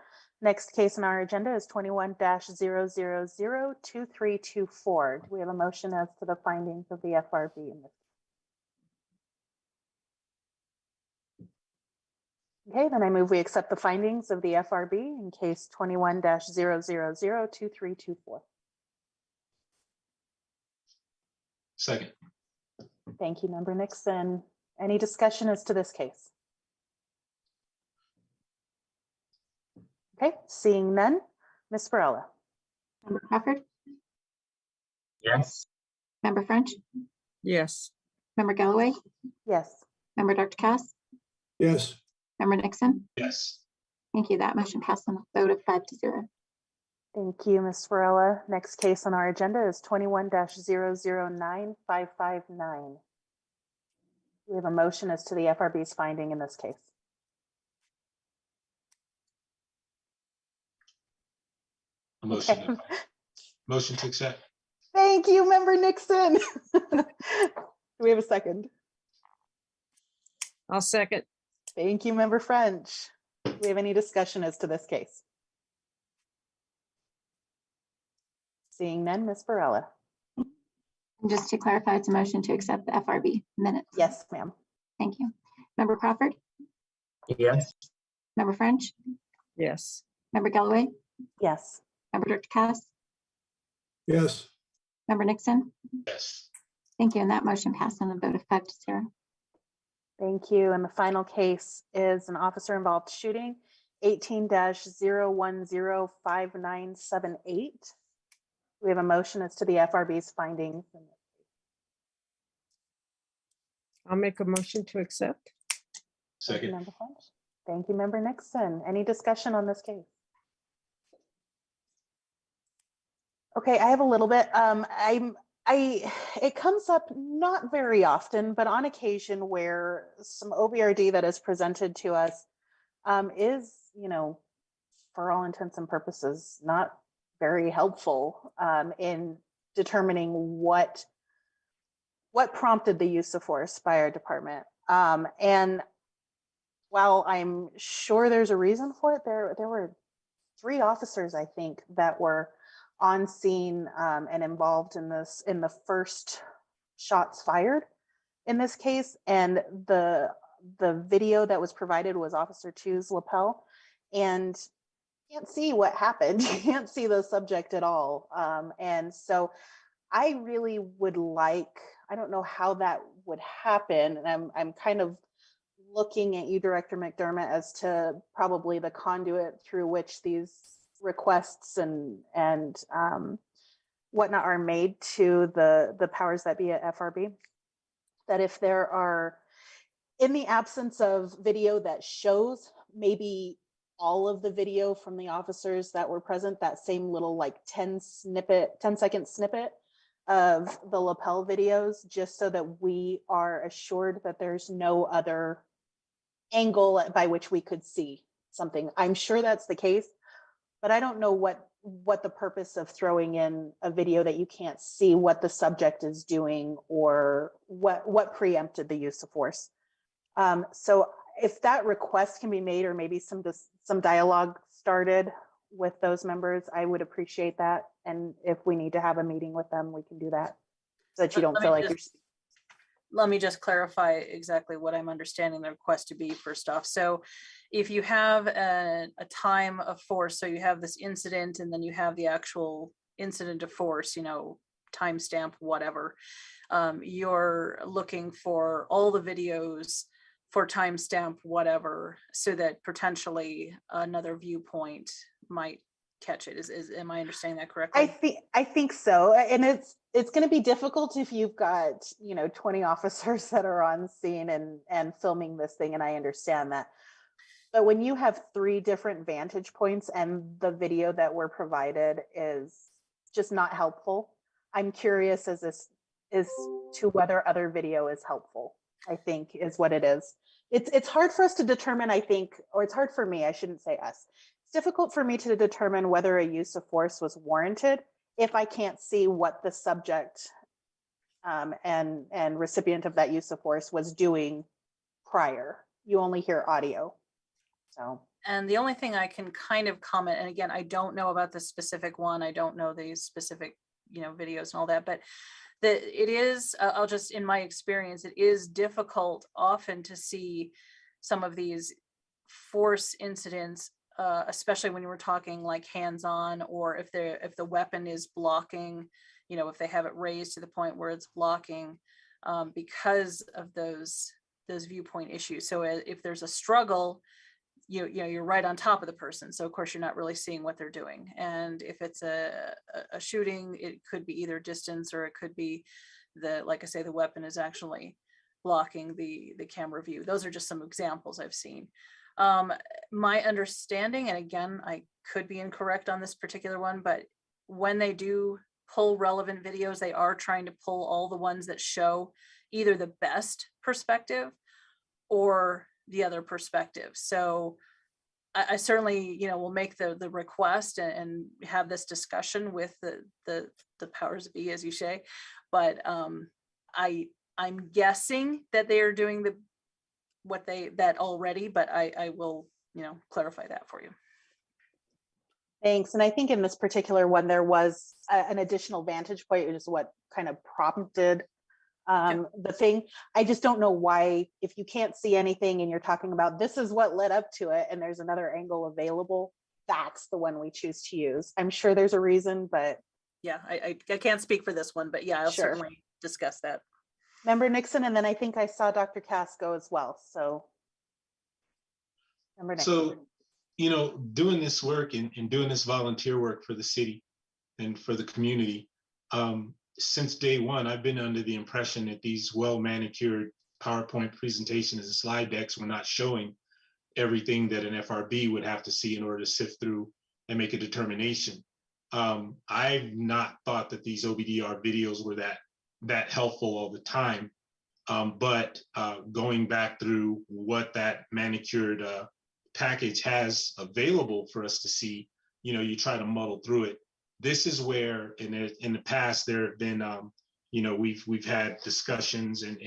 [SPEAKER 1] Next case on our agenda is 21-0002324. Do we have a motion as to the findings of the FRB in this? Okay, then I move we accept the findings of the FRB in case 21-0002324.
[SPEAKER 15] Second.
[SPEAKER 1] Thank you, Member Nixon. Any discussion as to this case? Okay, seeing none, Ms. Varela.
[SPEAKER 4] Member Crawford,
[SPEAKER 16] Yes.
[SPEAKER 4] Member French,
[SPEAKER 14] Yes.
[SPEAKER 4] Member Galloway,
[SPEAKER 1] Yes.
[SPEAKER 4] Member Dr. Cass,
[SPEAKER 8] Yes.
[SPEAKER 4] Member Nixon.
[SPEAKER 15] Yes.
[SPEAKER 4] Thank you. That motion passed on a vote of 5-0.
[SPEAKER 1] Thank you, Ms. Varela. Next case on our agenda is 21-0095559. We have a motion as to the FRB's finding in this case.
[SPEAKER 15] A motion.
[SPEAKER 1] Okay.
[SPEAKER 15] Motion to accept.
[SPEAKER 1] Thank you, Member Nixon. Do we have a second?
[SPEAKER 14] I'll second.
[SPEAKER 1] Thank you, Member French. Do we have any discussion as to this case? Seeing none, Ms. Varela.
[SPEAKER 4] And just to clarify, it's a motion to accept the FRB minutes.
[SPEAKER 1] Yes, ma'am.
[SPEAKER 4] Thank you. Member Crawford,
[SPEAKER 16] Yes.
[SPEAKER 4] Member French,
[SPEAKER 14] Yes.
[SPEAKER 4] Member Galloway,
[SPEAKER 1] Yes.
[SPEAKER 4] Member Dr. Cass,
[SPEAKER 8] Yes.
[SPEAKER 4] Member Nixon.
[SPEAKER 15] Yes.
[SPEAKER 4] Thank you. And that motion passed on a vote of 5-0.
[SPEAKER 1] Thank you. And the final case is an officer involved shooting, 18-0105978. We have a motion as to the FRB's findings.
[SPEAKER 14] I'll make a motion to accept.
[SPEAKER 1] Thank you,
[SPEAKER 15] Second.
[SPEAKER 1] Member French. Thank you, Member Nixon. Any discussion on this case? Okay, I have a little bit. It comes up not very often, but on occasion where some OBRD that is presented to us is, for all intents and purposes, not very helpful in determining what prompted the use of force by our department. And while I'm sure there's a reason for it, there were 3 officers, I think, that were on scene and involved in this, in the first shots fired in this case. And the video that was provided was Officer 2's lapel, and you can't see what happened. You can't see the subject at all. And so I really would like, I don't know how that would happen. And I'm kind of looking at you, Director McDermott, as to probably the conduit through which these requests and whatnot are made to the powers that be at FRB. That if there are, in the absence of video that shows maybe all of the video from the officers that were present, that same little like 10-second snippet of the lapel videos, just so that we are assured that there's no other angle by which we could see something. I'm sure that's the case, but I don't know what the purpose of throwing in a video that you can't see what the subject is doing or what preempted the use of force. So if that request can be made, or maybe some dialogue started with those members, I would appreciate that. And if we need to have a meeting with them, we can do that, so that you don't feel like you're.
[SPEAKER 13] Let me just clarify exactly what I'm understanding the request to be first off. So if you have a time of force, so you have this incident and then you have the actual incident of force, timestamp, whatever, you're looking for all the videos for timestamp, whatever, so that potentially another viewpoint might catch it. Am I understanding that correctly?
[SPEAKER 1] I think so. And it's going to be difficult if you've got, 20 officers that are on scene and filming this thing. And I understand that. But when you have 3 different vantage points and the video that were provided is just not helpful, I'm curious as to whether other video is helpful. I think is what it is. It's hard for us to determine, I think, or it's hard for me, I shouldn't say us. It's difficult for me to determine whether a use of force was warranted if I can't see what the subject and recipient of that use of force was doing prior. You only hear audio. So.
[SPEAKER 13] And the only thing I can kind of comment, and again, I don't know about the specific one. I don't know the specific, videos and all that, but it is, I'll just, in my experience, it is difficult often to see some of these force incidents, especially when you were talking like hands-on, or if the weapon is blocking, if they have it raised to the point where it's blocking, because of those viewpoint issues. So if there's a struggle, you're right on top of the person. So of course you're not really seeing what they're doing. And if it's a shooting, it could be either distance, or it could be like I say, the weapon is actually blocking the camera view. Those are just some examples I've seen. My understanding, and again, I could be incorrect on this particular one, but when they do pull relevant videos, they are trying to pull all the ones that show either the best perspective or the other perspective. So I certainly, will make the request and have this discussion with the powers that be, as you say. But I'm guessing that they are doing that already, but I will, clarify that for you.
[SPEAKER 1] Thanks. And I think in this particular one, there was an additional vantage point, which is what kind of prompted the thing. I just don't know why, if you can't see anything and you're talking about this is what led up to it, and there's another angle available, that's the one we choose to use. I'm sure there's a reason, but
[SPEAKER 13] yeah, I can't speak for this one, but yeah, I'll certainly discuss that.
[SPEAKER 1] Member Nixon, and then I think I saw Dr. Casco as well. So, Member Nixon.
[SPEAKER 15] So, doing this work and doing this volunteer work for the city and for the community, since day one, I've been under the impression that these well-manicured PowerPoint presentations and slide decks were not showing everything that an FRB would have to see in order to sift through and make a determination. I've not thought that these OBDR videos were that helpful all the time, but going back through what that manicured package has available for us to see, you try to muddle through it. This is where in the past there have been, we've had discussions and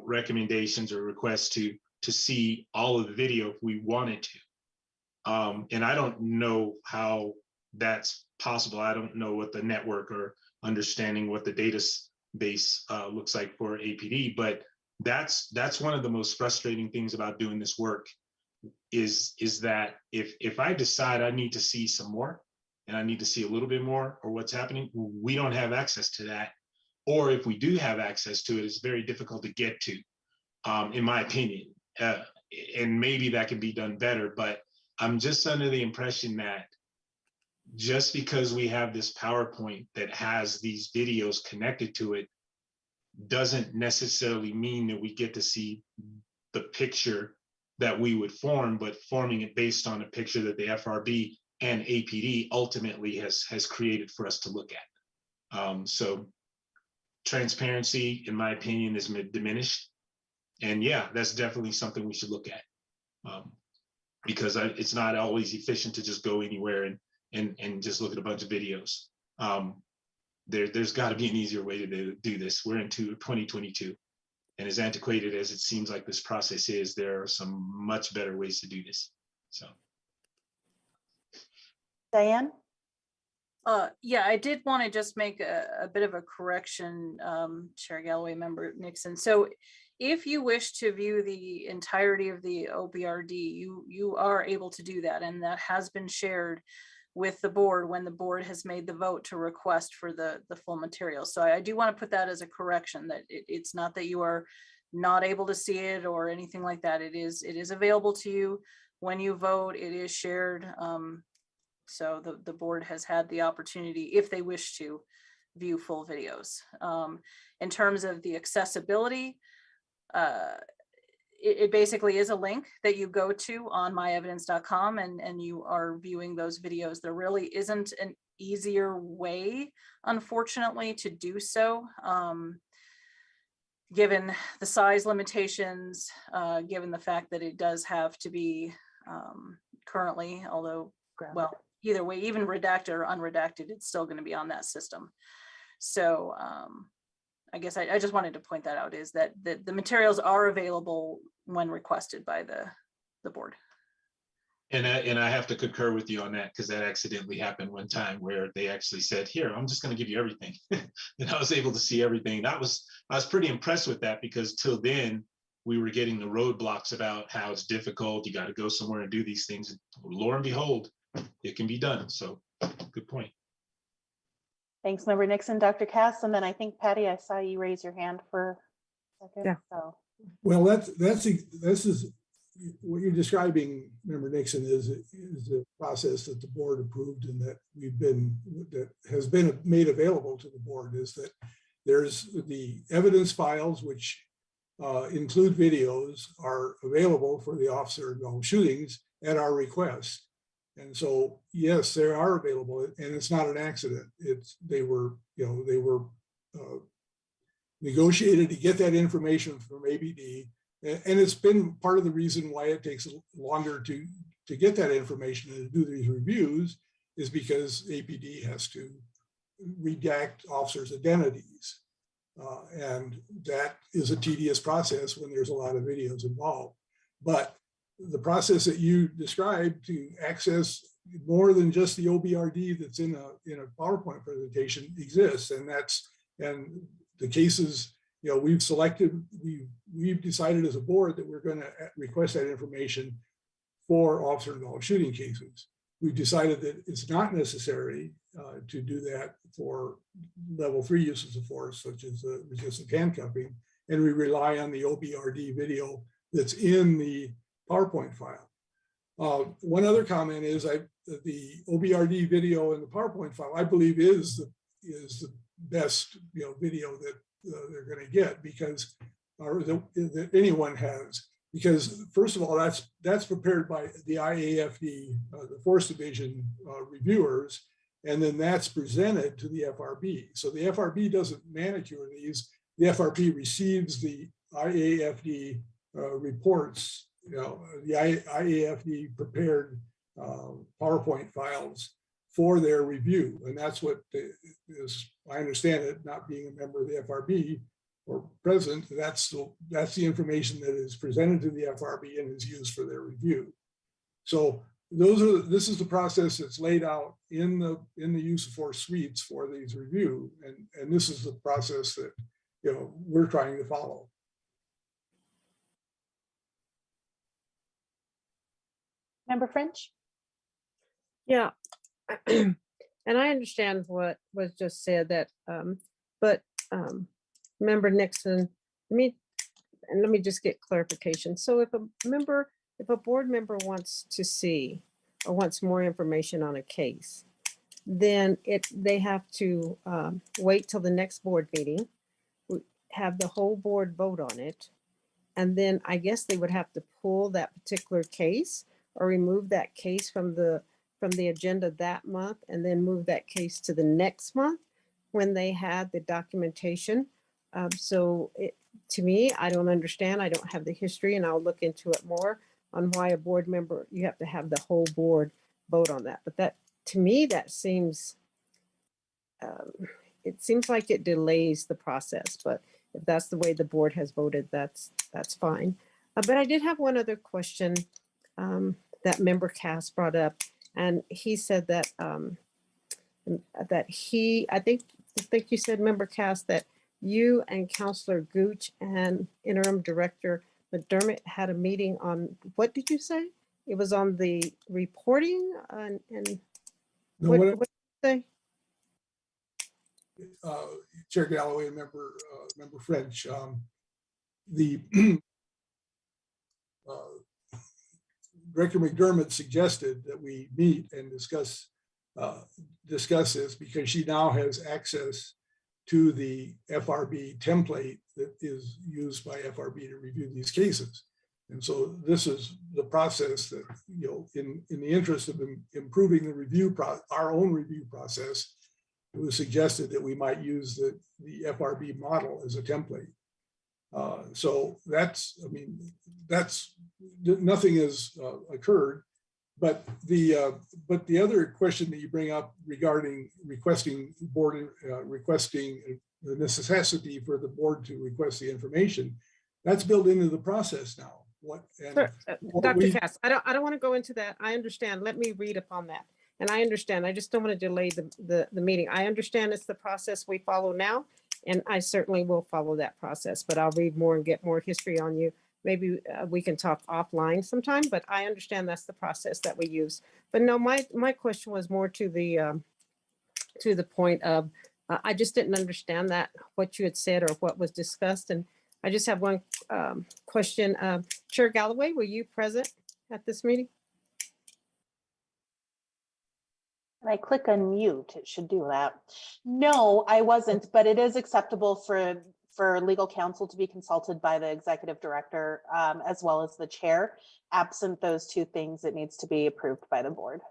[SPEAKER 15] recommendations or requests to see all of the video if we wanted to. And I don't know how that's possible. I don't know what the network or understanding what the database looks like for APD, but that's one of the most frustrating things about doing this work is that if I decide I need to see some more and I need to see a little bit more or what's happening, we don't have access to that. Or if we do have access to it, it's very difficult to get to, in my opinion. And maybe that can be done better, but I'm just under the impression that just because we have this PowerPoint that has these videos connected to it doesn't necessarily mean that we get to see the picture that we would form, but forming it based on a picture that the FRB and APD ultimately has created for us to look at. So transparency, in my opinion, is diminished. And yeah, that's definitely something we should look at, because it's not always efficient to just go anywhere and just look at a bunch of videos. There's got to be an easier way to do this. We're into 2022. And as antiquated as it seems like this process is, there are some much better ways to do this. So.
[SPEAKER 1] Diane?
[SPEAKER 13] Yeah, I did want to just make a bit of a correction, Chair Galloway, Member Nixon. So if you wish to view the entirety of the OBRD, you are able to do that. And that has been shared with the board when the board has made the vote to request for the full material. So I do want to put that as a correction, that it's not that you are not able to see it or anything like that. It is available to you when you vote. It is shared. So the board has had the opportunity, if they wish to, view full videos. In terms of the accessibility, it basically is a link that you go to on myevidence.com and you are viewing those videos. There really isn't an easier way, unfortunately, to do so. given the size limitations, given the fact that it does have to be currently, although, well, either way, even redacted or unredacted, it's still going to be on that system. So I guess I just wanted to point that out, is that the materials are available when requested by the board.
[SPEAKER 15] And I have to concur with you on that, because that accidentally happened one time where they actually said, here, I'm just going to give you everything. And I was able to see everything. I was pretty impressed with that, because till then we were getting the roadblocks about how it's difficult. You got to go somewhere and do these things. And lo and behold, it can be done. So good point.
[SPEAKER 1] Thanks, Member Nixon. Dr. Cass, and then I think Patty, I saw you raise your hand for a second.
[SPEAKER 14] Yeah.
[SPEAKER 1] So.
[SPEAKER 8] Well, this is what you're describing, Member Nixon, is a process that the board approved and that that has been made available to the board. Is that there's the evidence files, which include videos, are available for the officer involved shootings at our request. And so, yes, they are available, and it's not an accident. They were negotiated to get that information from ABD, and it's been part of the reason why it takes longer to get that information and to do these reviews, is because APD has to redact officers' identities. And that is a tedious process when there's a lot of videos involved. But the process that you described to access more than just the OBRD that's in a PowerPoint presentation exists, and the cases, we've decided as a board that we're going to request that information for officer involved shooting cases. We've decided that it's not necessary to do that for level 3 uses of force, such as resistant handcuffing, and we rely on the OBRD video that's in the PowerPoint file. One other comment is the OBRD video in the PowerPoint file, I believe, is the best video that they're going to get, because that anyone has. Because first of all, that's prepared by the IAFD, the Force Division reviewers, and then that's presented to the FRB. So the FRB doesn't manicure these. The FRB receives the IAFD reports, the IAFD prepared PowerPoint files for their review. And that's what is, I understand it, not being a member of the FRB or present, that's the information that is presented to the FRB and is used for their review. So this is the process that's laid out in the use of force suites for these review, and this is the process that we're trying to follow.
[SPEAKER 1] Member French?
[SPEAKER 14] Yeah, and I understand what was just said, that, but Member Nixon, let me just get clarification. So if a board member wants to see or wants more information on a case, then they have to wait till the next board meeting, have the whole board vote on it, and then I guess they would have to pull that particular case or remove that case from the agenda that month, and then move that case to the next month when they had the documentation. To me, I don't understand. I don't have the history, and I'll look into it more on why a board member, you have to have the whole board vote on that. But that, to me, that seems, it seems like it delays the process. But if that's the way the board has voted, that's fine. But I did have one other question that Member Cass brought up, and he said that I think you said, Member Cass, that you and Counselor Gooch and Interim Director Mcdermott had a meeting on, what did you say? It was on the reporting and
[SPEAKER 8] No,
[SPEAKER 14] what did you say?
[SPEAKER 8] Chair Galloway and Member French, the Director Mcdermott suggested that we meet and discuss this, because she now has access to the FRB template that is used by FRB to review these cases. And so this is the process that, in the interest of improving the our own review process, it was suggested that we might use the FRB model as a template. So that's, I mean, that's, nothing has occurred. But the other question that you bring up regarding requesting requesting the necessity for the board to request the information, that's built into the process now.
[SPEAKER 14] Sure. Dr. Cass, I don't want to go into that. I understand. Let me read upon that. And I understand. I just don't want to delay the meeting. I understand it's the process we follow now, and I certainly will follow that process, but I'll read more and get more history on you. Maybe we can talk offline sometime, but I understand that's the process that we use. But no, my question was more to the point of, I just didn't understand that, what you had said or what was discussed. And I just have one question. Chair Galloway, were you present at this meeting?
[SPEAKER 1] And I click unmute, it should do that. No, I wasn't, but it is acceptable for legal counsel to be consulted by the executive director as well as the chair. Absent those two things, it needs to be approved by the board.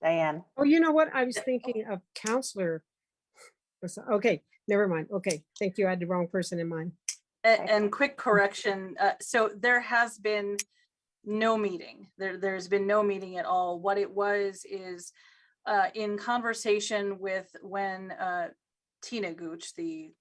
[SPEAKER 1] Diane.
[SPEAKER 14] Oh, you know what? I was thinking of counselor. Okay, never mind. Okay, thank you. I had the wrong person in mind.
[SPEAKER 13] And quick correction. So there has been no meeting. There's been no meeting at all. What it was is in conversation with when Tina Gooch, the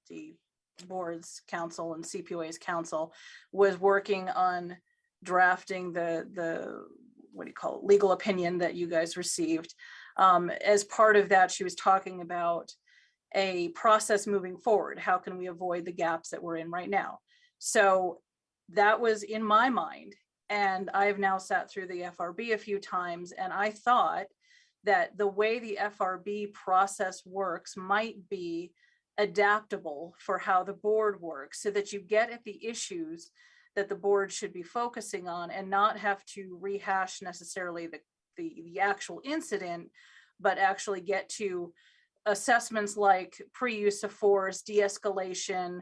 [SPEAKER 13] board's counsel and Cpoa's counsel, was working on drafting the what do you call it, legal opinion that you guys received. As part of that, she was talking about a process moving forward. How can we avoid the gaps that we're in right now? So that was in my mind. And I've now sat through the FRB a few times, and I thought that the way the FRB process works might be adaptable for how the board works, so that you get at the issues that the board should be focusing on and not have to rehash necessarily the actual incident, but actually get to assessments like pre-use of force, de-escalation.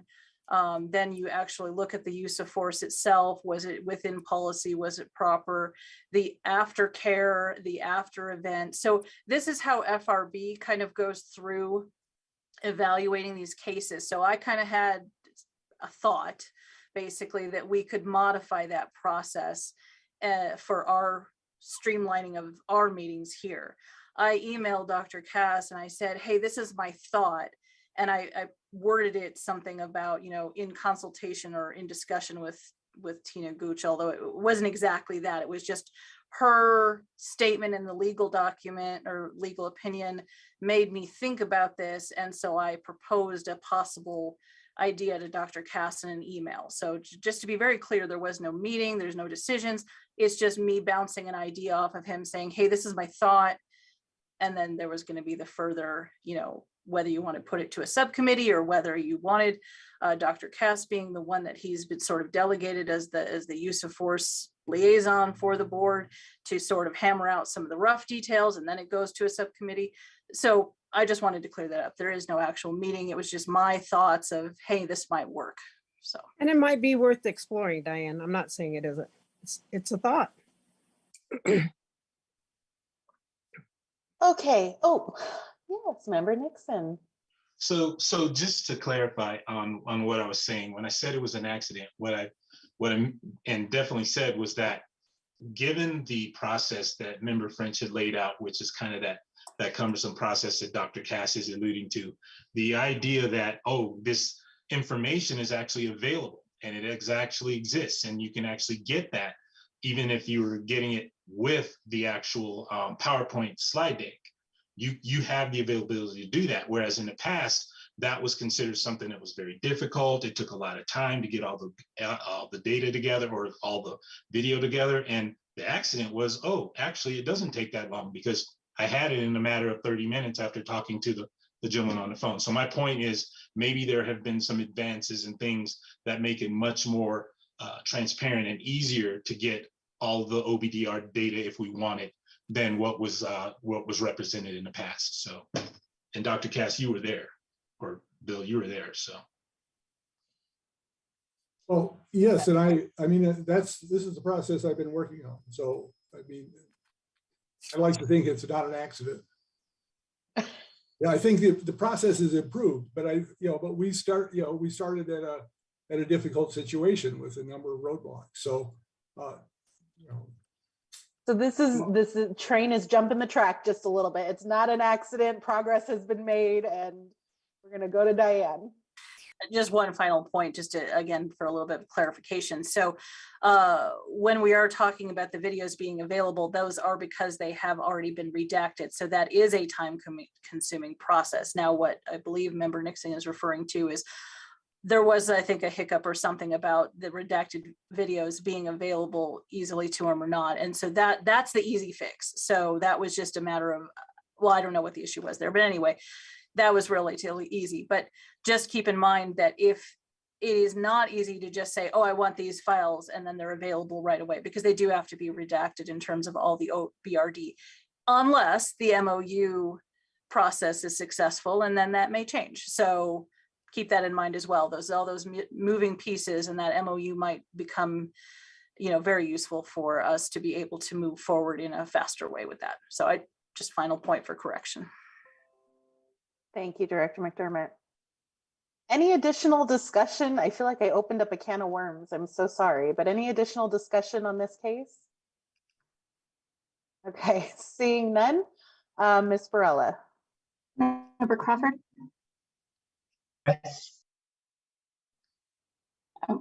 [SPEAKER 13] Then you actually look at the use of force itself. Was it within policy? Was it proper? The aftercare, the after event. So this is how FRB kind of goes through evaluating these cases. So I kind of had a thought, basically, that we could modify that process for our streamlining of our meetings here. I emailed Dr. Cass and I said, hey, this is my thought. And I worded it something about, you know, in consultation or in discussion with Tina Gooch, although it wasn't exactly that. It was just her statement in the legal document or legal opinion made me think about this. And so I proposed a possible idea to Dr. Cass in an email. So just to be very clear, there was no meeting, there's no decisions. It's just me bouncing an idea off of him saying, hey, this is my thought. And then there was going to be the further, you know, whether you want to put it to a subcommittee or whether you wanted Dr. Cass being the one that he's been sort of delegated as the use of force liaison for the board to sort of hammer out some of the rough details, and then it goes to a subcommittee. So I just wanted to clear that up. There is no actual meeting. It was just my thoughts of, hey, this might work. So,
[SPEAKER 14] and it might be worth exploring, Diane. I'm not saying it isn't. It's a thought.
[SPEAKER 1] Okay. Oh, yes, Member Nixon.
[SPEAKER 15] So just to clarify on what I was saying, when I said it was an accident, what I and definitely said was that given the process that Member French had laid out, which is kind of that cumbersome process that Dr. Cass is alluding to, the idea that, oh, this information is actually available and it actually exists and you can actually get that even if you were getting it with the actual PowerPoint slide deck. You have the availability to do that. Whereas in the past, that was considered something that was very difficult. It took a lot of time to get all the data together or all the video together. And the accident was, oh, actually, it doesn't take that long because I had it in a matter of 30 minutes after talking to the gentleman on the phone. So my point is, maybe there have been some advances and things that make it much more transparent and easier to get all the OBDR data if we want it than what was represented in the past. So, and Dr. Cass, you were there, or Bill, you were there. So.
[SPEAKER 8] Well, yes, and I mean this is the process I've been working on. So I mean, I like to think it's not an accident. Yeah, I think the process is improved, but but we started at a difficult situation with a number of roadblocks. So,
[SPEAKER 1] So this is train is jumping the track just a little bit. It's not an accident. Progress has been made, and we're going to go to Diane.
[SPEAKER 13] Just one final point, just to, again, for a little bit of clarification. So when we are talking about the videos being available, those are because they have already been redacted. So that is a time-consuming process. Now, what I believe Member Nixon is referring to is there was, I think, a hiccup or something about the redacted videos being available easily to him or not. And so that's the easy fix. So that was just a matter of, well, I don't know what the issue was there, but anyway, that was relatively easy. But just keep in mind that if it is not easy to just say, oh, I want these files, and then they're available right away, because they do have to be redacted in terms of all the BRD, unless the MOU process is successful, and then that may change. So keep that in mind as well. All those moving pieces, and that MOU might become, very useful for us to be able to move forward in a faster way with that. So just final point for correction.
[SPEAKER 1] Thank you, Director McDermott. Any additional discussion? I feel like I opened up a can of worms. I'm so sorry, but any additional discussion on this case? Okay, seeing none. Ms. Barella.
[SPEAKER 4] Member Crawford?
[SPEAKER 16] Yes.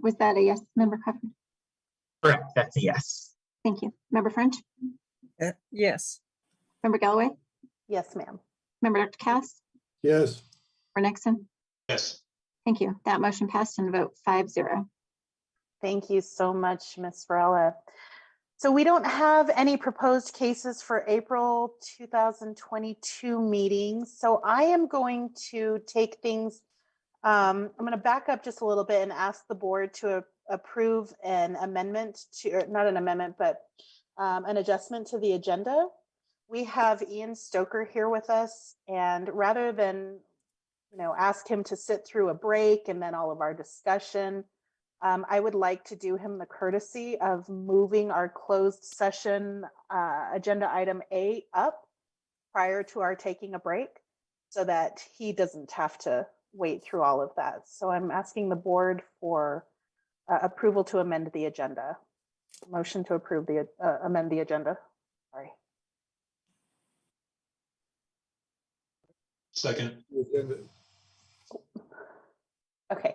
[SPEAKER 4] Was that a yes, Member Crawford?
[SPEAKER 16] Correct, that's a yes.
[SPEAKER 4] Thank you. Member French?
[SPEAKER 14] Yes.
[SPEAKER 4] Member Galloway?
[SPEAKER 1] Yes, ma'am.
[SPEAKER 4] Member Dr. Cass?
[SPEAKER 8] yes.
[SPEAKER 4] Member Nixon?
[SPEAKER 15] Yes.
[SPEAKER 4] Thank you. That motion passed and vote 5-0.
[SPEAKER 1] Thank you so much, Ms. Varela. So we don't have any proposed cases for April 2022 meetings. So I am going to take things, I'm going to back up just a little bit and ask the board to approve an amendment to, or not an amendment, but an adjustment to the agenda. We have Ian Stoker here with us, and rather than ask him to sit through a break and then all of our discussion, I would like to do him the courtesy of moving our closed session agenda item A up prior to our taking a break, so that he doesn't have to wait through all of that. So I'm asking the board for approval to amend the agenda. Motion to approve the amend the agenda. Sorry.
[SPEAKER 15] Second.
[SPEAKER 1] Okay,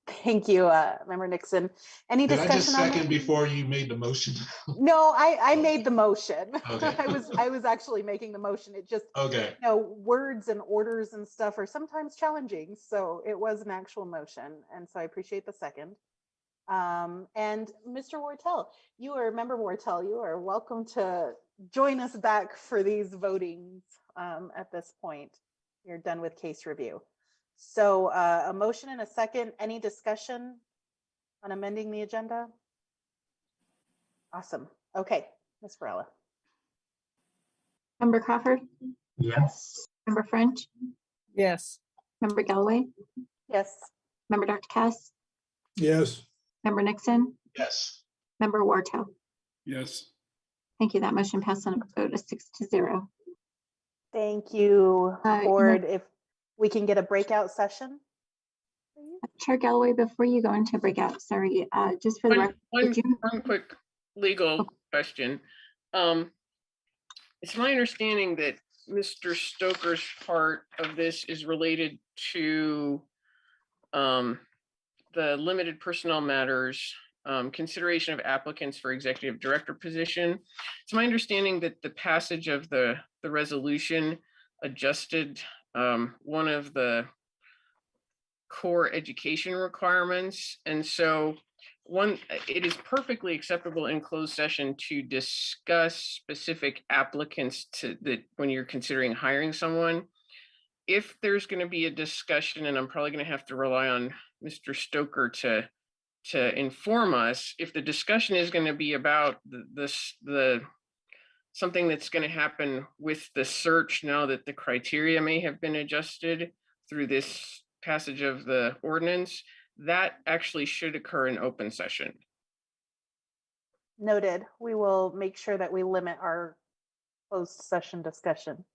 [SPEAKER 1] thank you, Member Nixon. Any
[SPEAKER 15] Did
[SPEAKER 1] discussion
[SPEAKER 15] I just
[SPEAKER 1] on
[SPEAKER 15] second
[SPEAKER 1] that?
[SPEAKER 15] before you made the motion?
[SPEAKER 1] No, I made the motion.
[SPEAKER 15] Okay.
[SPEAKER 1] I was actually making the motion. It just,
[SPEAKER 15] Okay.
[SPEAKER 1] words and orders and stuff are sometimes challenging. So it was an actual motion. And so I appreciate the second. And Mr. Wortell, Member Wortell, you are welcome to join us back for these votings at this point. You're done with case review. So a motion and a second. Any discussion on amending the agenda? Awesome. Okay, Ms. Varela.
[SPEAKER 4] Member Crawford?
[SPEAKER 16] Yes.
[SPEAKER 4] Member French?
[SPEAKER 14] Yes.
[SPEAKER 4] Member Galloway?
[SPEAKER 1] Yes.
[SPEAKER 4] Member Dr. Cass?
[SPEAKER 8] Yes.
[SPEAKER 4] Member Nixon?
[SPEAKER 15] Yes.
[SPEAKER 4] Member Wartell?
[SPEAKER 2] Yes.
[SPEAKER 4] Thank you. That motion passed on a vote of 6-0.
[SPEAKER 1] Thank you,
[SPEAKER 4] you
[SPEAKER 1] board. If we can get a breakout session.
[SPEAKER 4] Chair Galloway, before you go into breakout, sorry, just for the record,
[SPEAKER 5] one quick legal question. It's my understanding that Mr. Stoker's part of this is related to the limited personnel matters, consideration of applicants for executive director position. It's my understanding that the passage of the resolution adjusted one of the core education requirements. And so it is perfectly acceptable in closed session to discuss specific applicants when you're considering hiring someone. If there's going to be a discussion, and I'm probably going to have to rely on Mr. Stoker to inform us, if the discussion is going to be about something that's going to happen with the search now that the criteria may have been adjusted through this passage of the ordinance, that actually should occur in open session.
[SPEAKER 1] Noted. We will make sure that we limit our closed session discussion.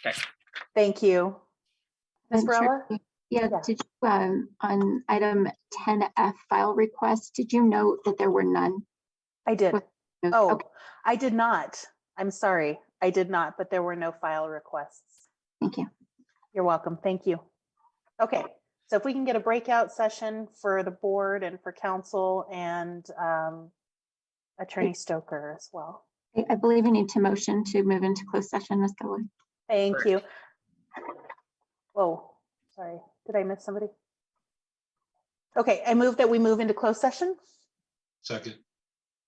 [SPEAKER 5] Okay.
[SPEAKER 1] Thank you. Ms.
[SPEAKER 4] Madam Chair,
[SPEAKER 1] Varela?
[SPEAKER 4] Yeah,
[SPEAKER 1] Yeah.
[SPEAKER 4] did you, on item 10F file requests, did you note that there were none?
[SPEAKER 1] I did.
[SPEAKER 4] Okay,
[SPEAKER 1] Oh,
[SPEAKER 4] okay,
[SPEAKER 1] I did not. I'm sorry. I did not, but there were no file requests.
[SPEAKER 4] thank you.
[SPEAKER 1] You're welcome. Thank you. Okay, so if we can get a breakout session for the board and for council and Attorney Stoker as well.
[SPEAKER 4] I believe you need to motion to move into closed session, Ms. Gilroy.
[SPEAKER 1] Thank you. Oh, sorry. Did I miss somebody? Okay, I move that we move into closed session.
[SPEAKER 15] Second.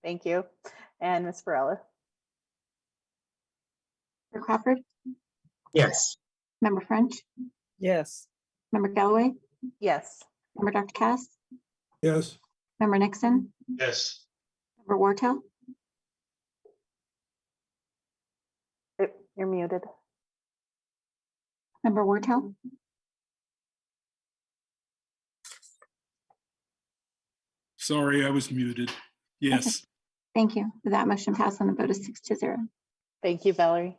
[SPEAKER 1] Thank you. And Ms. Varela?
[SPEAKER 4] Member Crawford,
[SPEAKER 16] Yes.
[SPEAKER 4] Member French,
[SPEAKER 14] Yes.
[SPEAKER 4] Member Galloway,
[SPEAKER 1] Yes.
[SPEAKER 4] Member Dr. Cass,
[SPEAKER 8] Yes.
[SPEAKER 4] Member Nixon,
[SPEAKER 15] Yes.
[SPEAKER 4] Member Wartell,
[SPEAKER 1] You're muted.
[SPEAKER 4] Member Wartell,
[SPEAKER 2] Sorry, I was muted. Yes.
[SPEAKER 4] thank you. That motion passed on the vote of 6-0.
[SPEAKER 1] Thank you, Valerie.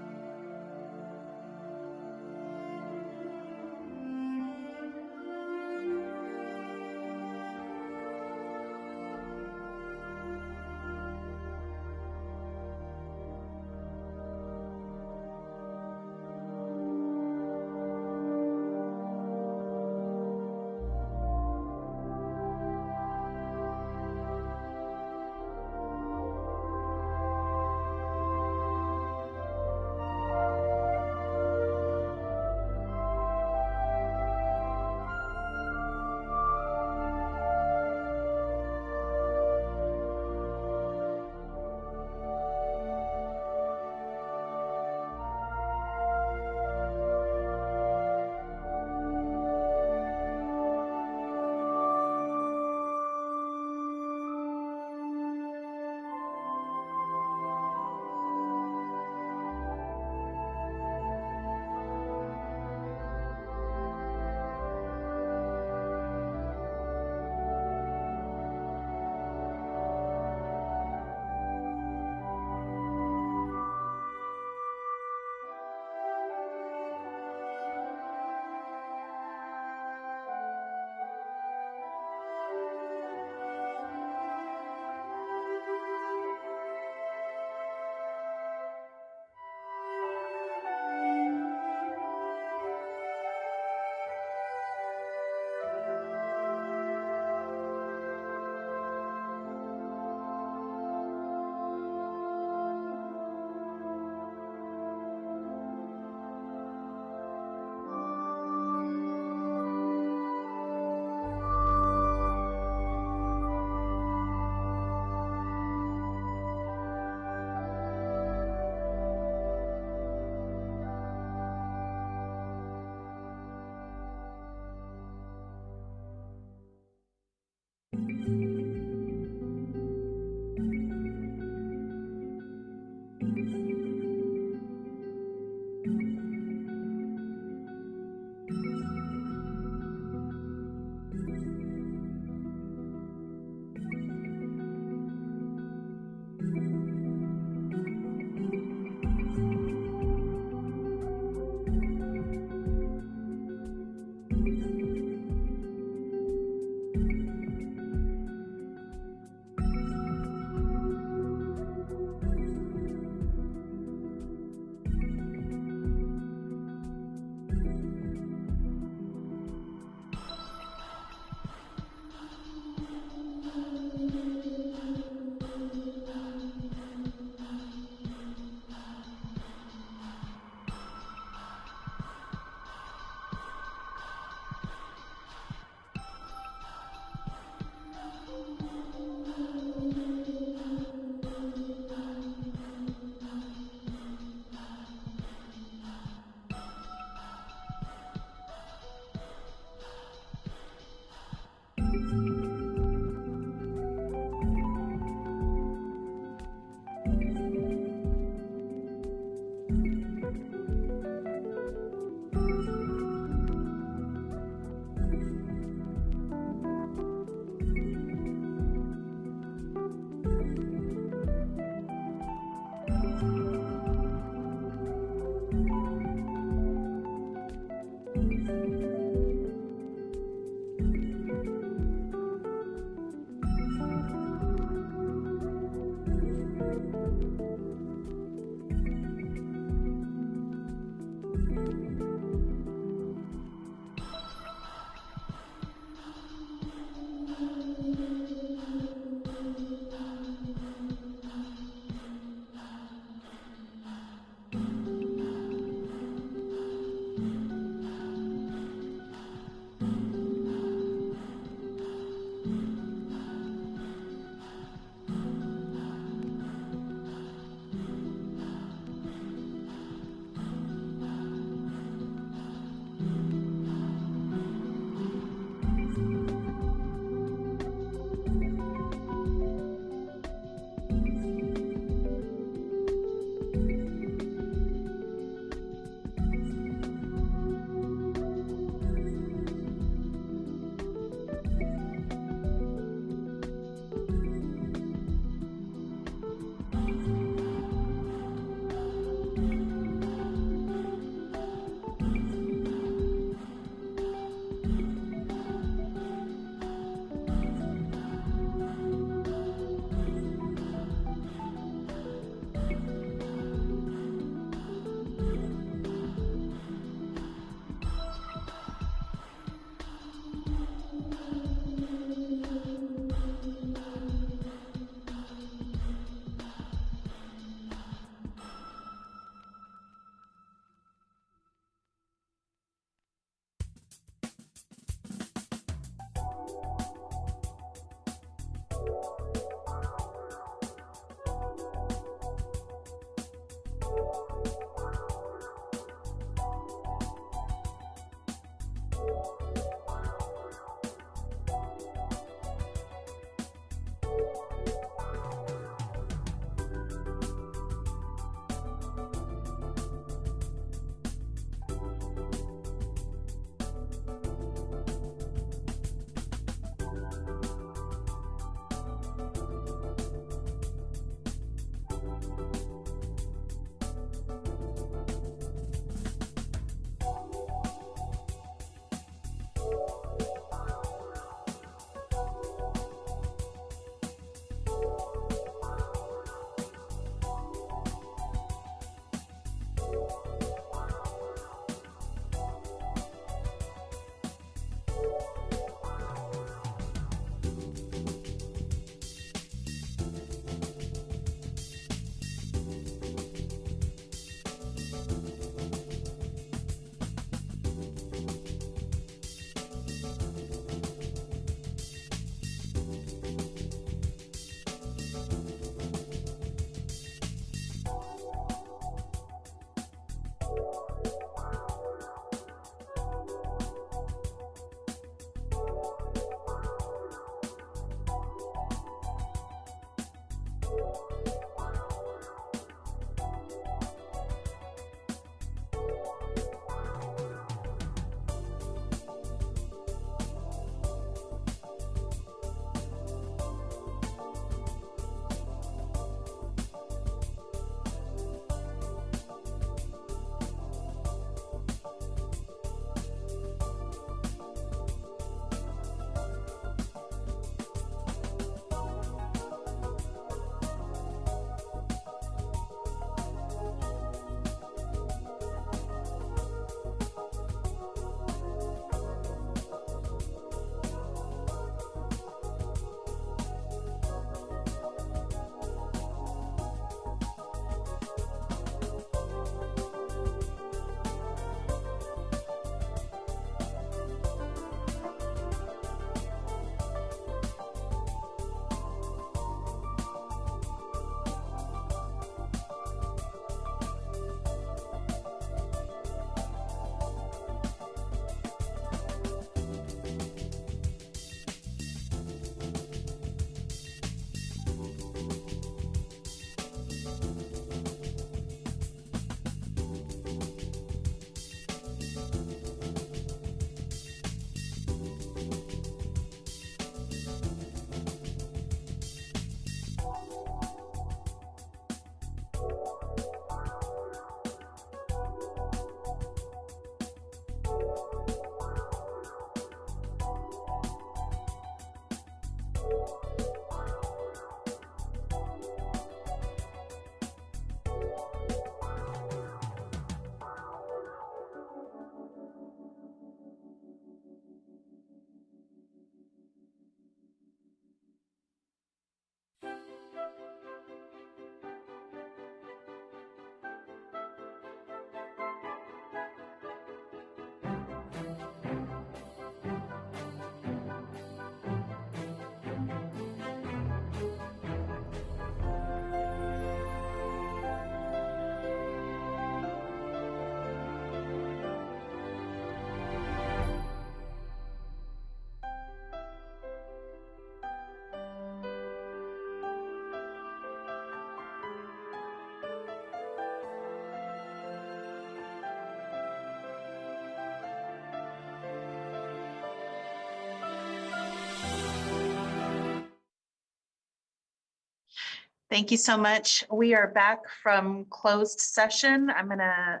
[SPEAKER 1] Thank you so much. We are back from closed session. I'm going to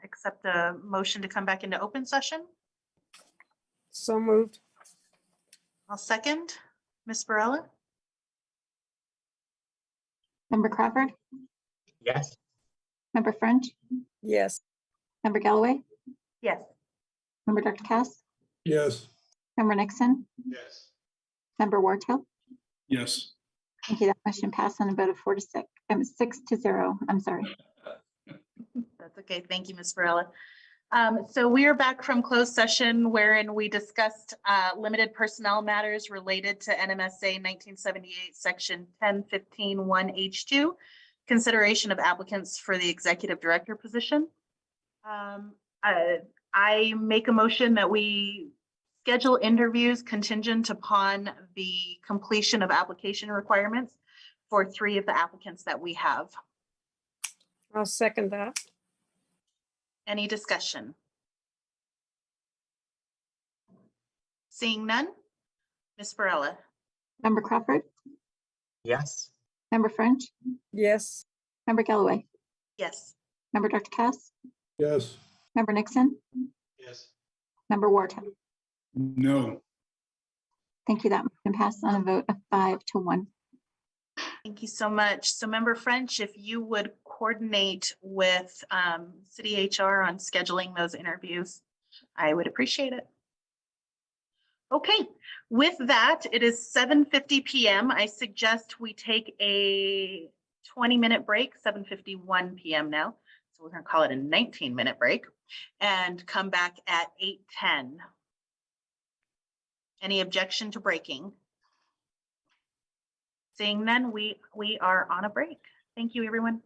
[SPEAKER 1] accept a motion to come back into open session.
[SPEAKER 14] So moved.
[SPEAKER 1] I'll second. Ms. Barella?
[SPEAKER 4] Member Crawford,
[SPEAKER 16] Yes.
[SPEAKER 4] Member French,
[SPEAKER 14] Yes.
[SPEAKER 4] Member Galloway,
[SPEAKER 1] Yes.
[SPEAKER 4] Member Dr. Cass,
[SPEAKER 8] Yes.
[SPEAKER 4] Member Nixon,
[SPEAKER 15] Yes.
[SPEAKER 4] Member Wartell.
[SPEAKER 2] Yes.
[SPEAKER 4] Thank you. That motion passed on a vote of 6-0. I'm sorry.
[SPEAKER 1] That's okay. Thank you, Ms. Varela. So we are back from closed session wherein we discussed limited personnel matters related to NMSA 1978, Section 1015(1)(h)(2), consideration of applicants for the executive director position. I make a motion that we schedule interviews contingent upon the completion of application requirements for 3 of the applicants that we have.
[SPEAKER 14] I'll second that.
[SPEAKER 1] Any discussion? Seeing none, Ms. Barella?
[SPEAKER 4] Member Crawford,
[SPEAKER 16] Yes.
[SPEAKER 4] Member French,
[SPEAKER 14] Yes.
[SPEAKER 4] Member Galloway,
[SPEAKER 1] Yes.
[SPEAKER 4] Member Dr. Cass,
[SPEAKER 8] Yes.
[SPEAKER 4] Member Nixon,
[SPEAKER 15] Yes.
[SPEAKER 4] Member Wartell.
[SPEAKER 2] No.
[SPEAKER 4] Thank you. That motion passed on a vote of 5-1.
[SPEAKER 1] Thank you so much. So Member French, if you would coordinate with City HR on scheduling those interviews, I would appreciate it. Okay, with that, it is 7:50 p.m. I suggest we take a 20-minute break, 7:51 p.m. now. So we're going to call it a 19-minute break and come back at 8:10. Any objection to breaking? Seeing none, we are on a break. Thank you, everyone.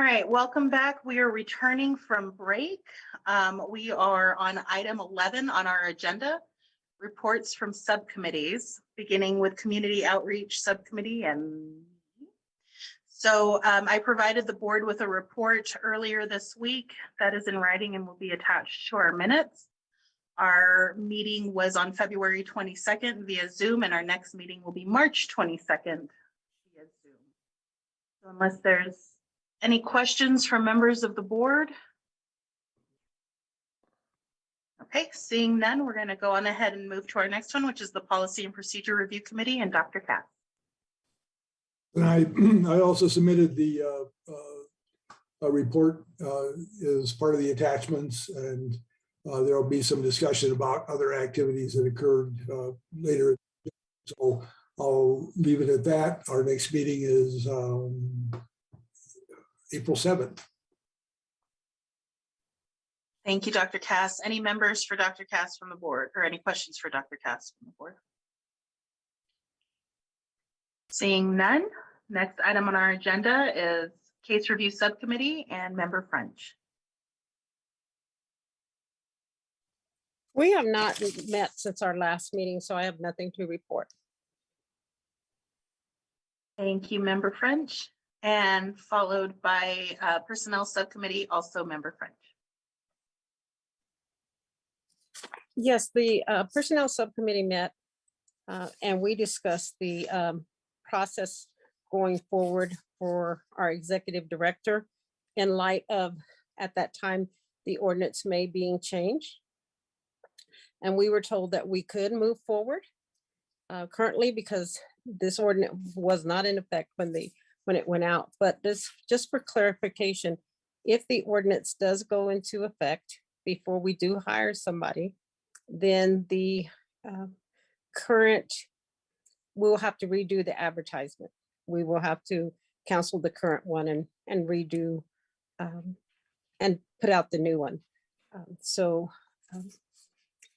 [SPEAKER 1] All right, welcome back. We are returning from break. We are on item 11 on our agenda, reports from subcommittees, beginning with Community Outreach Subcommittee. And so I provided the board with a report earlier this week that is in writing and will be attached to our minutes. Our meeting was on February 22nd via Zoom, and our next meeting will be March 22nd via Zoom. So unless there's any questions from members of the board? Okay, seeing none, we're going to go on ahead and move to our next one, which is the Policy and Procedure Review Committee and Dr. Katz.
[SPEAKER 8] And I also submitted the a report as part of the attachments, and there will be some discussion about other activities that occurred later. So I'll leave it at that. Our next meeting is April 7th.
[SPEAKER 1] Thank you, Dr. Cass. Any members for Dr. Cass from the board, or any questions for Dr. Cass from the board? Seeing none, next item on our agenda is Case Review Subcommittee and Member French.
[SPEAKER 14] We have not met since our last meeting, so I have nothing to report.
[SPEAKER 1] Thank you, Member French, and followed by Personnel Subcommittee, also Member French.
[SPEAKER 14] Yes, the Personnel Subcommittee met and we discussed the process going forward for our Executive Director in light of, at that time, the ordinance may being changed. And we were told that we could move forward currently because this ordinance was not in effect when it went out. But this, just for clarification, if the ordinance does go into effect before we do hire somebody, then the current, we'll have to redo the advertisement. We will have to cancel the current one and redo and put out the new one.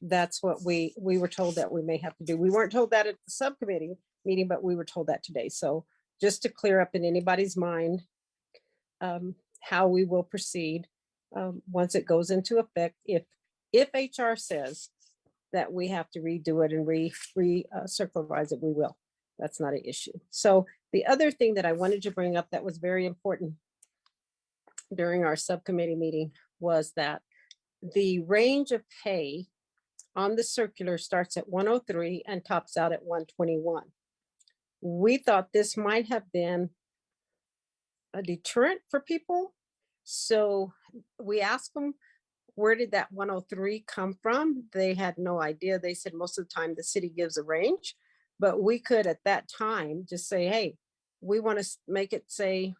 [SPEAKER 14] That's what we were told that we may have to do. We weren't told that at the subcommittee meeting, but we were told that today. So just to clear up in anybody's mind how we will proceed once it goes into effect. If HR says that we have to redo it and re-circularize it, we will. That's not an issue. So the other thing that I wanted to bring up that was very important during our subcommittee meeting was that the range of pay on the circular starts at 103 and tops out at 121. We thought this might have been a deterrent for people. So we asked them, where did that 103 come from? They had no idea. They said most of the time the city gives a range, but we could at that time just say, hey, we want to make it say,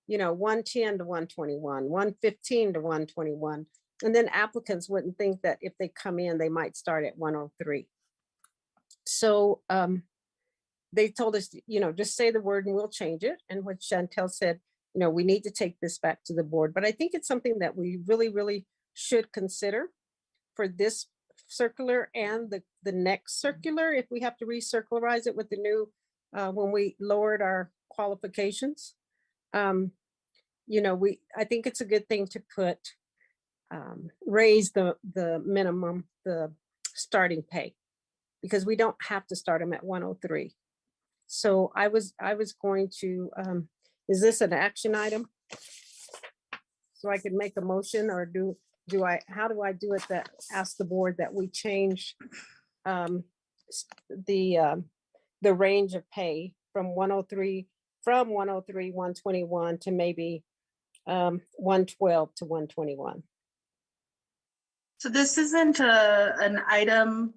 [SPEAKER 14] 110 to 121, 115 to 121. And then applicants wouldn't think that if they come in, they might start at 103. So they told us, just say the word and we'll change it. And what Chantel said, we need to take this back to the board. But I think it's something that we really, really should consider for this circular and the next circular, if we have to recircularize it with the new, when we lowered our qualifications. I think it's a good thing to put, raise the minimum, the starting pay, because we don't have to start them at 103. So I was going to, is this an action item? So I could make a motion, or how do I do it, that ask the board that we change the range of pay from 103, 121 to maybe 112 to 121.
[SPEAKER 1] So this isn't an item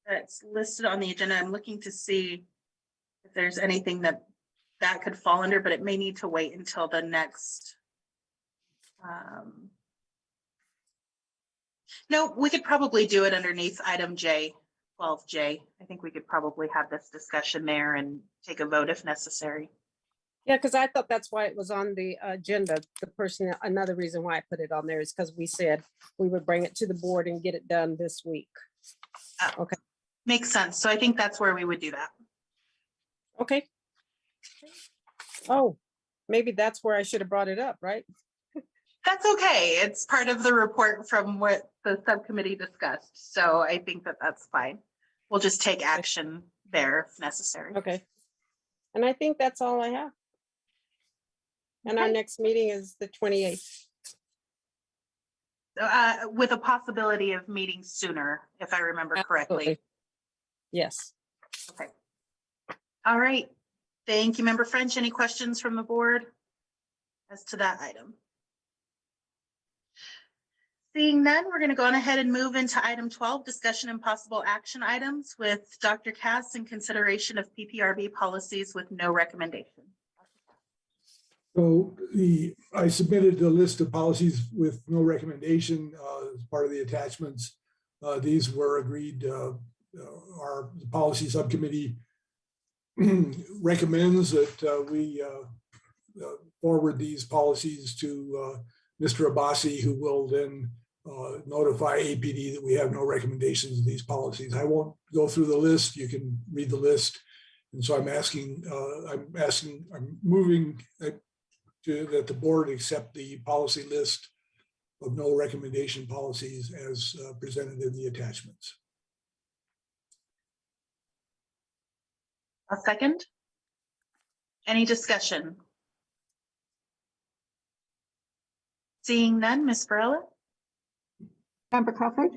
[SPEAKER 1] that's listed on the agenda. I'm looking to see if there's anything that could fall under, but it may need to wait until the next. No, we could probably do it underneath item J, 12J. I think we could probably have this discussion there and take a vote if necessary.
[SPEAKER 14] Yeah, because I thought that's why it was on the agenda. Another reason why I put it on there is because we said we would bring it to the board and get it done this week. Okay.
[SPEAKER 1] Makes sense. So I think that's where we would do that.
[SPEAKER 14] Okay. Oh, maybe that's where I should have brought it up, right?
[SPEAKER 1] That's okay. It's part of the report from what the subcommittee discussed. So I think that that's fine. We'll just take action there if necessary.
[SPEAKER 14] Okay. And I think that's all I have. And our
[SPEAKER 1] Okay.
[SPEAKER 14] next meeting is the 28th.
[SPEAKER 1] With a possibility of meeting sooner, if I remember correctly.
[SPEAKER 14] Absolutely. Yes.
[SPEAKER 1] Okay. All right. Thank you, Member French. Any questions from the board as to that item? Seeing none, we're going to go on ahead and move into item 12, discussion and possible action items with Dr. Cass in consideration of PPRB policies with no recommendation.
[SPEAKER 8] So I submitted a list of policies with no recommendation as part of the attachments. These were agreed. Our policy subcommittee recommends that we forward these policies to Mr. Abbasi, who will then notify APD that we have no recommendations of these policies. I won't go through the list. You can read the list. And so I'm moving that the board accept the policy list of no recommendation policies as presented in the attachments.
[SPEAKER 1] A second. Any discussion? Seeing none, Ms. Varela?
[SPEAKER 4] Member Crawford?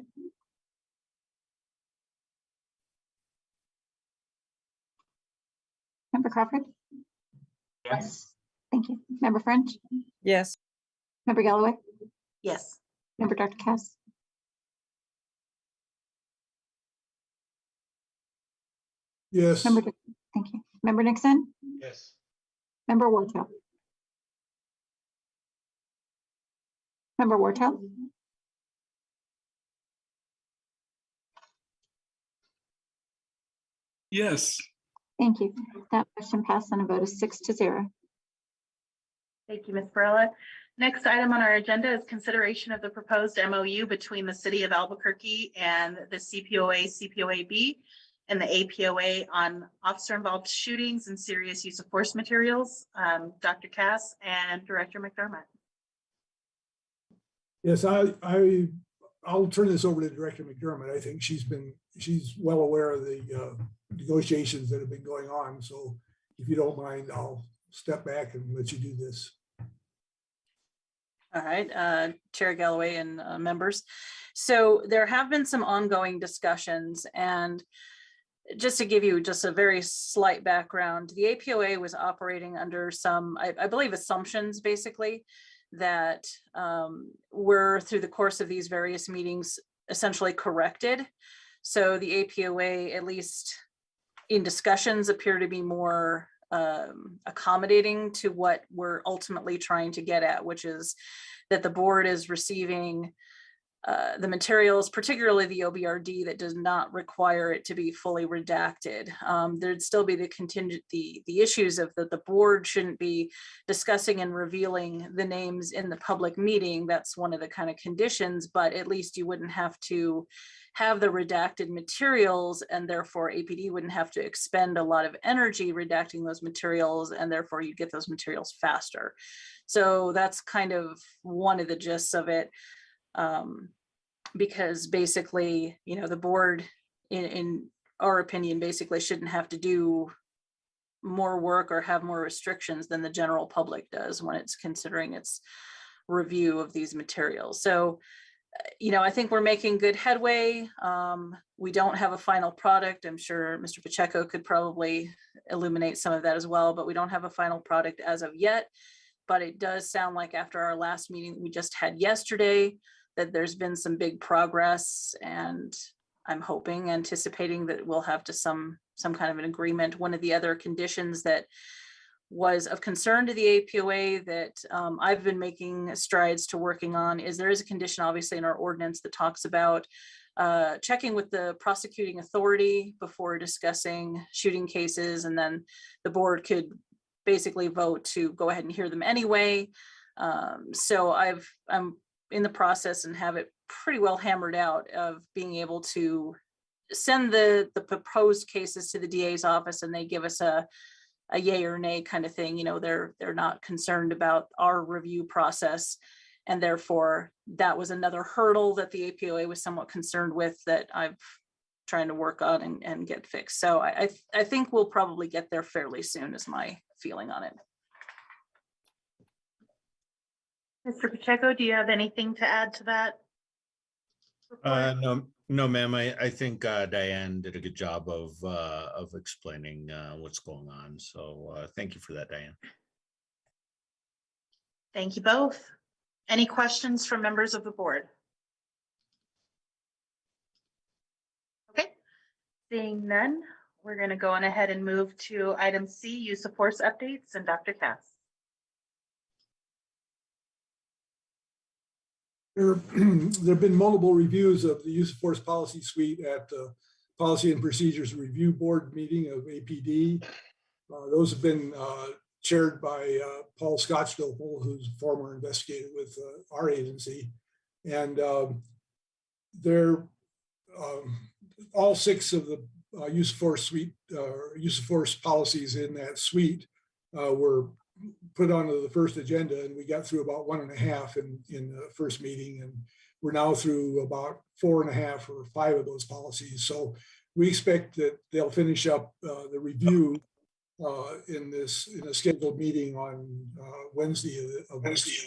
[SPEAKER 4] Member Crawford?
[SPEAKER 16] Yes.
[SPEAKER 4] Thank you. Member French?
[SPEAKER 14] Yes.
[SPEAKER 4] Member Galloway?
[SPEAKER 1] Yes.
[SPEAKER 4] Member Dr. Cass?
[SPEAKER 8] Yes.
[SPEAKER 4] Thank you. Member Nixon?
[SPEAKER 15] Yes.
[SPEAKER 4] Member Wartell? Member Wartell?
[SPEAKER 2] Yes.
[SPEAKER 4] Thank you. That motion passed on a vote of 6-0.
[SPEAKER 1] Thank you, Ms. Varela. Next item on our agenda is consideration of the proposed MOU between the City of Albuquerque and the Cpoa, Cpoab, and the APOA on officer-involved shootings and serious use of force materials. Dr. Cass and Director McDermott.
[SPEAKER 8] Yes, I'll turn this over to Director McDermott. I think she's well aware of the negotiations that have been going on. So if you don't mind, I'll step back and let you do this.
[SPEAKER 13] All right, Chair Galloway and members. So there have been some ongoing discussions, and just to give you just a very slight background, the APOA was operating under some, I believe, assumptions basically that were through the course of these various meetings essentially corrected. So the APOA, at least in discussions, appear to be more accommodating to what we're ultimately trying to get at, which is that the board is receiving the materials, particularly the OBRD, that does not require it to be fully redacted. There'd still be the issues of that the board shouldn't be discussing and revealing the names in the public meeting. That's one of the kind of conditions, but at least you wouldn't have to have the redacted materials, and therefore APD wouldn't have to expend a lot of energy redacting those materials, and therefore you get those materials faster. So that's kind of one of the gists of it. Because basically, the board, in our opinion, basically shouldn't have to do more work or have more restrictions than the general public does when it's considering its review of these materials. So, I think we're making good headway. We don't have a final product. I'm sure Mr. Pacheco could probably illuminate some of that as well, but we don't have a final product as of yet. But it does sound like after our last meeting we just had yesterday, that there's been some big progress, and I'm anticipating that we'll have to some kind of an agreement. One of the other conditions that was of concern to the APOA that I've been making strides to working on is there is a condition obviously in our ordinance that talks about checking with the prosecuting authority before discussing shooting cases, and then the board could basically vote to go ahead and hear them anyway. So I'm in the process and have it pretty well hammered out of being able to send the proposed cases to the DA's office, and they give us a a yay or nay kind of thing. You know, they're not concerned about our review process. And therefore, that was another hurdle that the APOA was somewhat concerned with that I'm trying to work on and get fixed. So I think we'll probably get there fairly soon is my feeling on it.
[SPEAKER 1] Mr. Pacheco, do you have anything to add to that?
[SPEAKER 11] No, ma'am. I think Diane did a good job of explaining what's going on. So thank you for that, Diane.
[SPEAKER 1] Thank you both. Any questions from members of the board? Okay, seeing none, we're going to go on ahead and move to item C, use of force updates, and Dr. Cass.
[SPEAKER 8] There have been multiple reviews of the use of force policy suite at the Policy and Procedures Review Board meeting of APD. Those have been chaired by Paul Scottsdale, who's a former investigator with our agency. And they're all 6 of the use of force suite, use of force policies in that suite were put onto the first agenda, and we got through about 1.5 in the first meeting, and we're now through about 4.5 or 5 of those policies. So we expect that they'll finish up the review in a scheduled meeting on Wednesday of next week.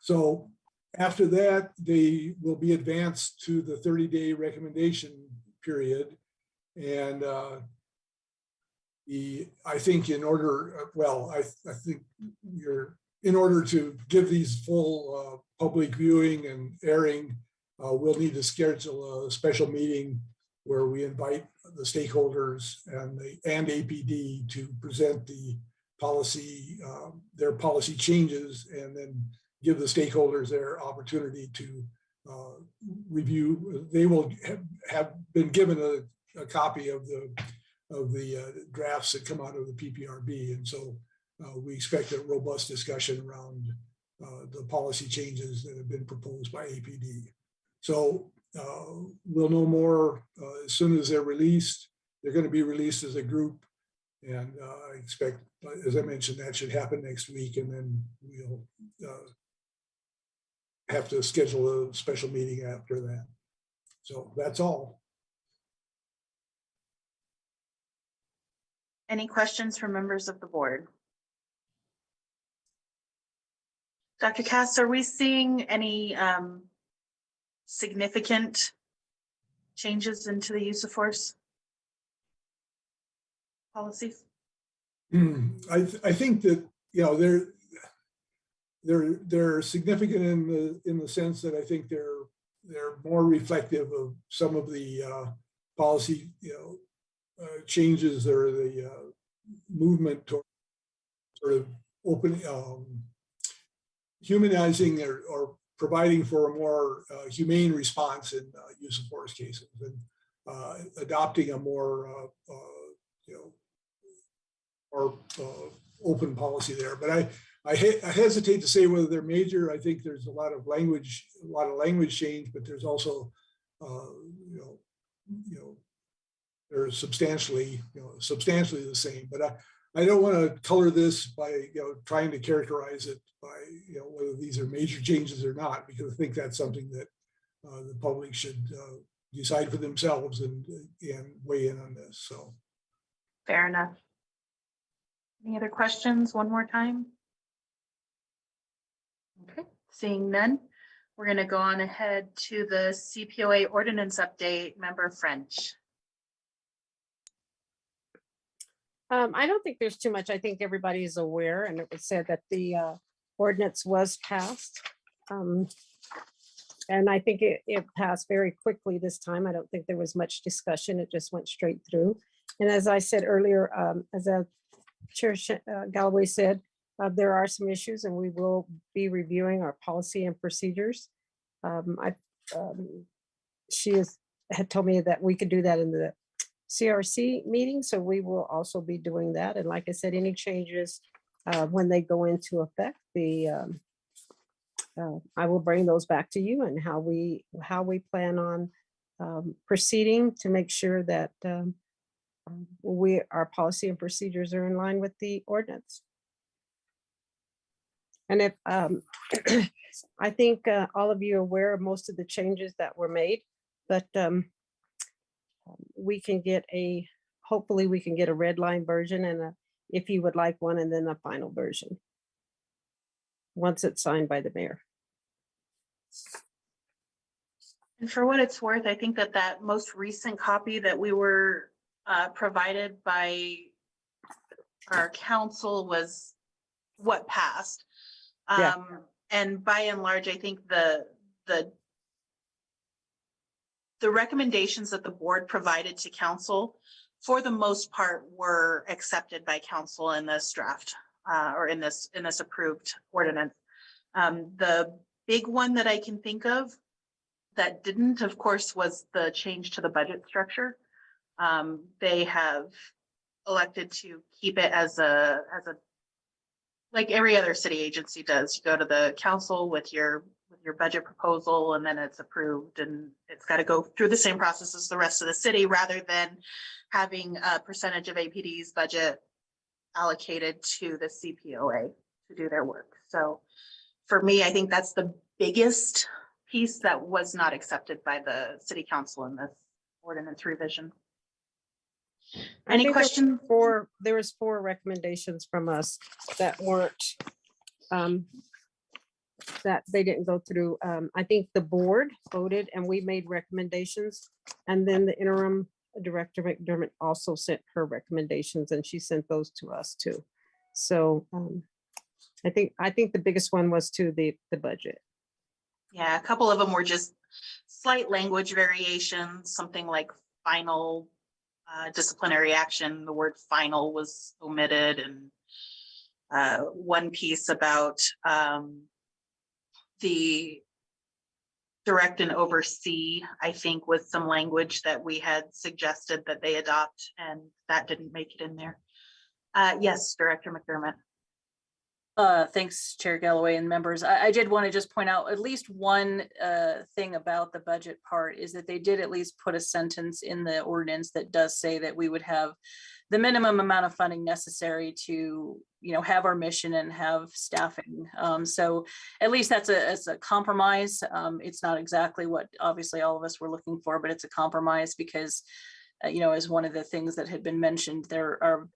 [SPEAKER 8] So after that, they will be advanced to the 30-day recommendation period, and I think in order, I think in order to give these full public viewing and airing, we'll need to schedule a special meeting where we invite the stakeholders and APD to present the policy, their policy changes, and then give the stakeholders their opportunity to review. They will have been given a copy of the drafts that come out of the PPRB. And so we expect a robust discussion around the policy changes that have been proposed by APD. So we'll know more as soon as they're released. They're going to be released as a group. And I expect, as I mentioned, that should happen next week. And then we'll have to schedule a special meeting after that. So that's all.
[SPEAKER 1] Any questions from members of the board? Dr. Cass, are we seeing any significant changes into the use of force policies?
[SPEAKER 8] I think that, you know, they're significant in the sense that I think they're more reflective of some of the policy, changes or the movement toward sort of opening, humanizing or providing for a more humane response in use of force cases, and adopting a more open policy there. But I hesitate to say whether they're major. I think there's a lot of language change, but there's also they're substantially the same. But I don't want to color this by trying to characterize it by whether these are major changes or not, because I think that's something that the public should decide for themselves and weigh in on this. So
[SPEAKER 1] fair enough. Any other questions? One more time. Okay, seeing none, we're going to go on ahead to the Cpoa ordinance update. Member French.
[SPEAKER 14] I don't think there's too much. I think everybody is aware, and it was said that the ordinance was passed. And I think it passed very quickly this time. I don't think there was much discussion. It just went straight through. And as I said earlier, as Chair Galloway said, there are some issues, and we will be reviewing our policy and procedures. She had told me that we could do that in the CRC meeting, so we will also be doing that. And like I said, any changes when they go into effect, I will bring those back to you, and how we plan on proceeding to make sure that our policy and procedures are in line with the ordinance. And if, I think all of you are aware of most of the changes that were made, but we can get hopefully we can get a red line version and if you would like one, and then a final version once it's signed by the mayor.
[SPEAKER 1] And for what it's worth, I think that most recent copy that we were provided by our council was what passed.
[SPEAKER 14] Yeah.
[SPEAKER 1] And by and large, I think the recommendations that the board provided to council, for the most part, were accepted by council in this draft or in this approved ordinance. The big one that I can think of that didn't, of course, was the change to the budget structure. They have elected to keep it as a like every other city agency does. You go to the council with your budget proposal, and then it's approved, and it's got to go through the same process as the rest of the city, rather than having a percentage of APD's budget allocated to the Cpoa to do their work. So for me, I think that's the biggest piece that was not accepted by the city council in this ordinance revision. Any questions?
[SPEAKER 14] There was 4 recommendations from us that weren't, that they didn't go through. I think the board voted and we made recommendations, and then the interim director Mcdermott also sent her recommendations, and she sent those to us too. So I think the biggest one was to the budget.
[SPEAKER 1] Yeah, a couple of them were just slight language variations, something like final disciplinary action. The word final was omitted, and one piece about the direct and oversee, I think, was some language that we had suggested that they adopt, and that didn't make it in there. Yes, Director McDermott.
[SPEAKER 13] Thanks, Chair Galloway and members. I did want to just point out at least one thing about the budget part is that they did at least put a sentence in the ordinance that does say that we would have the minimum amount of funding necessary to, have our mission and have staffing. So at least it's a compromise. It's not exactly what obviously all of us were looking for, but it's a compromise because as one of the things that had been mentioned,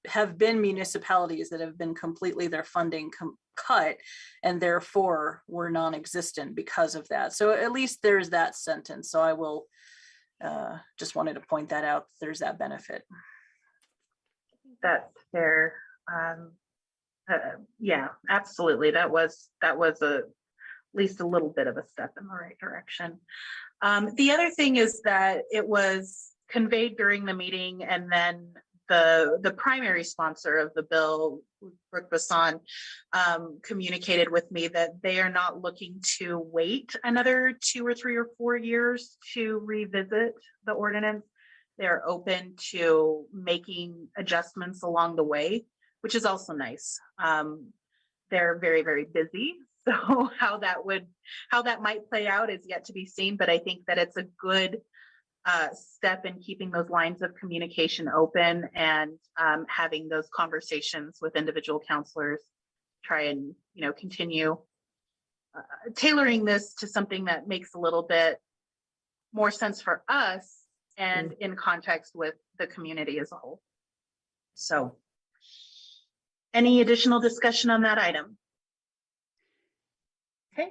[SPEAKER 13] have been municipalities that have been completely their funding cut, and therefore were non-existent because of that. So at least there's that sentence. So I will just wanted to point that out. There's that benefit.
[SPEAKER 1] That's fair. Yeah, absolutely. That was at least a little bit of a step in the right direction. The other thing is that it was conveyed during the meeting, and then the primary sponsor of the bill, Brooke Bassan, communicated with me that they are not looking to wait another 2 or 3 or 4 years to revisit the ordinance. They're open to making adjustments along the way, which is also nice. They're very, very busy. So how that might play out is yet to be seen, but I think that it's a good step in keeping those lines of communication open and having those conversations with individual counselors, try and continue tailoring this to something that makes a little bit more sense for us and in context with the community as a whole. So any additional discussion on that item? Okay.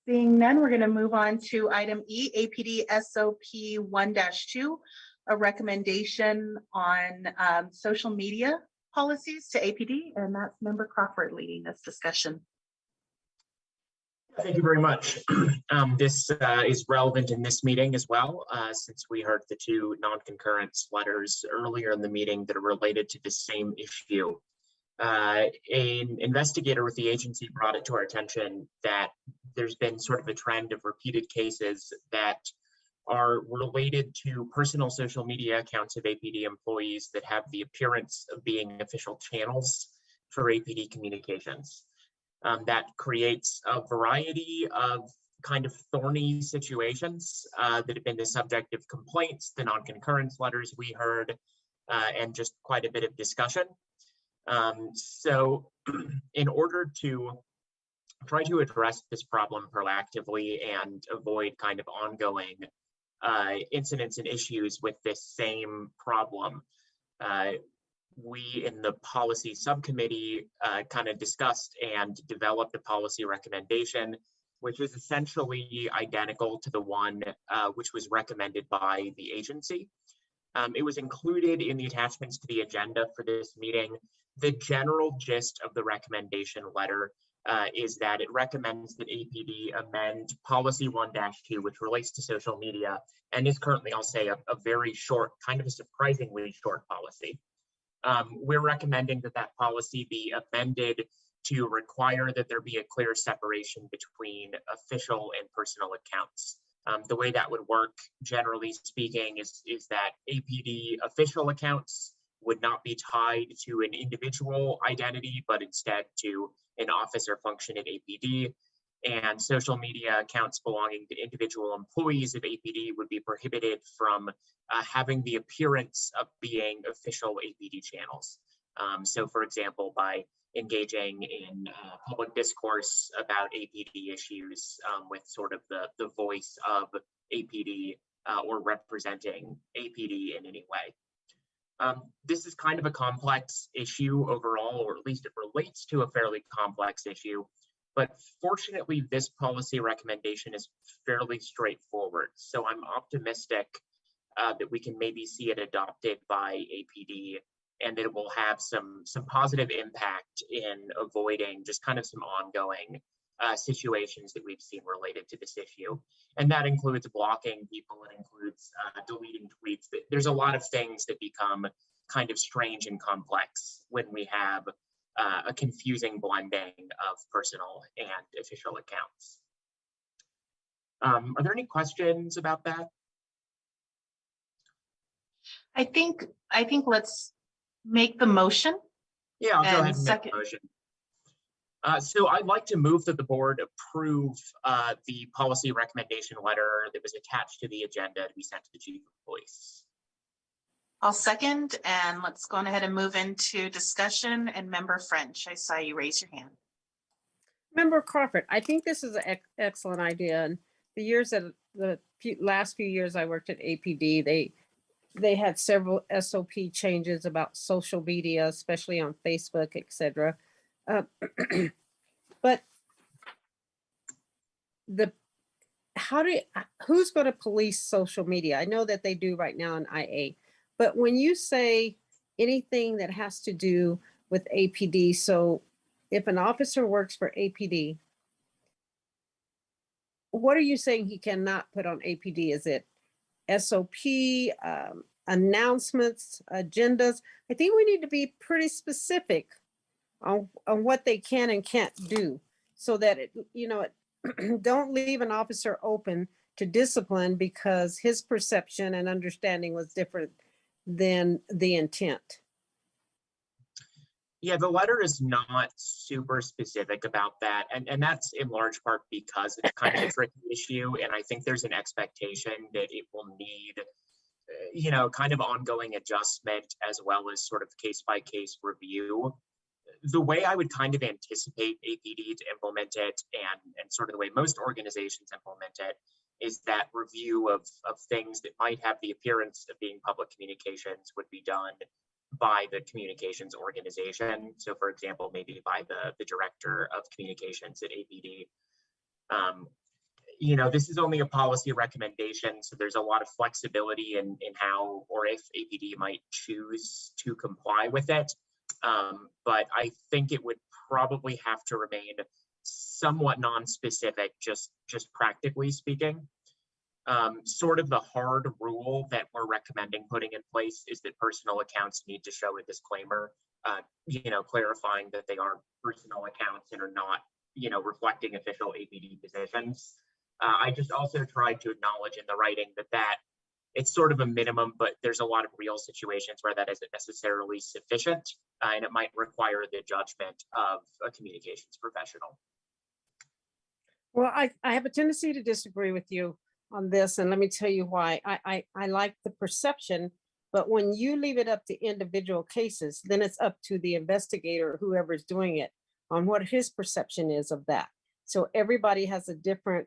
[SPEAKER 1] Seeing none, we're going to move on to item E, APD SOP 1-2, a recommendation on social media policies to APD, and that's Member Crawford leading this discussion.
[SPEAKER 16] Thank you very much. This is relevant in this meeting as well, since we heard the 2 non-concurrence letters earlier in the meeting that are related to the same issue. An investigator with the agency brought it to our attention that there's been sort of a trend of repeated cases that are related to personal social media accounts of APD employees that have the appearance of being official channels for APD communications. That creates a variety of kind of thorny situations that have been the subject of complaints, the non-concurrence letters we heard, and just quite a bit of discussion. So in order to try to address this problem proactively and avoid kind of ongoing incidents and issues with this same problem, we in the policy subcommittee kind of discussed and developed a policy recommendation, which is essentially identical to the one which was recommended by the agency. It was included in the attachments to the agenda for this meeting. The general gist of the recommendation letter is that it recommends that APD amend policy 1-2, which relates to social media, and is currently, I'll say, a very short, kind of a surprisingly short policy. We're recommending that that policy be amended to require that there be a clear separation between official and personal accounts. The way that would work, generally speaking, is that APD official accounts would not be tied to an individual identity, but instead to an office or function at APD. And social media accounts belonging to individual employees of APD would be prohibited from having the appearance of being official APD channels. So for example, by engaging in public discourse about APD issues with sort of the voice of APD or representing APD in any way. This is kind of a complex issue overall, or at least it relates to a fairly complex issue. But fortunately, this policy recommendation is fairly straightforward. So I'm optimistic that we can maybe see it adopted by APD, and that it will have some positive impact in avoiding just kind of some ongoing situations that we've seen related to this issue. And that includes blocking people, it includes deleting tweets. There's a lot of things that become kind of strange and complex when we have a confusing blending of personal and official accounts. Are there any questions about that?
[SPEAKER 1] I think let's make the motion.
[SPEAKER 16] Yeah, I'll go ahead and make
[SPEAKER 1] second.
[SPEAKER 16] the motion. So I'd like to move that the board approve the policy recommendation letter that was attached to the agenda to be sent to the chief of police.
[SPEAKER 1] I'll second, and let's go on ahead and move into discussion. And Member French, I saw you raise your hand.
[SPEAKER 14] Member Crawford, I think this is an excellent idea. And the last few years I worked at APD, they had several SOP changes about social media, especially on Facebook, etc. But who's going to police social media? I know that they do right now in IA, but when you say anything that has to do with APD, so if an officer works for APD, what are you saying he cannot put on APD? Is it SOP, announcements, agendas? I think we need to be pretty specific on what they can and can't do, so that don't leave an officer open to discipline because his perception and understanding was different than the intent.
[SPEAKER 16] Yeah, the letter is not super specific about that. And that's in large part because it's kind of a tricky issue. And I think there's an expectation that it will need, kind of ongoing adjustment as well as sort of case-by-case review. The way I would kind of anticipate APD to implement it, and sort of the way most organizations implement it, is that review of things that might have the appearance of being public communications would be done by the communications organization. So for example, maybe by the director of communications at APD. This is only a policy recommendation, so there's a lot of flexibility in how or if APD might choose to comply with it. But I think it would probably have to remain somewhat non-specific, just practically speaking. Sort of the hard rule that we're recommending putting in place is that personal accounts need to show a disclaimer, clarifying that they are personal accounts and are not, reflecting official APD positions. I just also tried to acknowledge in the writing that it's sort of a minimum, but there's a lot of real situations where that isn't necessarily sufficient, and it might require the judgment of a communications professional.
[SPEAKER 14] Well, I have a tendency to disagree with you on this, and let me tell you why. I like the perception But when you leave it up to individual cases, then it's up to the investigator, whoever's doing it, on what his perception is of that. So everybody has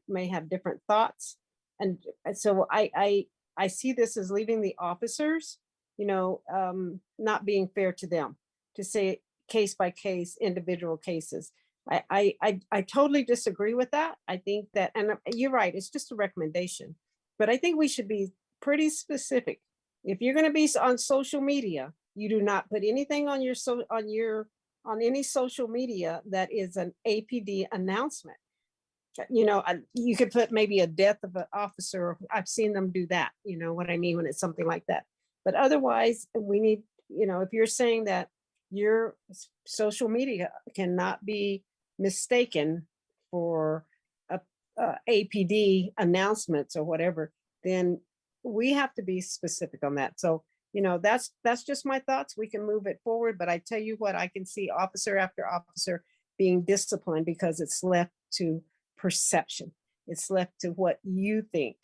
[SPEAKER 14] may have different thoughts. And so I see this as leaving the officers, not being fair to them to say case by case, individual cases. I totally disagree with that. I think that, and you're right, it's just a recommendation, but I think we should be pretty specific. If you're going to be on social media, you do not put anything on on any social media that is an APD announcement. You could put maybe a death of an officer. I've seen them do that. You know what I mean? When it's something like that. But otherwise, we need, if you're saying that your social media cannot be mistaken for APD announcements or whatever, then we have to be specific on that. So, that's just my thoughts. We can move it forward, but I tell you what, I can see officer after officer being disciplined because it's left to perception. It's left to what you think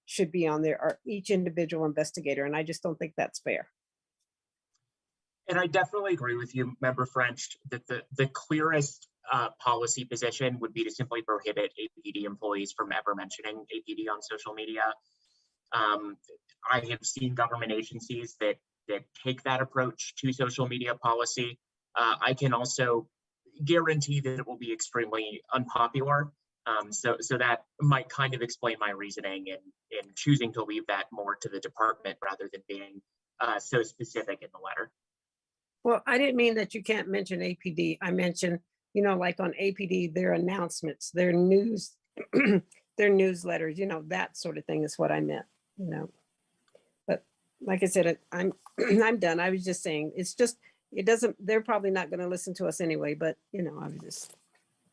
[SPEAKER 14] should be on there, or each individual investigator. And I just don't think that's fair.
[SPEAKER 16] And I definitely agree with you, Member French, that the clearest policy position would be to simply prohibit APD employees from ever mentioning APD on social media. I have seen government agencies that take that approach to social media policy. I can also guarantee that it will be extremely unpopular. So that might kind of explain my reasoning in choosing to leave that more to the department rather than being so specific in the letter.
[SPEAKER 14] Well, I didn't mean that you can't mention APD. I mentioned, like on APD, their announcements, their news, their newsletters, that sort of thing is what I meant, But like I said, I'm done. I was just saying, they're probably not going to listen to us anyway, but, I was just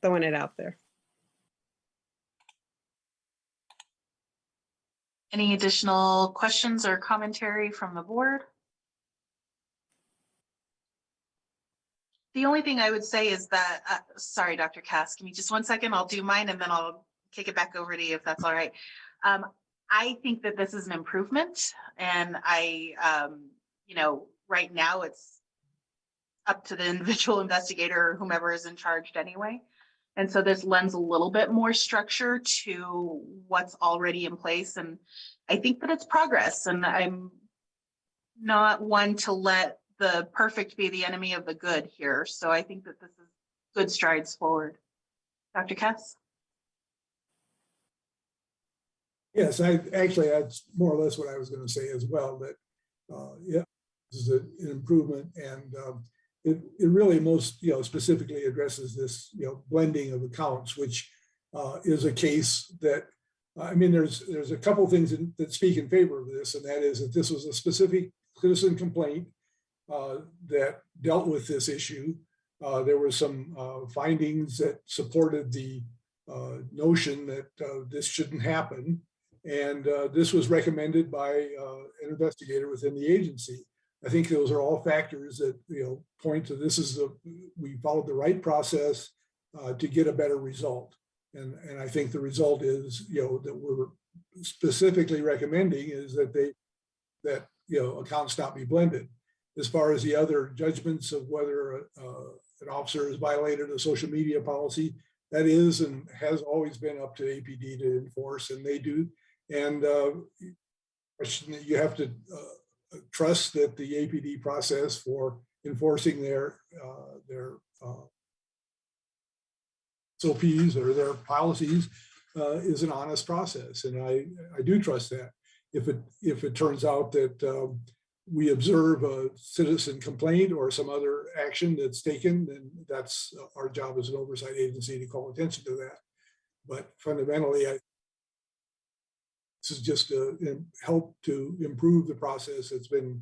[SPEAKER 14] throwing it out there.
[SPEAKER 13] Any additional questions or commentary from the board? The only thing I would say is that, sorry, Dr. Cass, give me just 1 second. I'll do mine and then I'll kick it back over to you if that's all right. I think that this is an improvement, and right now it's up to the individual investigator or whomever is in charge anyway. And so this lends a little bit more structure to what's already in place. And I think that it's progress, and I'm not one to let the perfect be the enemy of the good here. So I think that this is good strides forward. Dr. Cass?
[SPEAKER 8] Yes, that's more or less what I was going to say as well, that yeah, this is an improvement, and it really most specifically addresses this blending of accounts, which is a case that there's a couple things that speak in favor of this, and that is that this was a specific citizen complaint that dealt with this issue. There were some findings that supported the notion that this shouldn't happen, and this was recommended by an investigator within the agency. I think those are all factors that point to we followed the right process to get a better result, and I think the result is that we're specifically recommending is that accounts not be blended. As far as the other judgments of whether an officer has violated a social media policy, that is and has always been up to APD to enforce, and they do. And you have to trust that the APD process for enforcing their SOPs or their policies is an honest process, and I do trust that. If it turns out that we observe a citizen complaint or some other action that's taken, then that's our job as an oversight agency to call attention to that. But fundamentally, this is just to help to improve the process that's been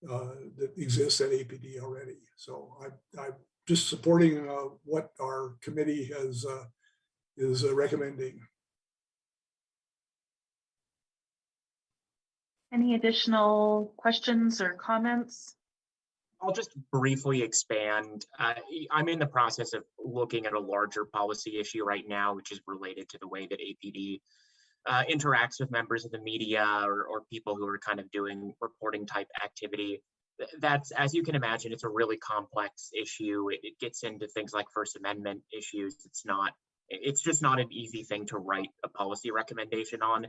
[SPEAKER 8] that exists at APD already. So I'm just supporting what our committee is recommending.
[SPEAKER 13] Any additional questions or comments?
[SPEAKER 16] I'll just briefly expand. I'm in the process of looking at a larger policy issue right now, which is related to the way that APD interacts with members of the media or people who are kind of doing reporting type activity. That's, as you can imagine, it's a really complex issue. It gets into things like First Amendment issues. It's just not an easy thing to write a policy recommendation on.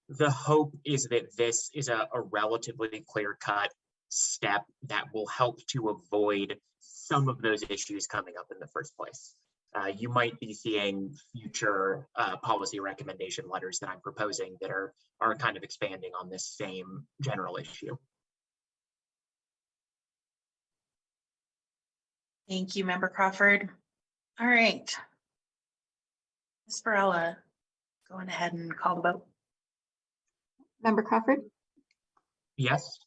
[SPEAKER 16] The hope is that this is a relatively clear-cut step that will help to avoid some of those issues coming up in the first place. You might be seeing future policy recommendation letters that I'm proposing that are kind of expanding on this same general issue.
[SPEAKER 13] Thank you, Member Crawford. All right. Ms. Varela, going ahead and call the vote.
[SPEAKER 4] Member Crawford,
[SPEAKER 16] Yes.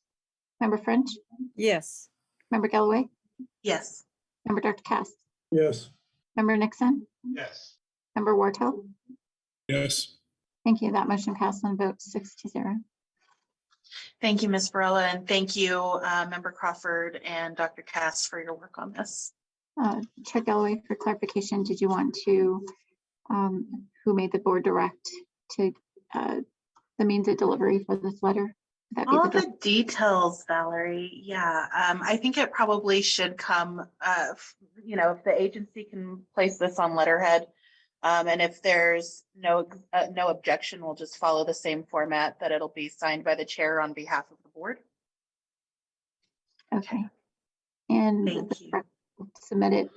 [SPEAKER 4] Member French,
[SPEAKER 14] Yes.
[SPEAKER 4] Member Galloway,
[SPEAKER 13] Yes.
[SPEAKER 4] Member Dr. Cass,
[SPEAKER 8] Yes.
[SPEAKER 4] Member Nixon,
[SPEAKER 15] Yes.
[SPEAKER 4] Member Wartell.
[SPEAKER 2] Yes.
[SPEAKER 4] Thank you. That motion passed on vote 6-0.
[SPEAKER 13] Thank you, Ms. Varela, and thank you, Member Crawford and Dr. Cass for your work on this.
[SPEAKER 4] Chair Galloway, for clarification, did you want to, who made the board direct to the means of delivery for this letter? Would that be
[SPEAKER 13] All
[SPEAKER 4] the
[SPEAKER 13] the details, Valerie. Yeah, I think it probably should come, if the agency can place this on letterhead. And if there's no objection, we'll just follow the same format that it'll be signed by the chair on behalf of the board.
[SPEAKER 4] Okay. And
[SPEAKER 13] Thank you.
[SPEAKER 4] submit it,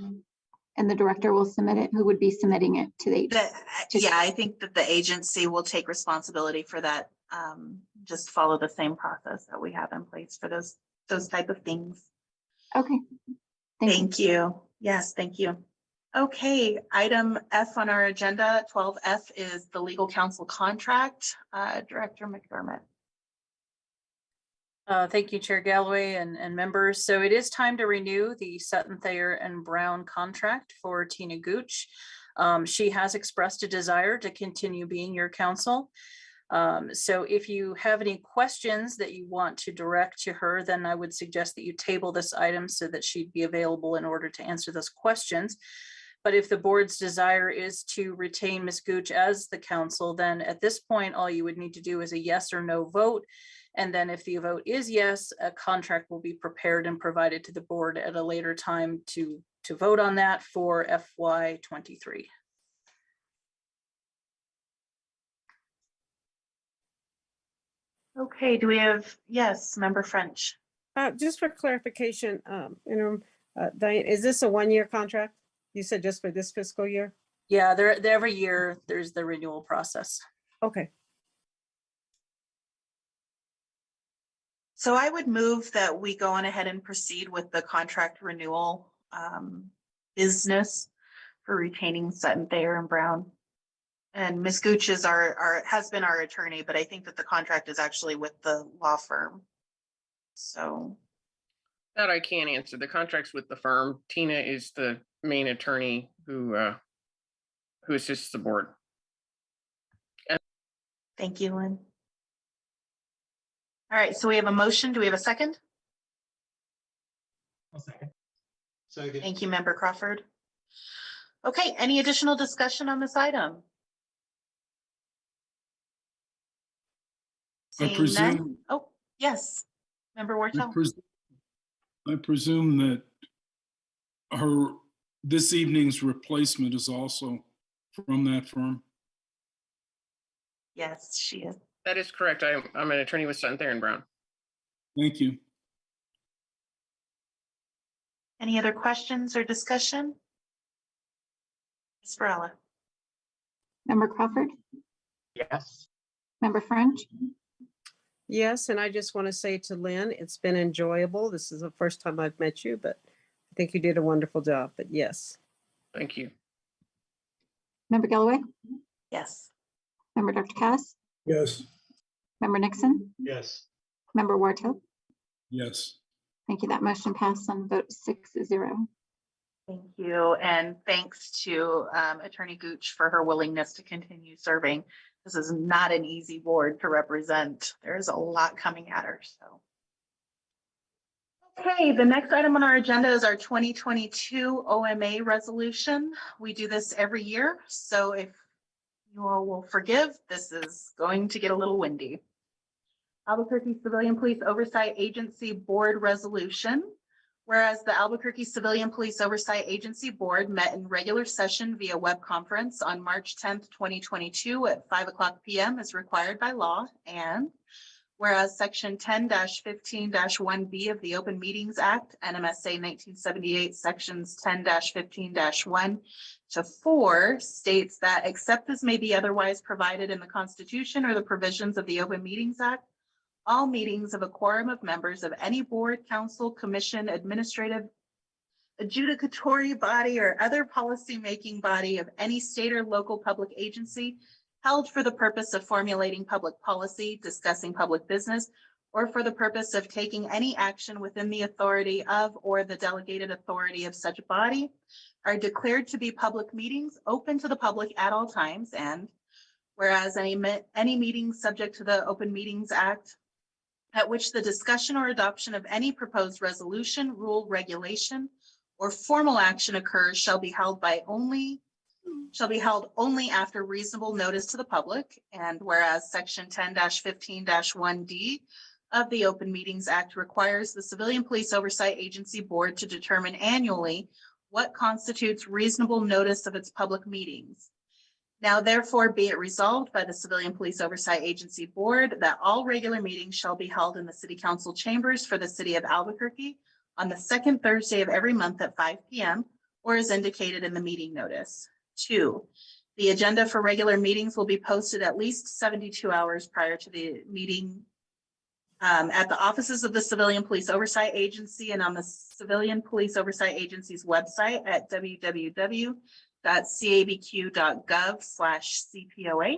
[SPEAKER 4] and the director will submit it. Who would be submitting it to the agency?
[SPEAKER 13] Yeah, I think that the agency will take responsibility for that. Just follow the same process that we have in place for those type of things.
[SPEAKER 4] Okay.
[SPEAKER 13] Thank you. Yes, thank you. Okay, item F on our agenda, 12F, is the legal counsel contract. Director Mcdermott.
[SPEAKER 18] Thank you, Chair Galloway and members. So it is time to renew the Sutton, Thayer and Brown contract for Tina Gooch. She has expressed a desire to continue being your counsel. So if you have any questions that you want to direct to her, then I would suggest that you table this item so that she'd be available in order to answer those questions. But if the board's desire is to retain Ms. Gooch as the counsel, then at this point, all you would need to do is a yes or no vote. And then if the vote is yes, a contract will be prepared and provided to the board at a later time to vote on that for FY23.
[SPEAKER 13] Okay, do we have, yes, Member French?
[SPEAKER 14] Just for clarification, Diane, is this a one-year contract? You said just for this fiscal year?
[SPEAKER 18] Yeah, every year there's the renewal process.
[SPEAKER 14] Okay.
[SPEAKER 13] So I would move that we go on ahead and proceed with the contract renewal business for retaining Sutton, Thayer and Brown. And Ms. Gooch is has been our attorney, but I think that the contract is actually with the law firm. So
[SPEAKER 5] That I can't answer. The contract's with the firm. Tina is the main attorney who assists the board.
[SPEAKER 13] thank you, Lynn. All right, so we have a motion. Do we have a second?
[SPEAKER 15] I'll second.
[SPEAKER 13] Thank you, Member Crawford. Okay, any additional discussion on this item?
[SPEAKER 2] I
[SPEAKER 13] Seeing
[SPEAKER 2] presume-
[SPEAKER 13] none. Oh, yes, Member Wartell.
[SPEAKER 2] I presume that this evening's replacement is also from that firm.
[SPEAKER 13] Yes, she is.
[SPEAKER 5] That is correct. I'm an attorney with Sutton, Thayer and Brown.
[SPEAKER 2] Thank you.
[SPEAKER 13] Any other questions or discussion? Ms. Varela.
[SPEAKER 4] Member Crawford,
[SPEAKER 16] Yes.
[SPEAKER 4] Member French,
[SPEAKER 14] Yes, and I just want to say to Lynn, it's been enjoyable. This is the first time I've met you, but I think you did a wonderful job, but yes.
[SPEAKER 5] Thank you.
[SPEAKER 4] Member Galloway,
[SPEAKER 13] Yes.
[SPEAKER 4] Member Dr. Cass,
[SPEAKER 8] Yes.
[SPEAKER 4] Member Nixon,
[SPEAKER 15] Yes.
[SPEAKER 4] Member Wartell.
[SPEAKER 2] Yes.
[SPEAKER 4] Thank you. That motion passed on vote 6-0.
[SPEAKER 13] Thank you, and thanks to Attorney Gooch for her willingness to continue serving. This is not an easy board to represent. There's a lot coming at her, so. Okay, the next item on our agenda is our 2022 OMA resolution. We do this every year, so if
[SPEAKER 1] You all will forgive, this is going to get a little windy. Albuquerque Civilian Police Oversight Agency Board Resolution. Whereas the Albuquerque Civilian Police Oversight Agency Board met in regular session via web conference on March 10th, 2022 at 5:00 p.m. as required by law. And whereas Section 10-15-1B of the Open Meetings Act, NMSA 1978, Sections 10-15-1 to 4 states that except as may be otherwise provided in the Constitution or the provisions of the Open Meetings Act, all meetings of a quorum of members of any board, council, commission, administrative, adjudicatory body, or other policy-making body of any state or local public agency held for the purpose of formulating public policy, discussing public business, or for the purpose of taking any action within the authority of or the delegated authority of such body are declared to be public meetings open to the public at all times. And whereas any meeting subject to the Open Meetings Act at which the discussion or adoption of any proposed resolution, rule, regulation, or formal action occurs shall be held only after reasonable notice to the public. And whereas Section 10-15-1D of the Open Meetings Act requires the Civilian Police Oversight Agency Board to determine annually what constitutes reasonable notice of its public meetings. Now therefore be it resolved by the Civilian Police Oversight Agency Board that all regular meetings shall be held in the City Council chambers for the City of Albuquerque on the second Thursday of every month at 5 p.m. or as indicated in the meeting notice. 2, the agenda for regular meetings will be posted at least 72 hours prior to the meeting at the offices of the Civilian Police Oversight Agency and on the Civilian Police Oversight Agency's website at www.cabq.gov/CPOA.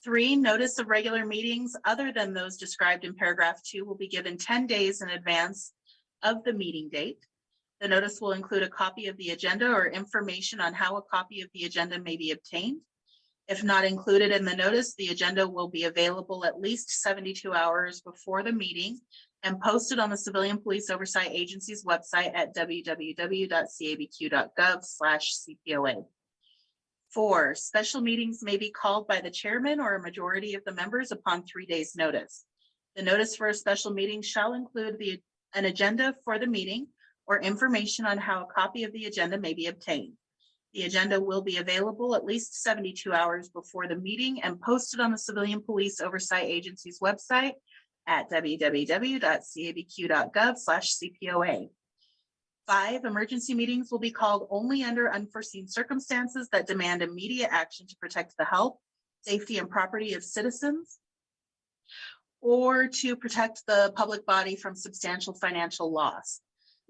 [SPEAKER 1] 3, notice of regular meetings other than those described in paragraph 2 will be given 10 days in advance of the meeting date. The notice will include a copy of the agenda or information on how a copy of the agenda may be obtained. If not included in the notice, the agenda will be available at least 72 hours before the meeting and posted on the Civilian Police Oversight Agency's website at www.cabq.gov/CPOA. 4, special meetings may be called by the chairman or a majority of the members upon 3 days' notice. The notice for a special meeting shall include an agenda for the meeting or information on how a copy of the agenda may be obtained. The agenda will be available at least 72 hours before the meeting and posted on the Civilian Police Oversight Agency's website at www.cabq.gov/CPOA. 5, emergency meetings will be called only under unforeseen circumstances that demand immediate action to protect the health, safety, and property of citizens or to protect the public body from substantial financial loss.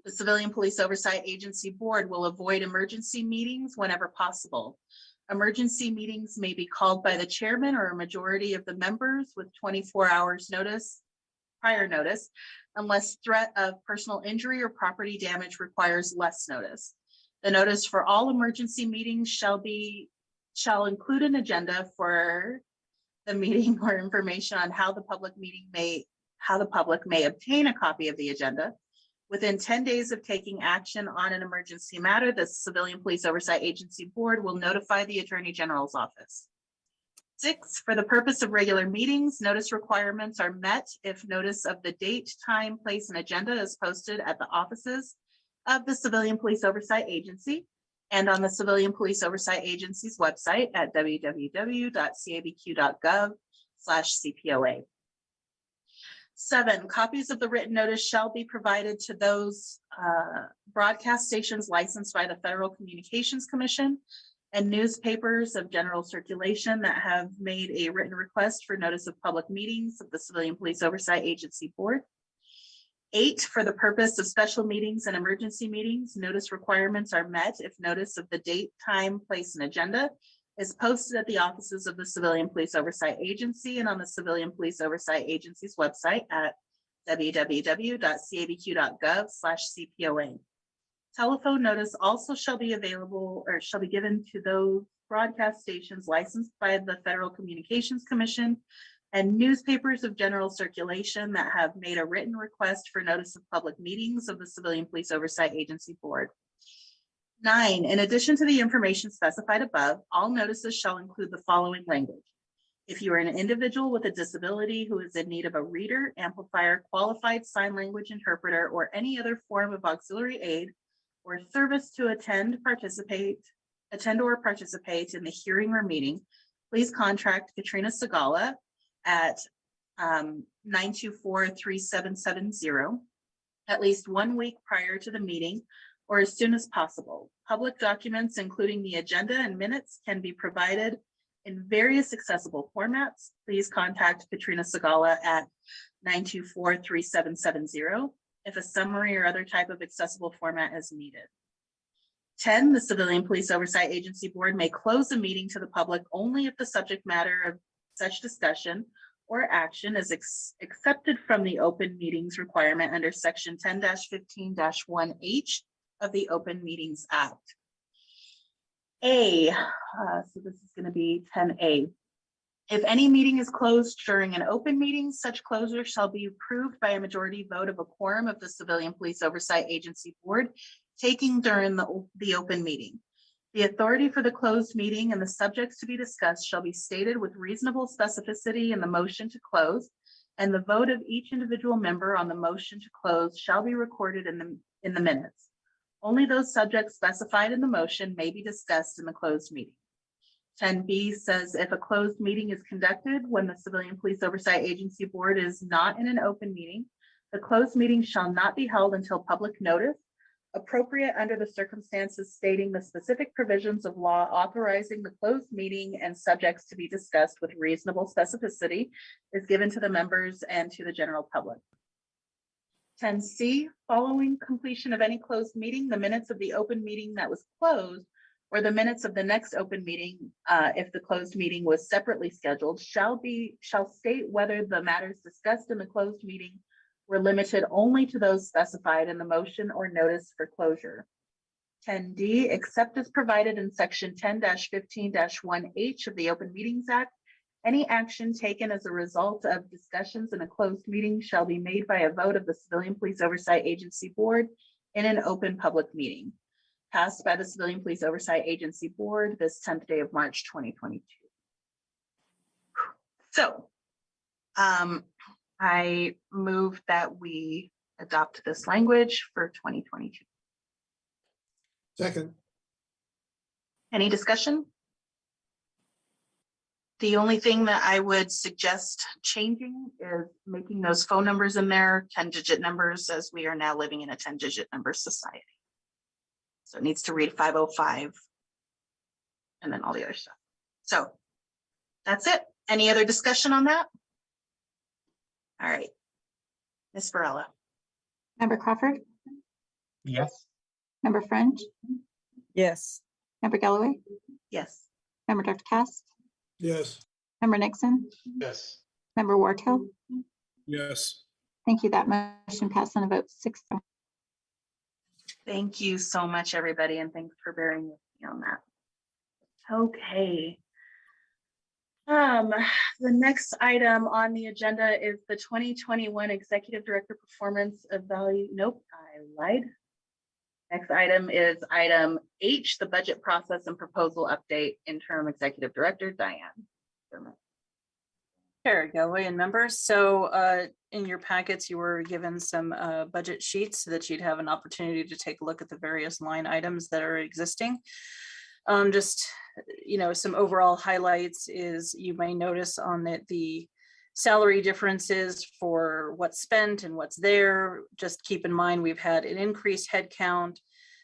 [SPEAKER 1] The Civilian Police Oversight Agency Board will avoid emergency meetings whenever possible. Emergency meetings may be called by the chairman or a majority of the members with 24 hours prior notice, unless threat of personal injury or property damage requires less notice. The notice for all emergency meetings shall include an agenda for the meeting or information on how the public may obtain a copy of the agenda. Within 10 days of taking action on an emergency matter, the Civilian Police Oversight Agency Board will notify the Attorney General's office. 6, for the purpose of regular meetings, notice requirements are met if notice of the date, time, place, and agenda is posted at the offices of the Civilian Police Oversight Agency and on the Civilian Police Oversight Agency's website at www.cabq.gov/CPOA. 7, copies of the written notice shall be provided to those broadcast stations licensed by the Federal Communications Commission and newspapers of general circulation that have made a written request for notice of public meetings of the Civilian Police Oversight Agency Board. 8, for the purpose of special meetings and emergency meetings, notice requirements are met if notice of the date, time, place, and agenda is posted at the offices of the Civilian Police Oversight Agency and on the Civilian Police Oversight Agency's website at www.cabq.gov/CPOA. Telephone notice also shall be available or shall be given to those broadcast stations licensed by the Federal Communications Commission and newspapers of general circulation that have made a written request for notice of public meetings of the Civilian Police Oversight Agency Board.
[SPEAKER 18] 9, in addition to the information specified above, all notices shall include the following language. If you are an individual with a disability who is in need of a reader, amplifier, qualified sign language interpreter, or any other form of auxiliary aid or service to attend or participate in the hearing or meeting, please contact Katrina Segala at 924-3770 at least 1 week prior to the meeting or as soon as possible. Public documents, including the agenda and minutes, can be provided in various accessible formats. Please contact Katrina Segala at 924-3770 if a summary or other type of accessible format is needed. 10, the Civilian Police Oversight Agency Board may close a meeting to the public only if the subject matter of such discussion or action is accepted from the open meetings requirement under section 10-15-1H of the Open Meetings Act. So this is going to be 10A. If any meeting is closed during an open meeting, such closure shall be approved by a majority vote of a quorum of the Civilian Police Oversight Agency Board taking during the open meeting. The authority for the closed meeting and the subjects to be discussed shall be stated with reasonable specificity in the motion to close, and the vote of each individual member on the motion to close shall be recorded in the minutes. Only those subjects specified in the motion may be discussed in the closed meeting. 10B says if a closed meeting is conducted when the Civilian Police Oversight Agency Board is not in an open meeting, the closed meeting shall not be held until public notice, appropriate under the circumstances stating the specific provisions of law authorizing the closed meeting and subjects to be discussed with reasonable specificity is given to the members and to the general public. 10C, following completion of any closed meeting, the minutes of the open meeting that was closed or the minutes of the next open meeting, if the closed meeting was separately scheduled, shall state whether the matters discussed in the closed meeting were limited only to those specified in the motion or notice for closure. 10D, except as provided in section 10-15-1H of the Open Meetings Act, any action taken as a result of discussions in a closed meeting shall be made by a vote of the Civilian Police Oversight Agency Board in an open public meeting. Passed by the Civilian Police Oversight Agency Board this 10th day of March 2022. So, I move that we adopt this language for 2022.
[SPEAKER 8] Second.
[SPEAKER 18] Any discussion? The only thing that I would suggest changing is making those phone numbers in there 10-digit numbers, as we are now living in a 10-digit number society. So it needs to read 505 and then all the other stuff. So that's it. Any other discussion on that? All right, Ms. Varela.
[SPEAKER 4] Member Crawford,
[SPEAKER 16] Yes.
[SPEAKER 4] Member French,
[SPEAKER 14] Yes.
[SPEAKER 4] Member Galloway,
[SPEAKER 18] Yes.
[SPEAKER 4] Member Dr. Cass,
[SPEAKER 8] Yes.
[SPEAKER 4] Member Nixon,
[SPEAKER 15] Yes.
[SPEAKER 4] Member Wartell.
[SPEAKER 2] Yes.
[SPEAKER 4] Thank you. That motion passed on a vote 6-0.
[SPEAKER 18] Thank you so much, everybody, and thanks for bearing with me on that. Okay. The next item on the agenda is the 2021 Executive Director Performance Evaluation. Nope, I lied. Next item is item H, the budget process and proposal update, interim executive director, Diane. Chair Galloway and members. So in your packets, you were given some budget sheets so that you'd have an opportunity to take a look at the various line items that are existing. Just, you know, some overall highlights is you may notice on that the salary differences for what's spent and what's there. Just keep in mind, we've had an increased headcount.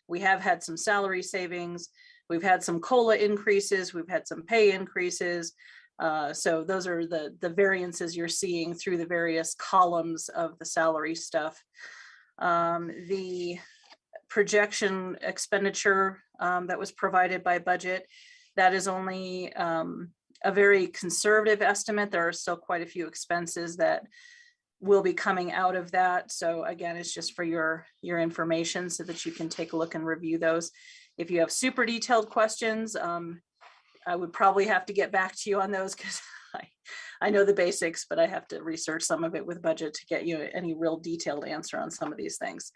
[SPEAKER 18] We have had some salary savings. We've had some COLA increases. We've had some pay increases. So those are the variances you're seeing through the various columns of the salary stuff. The projection expenditure that was provided by budget, that is only a very conservative estimate. There are still quite a few expenses that will be coming out of that. So again, it's just for your information so that you can take a look and review those. If you have super detailed questions, I would probably have to get back to you on those because I know the basics, but I have to research some of it with budget to get you any real detailed answer on some of these things.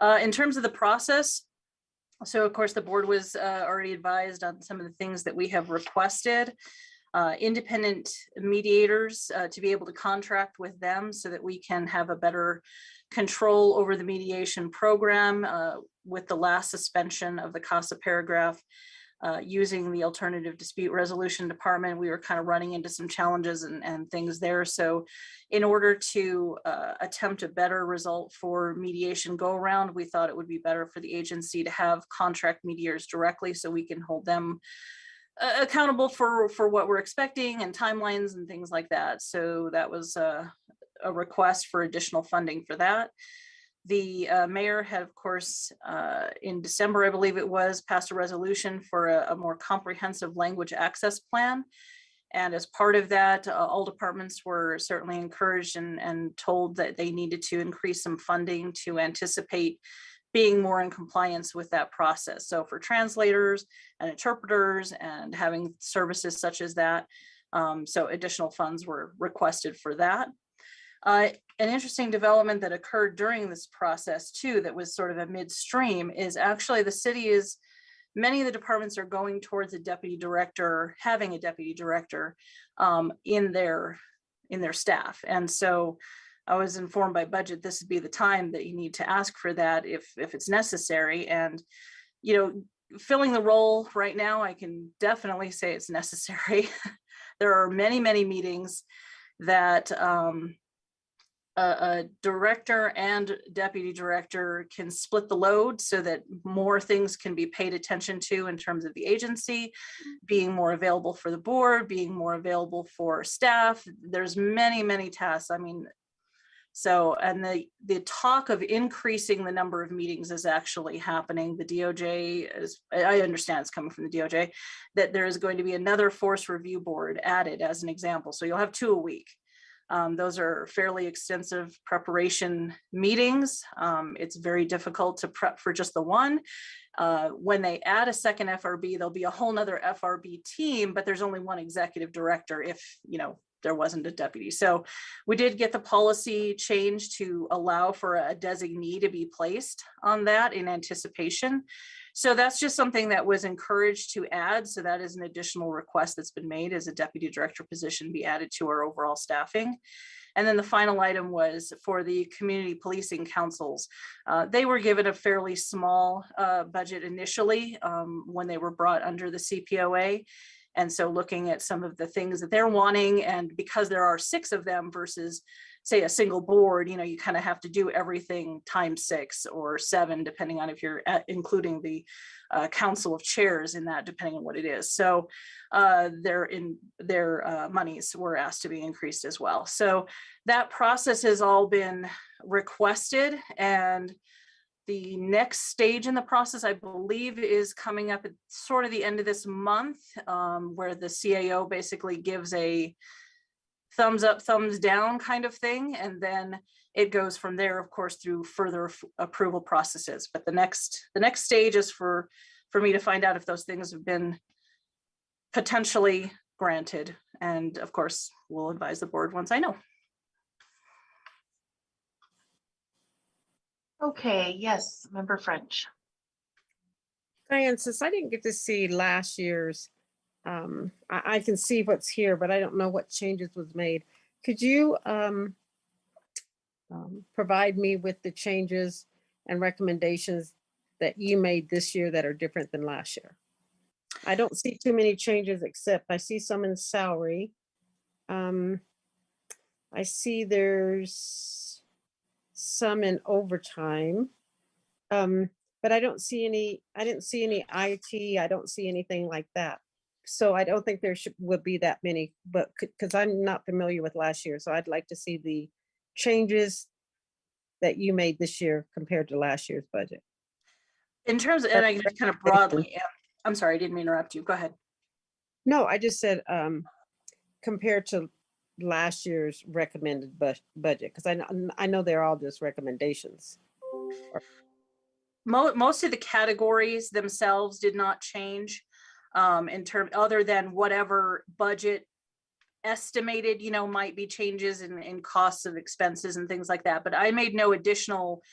[SPEAKER 18] In terms of the process, So of course, the board was already advised on some of the things that we have requested. Independent mediators to be able to contract with them so that we can have a better control over the mediation program with the last suspension of the CASA paragraph. Using the Alternative Dispute Resolution Department, we were kind of running into some challenges and things there. So in order to attempt a better result for mediation go around, we thought it would be better for the agency to have contract mediators directly so we can hold them accountable for what we're expecting and timelines and things like that. So that was a request for additional funding for that. The mayor had, of course, in December, I believe it was, passed a resolution for a more comprehensive language access plan. And as part of that, all departments were certainly encouraged and told that they needed to increase some funding to anticipate being more in compliance with that process. So for translators and interpreters and having services such as that, so additional funds were requested for that. An interesting development that occurred during this process too, that was sort of a midstream, is actually the city is, many of the departments are going towards a deputy director, having a deputy director in their staff. And so I was informed by budget, this would be the time that you need to ask for that if it's necessary. And, you know, filling the role right now, I can definitely say it's necessary. There are many, many meetings that a director and deputy director can split the load so that more things can be paid attention to in terms of the agency, being more available for the board, being more available for staff. There's many, many tasks. I mean, so, and the talk of increasing the number of meetings is actually happening. The DOJ is, I understand it's coming from the DOJ, that there is going to be another force review board added as an example. So you'll have 2 a week. Those are fairly extensive preparation meetings. It's very difficult to prep for just the one. When they add a second FRB, there'll be a whole nother FRB team, but there's only one executive director if, you know, there wasn't a deputy. So we did get the policy change to allow for a designee to be placed on that in anticipation. So that's just something that was encouraged to add. So that is an additional request that's been made, as a deputy director position be added to our overall staffing. And then the final item was for the community policing councils. They were given a fairly small budget initially when they were brought under the Cpoa. And so looking at some of the things that they're wanting, and because there are 6 of them versus say a single board, you know, you kind of have to do everything times 6 or 7, depending on if you're including the council of chairs in that, depending on what it is. So their monies were asked to be increased as well. So that process has all been requested, and the next stage in the process, I believe, is coming up at sort of the end of this month, where the CAO basically gives a thumbs up, thumbs down kind of thing. And then it goes from there, of course, through further approval processes. But the next stage is for me to find out if those things have been potentially granted. And of course, we'll advise the board once I know.
[SPEAKER 1] Okay, yes, Member French.
[SPEAKER 14] Diane, since I didn't get to see last year's, I can see what's here, but I don't know what changes was made. Could you provide me with the changes and recommendations that you made this year that are different than last year? I don't see too many changes, except I see some in salary. I see there's some in overtime, but I don't see any, I didn't see any IT, I don't see anything like that. So I don't think there would be that many, but because I'm not familiar with last year, so I'd like to see the changes that you made this year compared to last year's budget.
[SPEAKER 18] In terms of, and I just kind of broadly, I'm sorry, I didn't mean to interrupt you. Go ahead.
[SPEAKER 14] No, I just said compared to last year's recommended budget, because I know they're all just recommendations.
[SPEAKER 18] Most of the categories themselves did not change in terms, other than whatever budget estimated, you know, might be changes in costs of expenses and things like that. But I made no additional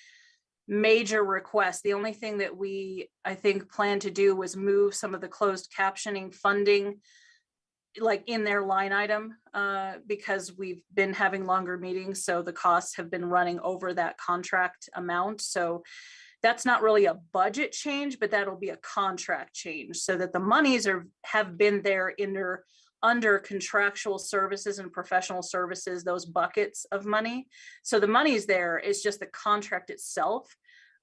[SPEAKER 13] major requests. The only thing that we, I think, plan to do was move some of the closed captioning funding like in their line item, because we've been having longer meetings, so the costs have been running over that contract amount. So that's not really a budget change, but that'll be a contract change, so that the monies have been there under contractual services and professional services, those buckets of money. So the money's there, it's just the contract itself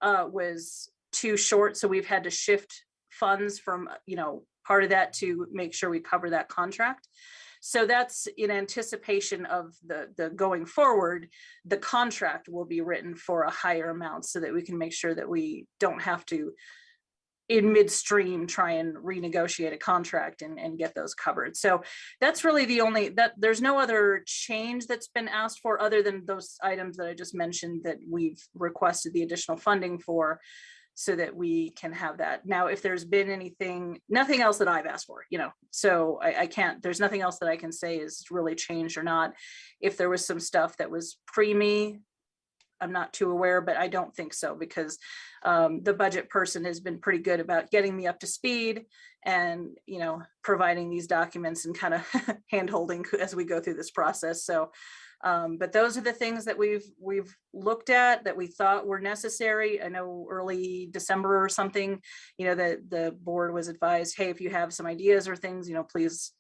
[SPEAKER 13] was too short. So we've had to shift funds from, part of that to make sure we cover that contract. So that's in anticipation of the going forward, the contract will be written for a higher amount so that we can make sure that we don't have to in midstream try and renegotiate a contract and get those covered. So that's really the only, that there's no other change that's been asked for other than those items that I just mentioned that we've requested the additional funding for, so that we can have that. Now, if there's been nothing else that I've asked for, so I can't, there's nothing else that I can say is really changed or not. If there was some stuff that was pre-me, I'm not too aware, but I don't think so, because the budget person has been pretty good about getting me up to speed and, providing these documents and kind of hand-holding as we go through this process. So, but those are the things that we've looked at that we thought were necessary. I know early December or something, that the board was advised, hey, if you have some ideas or things, please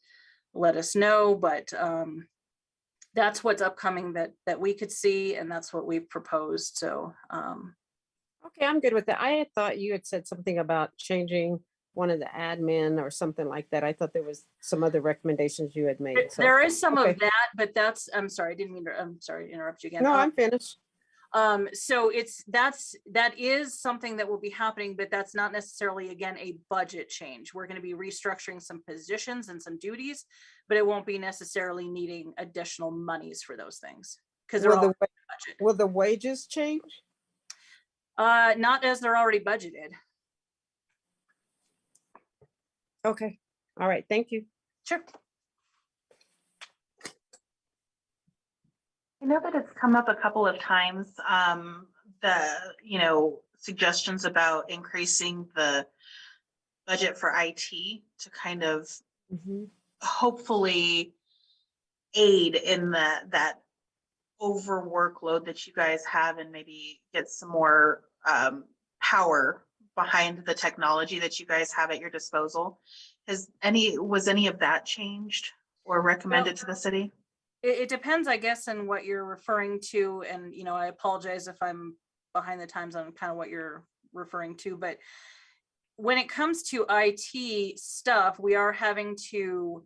[SPEAKER 13] let us know. But that's what's upcoming that we could see, and that's what we've proposed. So
[SPEAKER 14] okay, I'm good with that. I had thought you had said something about changing one of the admin or something like that. I thought there was some other recommendations you had made. So,
[SPEAKER 13] there is some
[SPEAKER 14] okay.
[SPEAKER 13] of that, but that's, I'm sorry, I didn't mean to, I'm sorry to interrupt you again.
[SPEAKER 14] No, I'm finished.
[SPEAKER 13] So that is something that will be happening, but that's not necessarily, again, a budget change. We're going to be restructuring some positions and some duties, but it won't be necessarily needing additional monies for those things, because they're all budget.
[SPEAKER 14] Will the wages change?
[SPEAKER 13] Not as they're already budgeted.
[SPEAKER 14] Okay. All right. Thank you.
[SPEAKER 13] Sure.
[SPEAKER 1] I know that it's come up a couple of times, suggestions about increasing the budget for IT to kind of hopefully aid in that over workload that you guys have, and maybe get some more power behind the technology that you guys have at your disposal. Was any of that changed or recommended to the city?
[SPEAKER 13] It depends, I guess, on what you're referring to. And, I apologize if I'm behind the times on kind of what you're referring to, but when it comes to IT stuff, we are having to,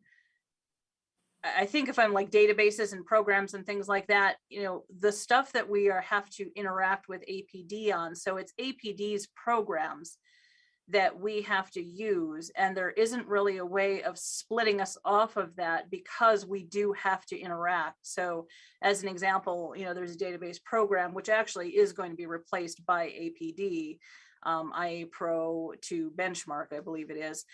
[SPEAKER 13] I think if I'm like databases and programs and things like that, the stuff that we have to interact with APD on. So it's APD's programs that we have to use, and there isn't really a way of splitting us off of that because we do have to interact. So as an example, there's a database program which actually is going to be replaced by APD, IA Pro to Benchmark, I believe it is.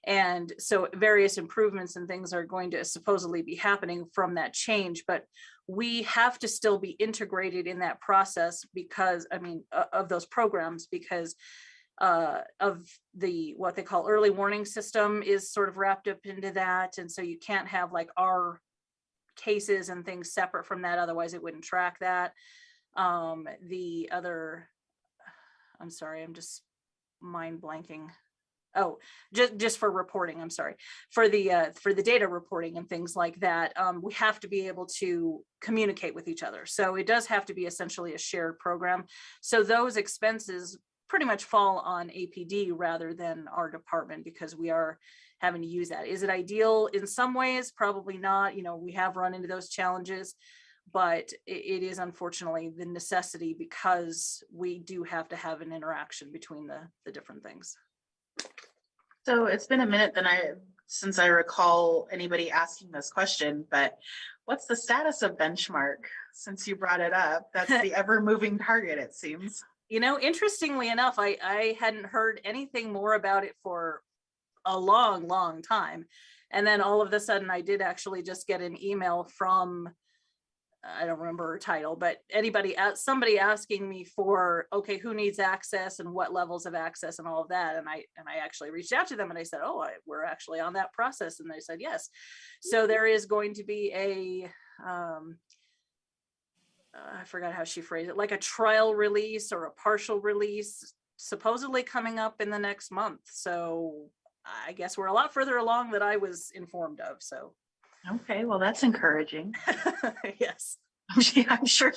[SPEAKER 13] And so various improvements and things are going to supposedly be happening from that change, but we have to still be integrated in that process because, of those programs, because of what they call early warning system is sort of wrapped up into that. And so you can't have like our cases and things separate from that. Otherwise it wouldn't track that. The other, I'm sorry, I'm just mind blanking. Oh, just for reporting, I'm sorry. For the data reporting and things like that, we have to be able to communicate with each other. So it does have to be essentially a shared program. So those expenses pretty much fall on APD rather than our department, because we are having to use that. Is it ideal in some ways? Probably not. We have run into those challenges, but it is unfortunately the necessity because we do have to have an interaction between the different things.
[SPEAKER 1] So it's been a minute since I recall anybody asking this question, but what's the status of Benchmark since you brought it up? That's the ever moving target, it seems.
[SPEAKER 13] Interestingly enough, I hadn't heard anything more about it for a long, long time. And then all of a sudden I did actually just get an email from
[SPEAKER 18] I don't remember her title, but somebody asking me for, okay, who needs access and what levels of access and all of that. And I actually reached out to them and I said, oh, we're actually on that process. And they said, yes. So there is going to be a, I forgot how she phrased it, like a trial release or a partial release, supposedly coming up in the next month. So I guess we're a lot further along than I was informed of. So.
[SPEAKER 1] Okay, well, that's encouraging.
[SPEAKER 18] Yes.
[SPEAKER 1] I'm sure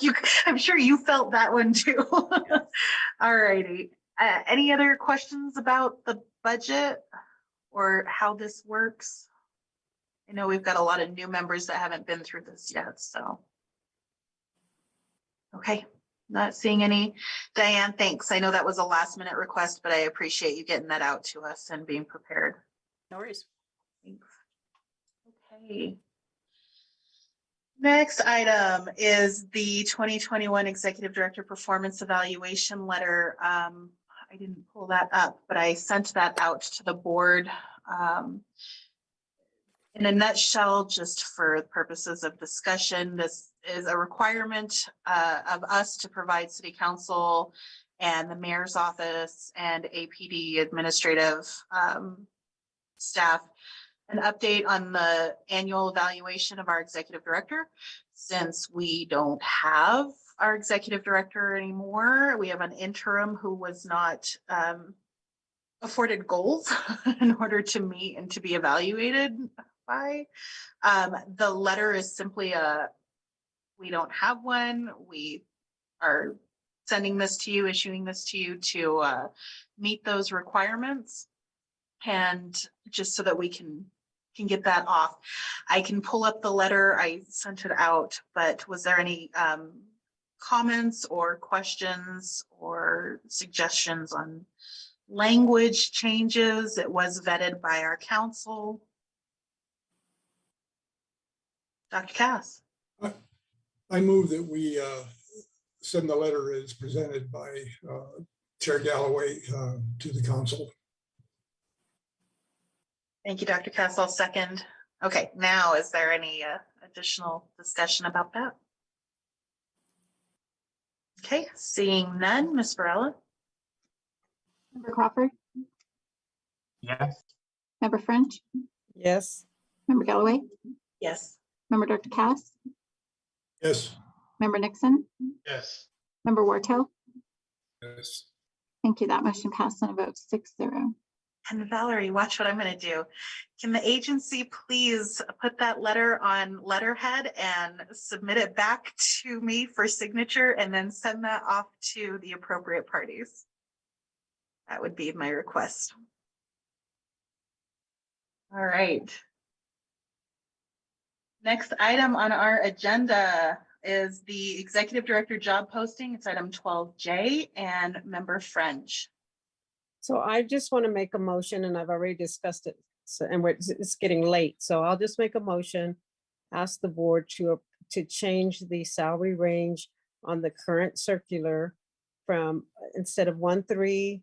[SPEAKER 1] you felt that one too. All righty. Any other questions about the budget or how this works? I know we've got a lot of new members that haven't been through this yet, so. Okay, not seeing any. Diane, thanks. I know that was a last minute request, but I appreciate you getting that out to us and being prepared.
[SPEAKER 18] No worries.
[SPEAKER 1] Thanks. Okay. Next item is the 2021 Executive Director Performance Evaluation Letter. I didn't pull that up, but I sent that out to the board. In a nutshell, just for purposes of discussion, this is a requirement of us to provide City Council and the Mayor's Office and APD administrative staff an update on the annual evaluation of our executive director. Since we don't have our executive director anymore, we have an interim who was not afforded goals in order to meet and to be evaluated by. The letter is simply we don't have one. We are sending this to you, issuing this to you to meet those requirements. And just so that we can get that off. I can pull up the letter. I sent it out, but was there any comments or questions or suggestions on language changes? It was vetted by our council. Dr. Cass.
[SPEAKER 8] I move that we send the letter as presented by Chair Galloway to the council.
[SPEAKER 1] Thank you, Dr. Cass. I'll second. Okay, now is there any additional discussion about that? Okay, seeing none, Ms. Varela.
[SPEAKER 4] Member Crawford,
[SPEAKER 16] Yes.
[SPEAKER 4] Member French,
[SPEAKER 14] Yes.
[SPEAKER 4] Member Galloway,
[SPEAKER 1] Yes.
[SPEAKER 4] Member Dr. Cass,
[SPEAKER 8] Yes.
[SPEAKER 4] Member Nixon,
[SPEAKER 15] Yes.
[SPEAKER 4] Member Wartell.
[SPEAKER 2] Yes.
[SPEAKER 4] Thank you. That motion passed on a vote 6-0.
[SPEAKER 1] And Valerie, watch what I'm going to do. Can the agency please put that letter on letterhead and submit it back to me for signature and then send that off to the appropriate parties? That would be my request. All right. Next item on our agenda is the executive director job posting. It's item 12J and Member French.
[SPEAKER 14] So I just want to make a motion, and I've already discussed it. So, and it's getting late. So I'll just make a motion, ask the board to change the salary range on the current circular from instead of 1.3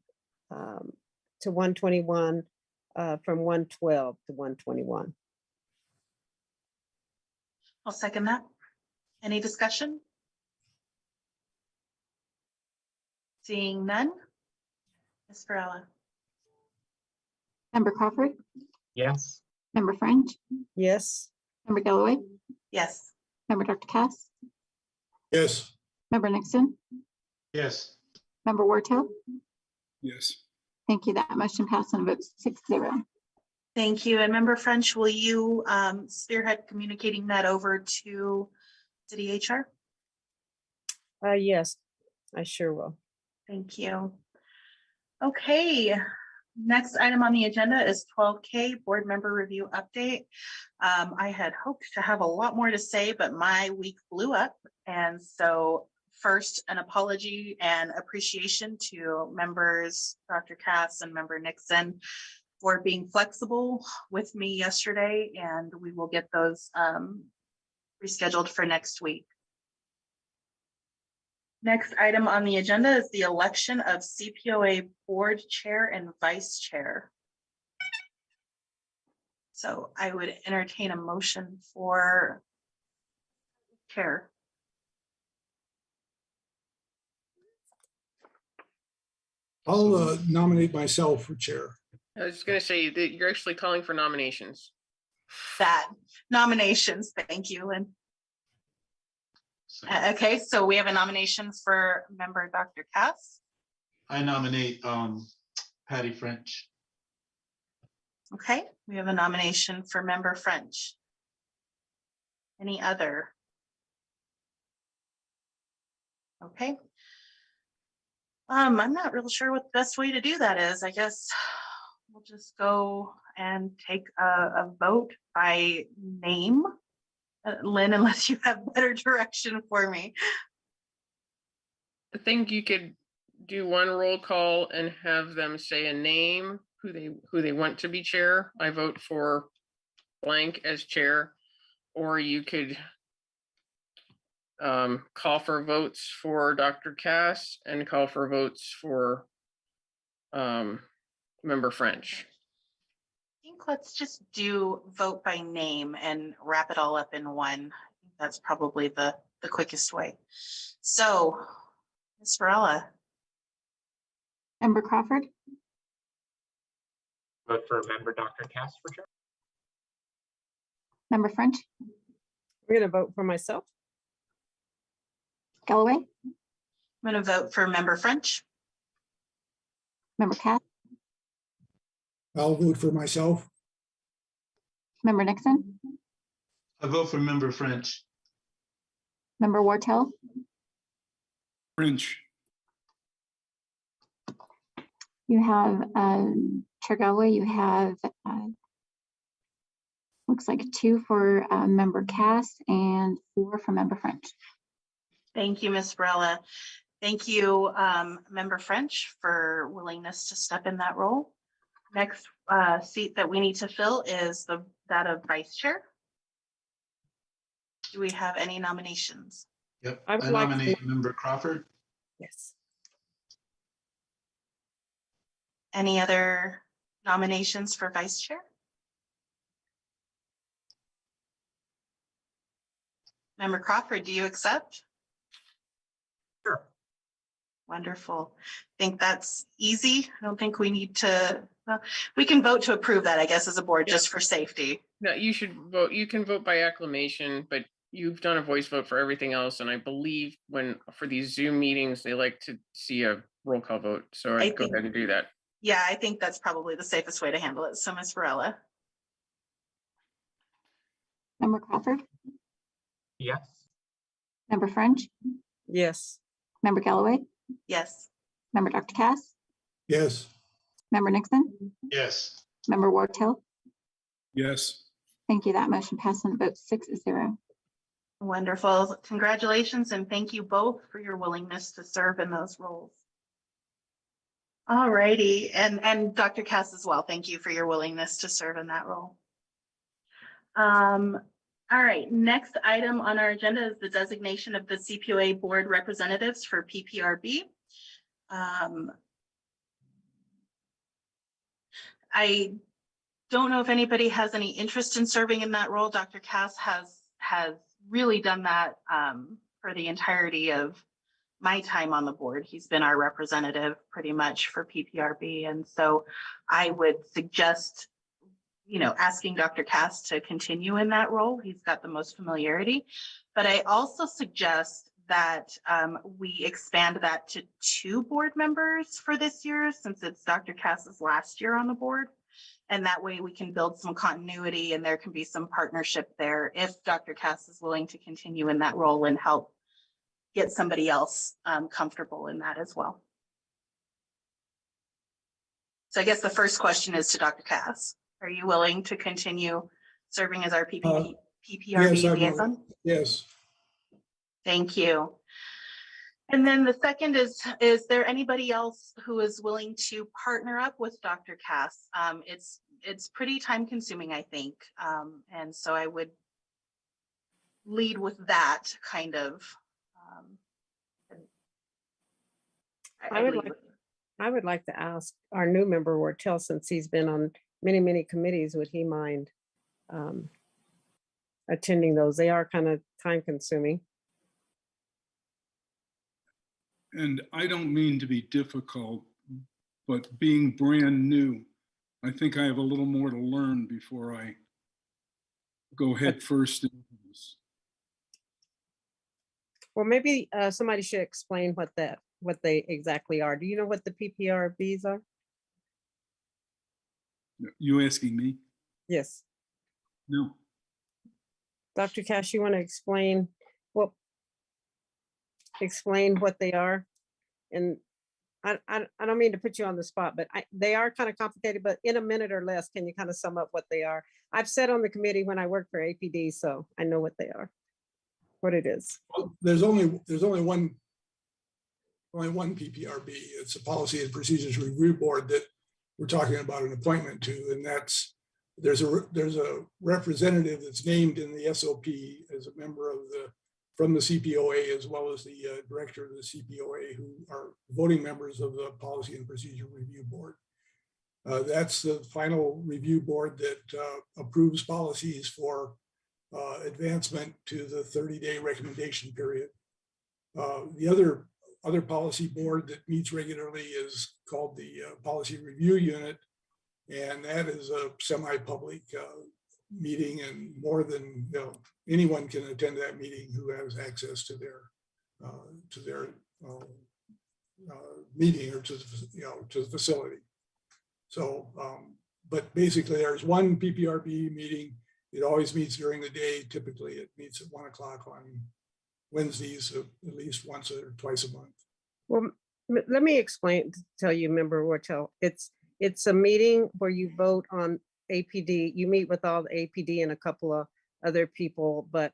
[SPEAKER 14] to 121, from 112 to 121.
[SPEAKER 1] I'll second that. Any discussion? Seeing none. Ms. Varela.
[SPEAKER 4] Member Crawford,
[SPEAKER 16] Yes.
[SPEAKER 4] Member French,
[SPEAKER 14] Yes.
[SPEAKER 4] Member Galloway,
[SPEAKER 1] Yes.
[SPEAKER 4] Member Dr. Cass,
[SPEAKER 8] Yes.
[SPEAKER 4] Member Nixon,
[SPEAKER 15] Yes.
[SPEAKER 4] Member Wartell.
[SPEAKER 2] Yes.
[SPEAKER 4] Thank you. That motion passed on a vote 6-0.
[SPEAKER 1] Thank you. And Member French, will you spearhead communicating that over to City HR?
[SPEAKER 14] Yes, I sure will.
[SPEAKER 1] Thank you. Okay, next item on the agenda is 12K board member review update. I had hoped to have a lot more to say, but my week blew up. And so first, an apology and appreciation to members, Dr. Cass and Member Nixon, for being flexible with me yesterday, and we will get those rescheduled for next week. Next item on the agenda is the election of Cpoa board chair and vice chair. So I would entertain a motion for chair.
[SPEAKER 8] I'll nominate myself for chair.
[SPEAKER 5] I was gonna say that you're actually calling for nominations.
[SPEAKER 18] That nominations, thank you, Lynn. Okay, so we have a nomination for member Dr. Cass.
[SPEAKER 15] I nominate Patty French.
[SPEAKER 18] Okay, we have a nomination for member French. Any other? Okay. I'm not real sure what the best way to do that is. I guess we'll just go and take a vote by name. Lynn, unless you have better direction for me.
[SPEAKER 5] I think you could do one roll call and have them say a name, who they want to be chair. I vote for blank as chair, or you could call for votes for Dr. Cass and call for votes for member French.
[SPEAKER 18] I think let's just do vote by name and wrap it all up in one. I think that's probably the quickest way. So, Ms. Varela.
[SPEAKER 4] Member Crawford,
[SPEAKER 16] Vote for member Dr. Cass for chair.
[SPEAKER 4] member French,
[SPEAKER 14] I'm going to vote for myself.
[SPEAKER 4] Galloway,
[SPEAKER 18] I'm going to vote for member French.
[SPEAKER 4] member Cass,
[SPEAKER 8] I'll vote for myself.
[SPEAKER 4] member Nixon,
[SPEAKER 15] I vote for member French.
[SPEAKER 4] member Wartell,
[SPEAKER 2] French.
[SPEAKER 4] you have Chair Galloway, you have looks like 2 for member Cass and 4 for member French.
[SPEAKER 18] Thank you, Ms. Varela. Thank you, member French, for willingness to step in that role. Next seat that we need to fill is that of vice chair. Do we have any nominations?
[SPEAKER 15] Yep,
[SPEAKER 14] I would
[SPEAKER 15] I
[SPEAKER 14] like to-
[SPEAKER 15] nominate member Crawford.
[SPEAKER 14] Yes.
[SPEAKER 18] Any other nominations for vice chair? Member Crawford, do you accept?
[SPEAKER 16] Sure.
[SPEAKER 18] Wonderful. I think that's easy. I don't think we need to, well, we can vote to approve that, I guess, as a board, just for safety.
[SPEAKER 5] No, you should vote. You can vote by acclamation, but you've done a voice vote for everything else. And I believe for these Zoom meetings, they like to see a roll call vote. So I'd go ahead and do that.
[SPEAKER 18] Yeah, I think that's probably the safest way to handle it. So Ms. Varela.
[SPEAKER 4] Member Crawford,
[SPEAKER 16] Yes.
[SPEAKER 4] member French,
[SPEAKER 14] Yes.
[SPEAKER 4] member Galloway,
[SPEAKER 18] Yes.
[SPEAKER 4] member Dr. Cass,
[SPEAKER 8] Yes.
[SPEAKER 4] member Nixon,
[SPEAKER 15] Yes.
[SPEAKER 4] member Wartell.
[SPEAKER 2] Yes.
[SPEAKER 4] Thank you. That motion passed on a vote 6-0.
[SPEAKER 18] Wonderful. Congratulations and thank you both for your willingness to serve in those roles. All righty, and Dr. Cass as well. Thank you for your willingness to serve in that role. All right, next item on our agenda is the designation of the Cpoa board representatives for PPRB. I don't know if anybody has any interest in serving in that role. Dr. Cass has really done that for the entirety of my time on the board. He's been our representative pretty much for PPRB. And so I would suggest, asking Dr. Cass to continue in that role. He's got the most familiarity. But I also suggest that we expand that to 2 board members for this year, since it's Dr. Cass's last year on the board. And that way we can build some continuity and there can be some partnership there if Dr. Cass is willing to continue in that role and help get somebody else comfortable in that as well. So I guess the first question is to Dr. Cass. Are you willing to continue serving as our PPRB
[SPEAKER 8] Yes, I'm willing.
[SPEAKER 18] liaison?
[SPEAKER 8] Yes.
[SPEAKER 18] Thank you. And then the second is there anybody else who is willing to partner up with Dr. Cass? It's pretty time consuming, I think. And so I would lead with that kind of.
[SPEAKER 14] I would like to ask our new member Wartell, since he's been on many, many committees, would he mind attending those? They are kind of time consuming.
[SPEAKER 2] And I don't mean to be difficult, but being brand new, I think I have a little more to learn before I go head first into this.
[SPEAKER 14] Well, maybe somebody should explain what they exactly are. Do you know what the PPRBs are?
[SPEAKER 2] You asking me?
[SPEAKER 14] Yes.
[SPEAKER 2] No.
[SPEAKER 14] Dr. Cash, you want to explain what they are? And I don't mean to put you on the spot, but they are kind of complicated, but in a minute or less, can you kind of sum up what they are? I've sat on the committee when I worked for APD, so I know what they are, what it is.
[SPEAKER 8] Well, there's only one PPRB. It's a Policy and Procedures Review Board that we're talking about an appointment to, and there's a representative that's named in the SOP as a member of from the Cpoa, as well as the director of the Cpoa, who are voting members of the Policy and Procedure Review Board. That's the final review board that approves policies for advancement to the 30-day recommendation period. The other policy board that meets regularly is called the Policy Review Unit, and that is a semi-public meeting, and more than anyone can attend that meeting who has access to their meeting or to the facility. So, but basically, there's one PPRB meeting. It always meets during the day. Typically, it meets at 1 o'clock on Wednesdays, at least once or twice a month.
[SPEAKER 14] Well, let me tell you, Member Wartell, it's a meeting where you vote on APD. You meet with all the APD and a couple of other people, but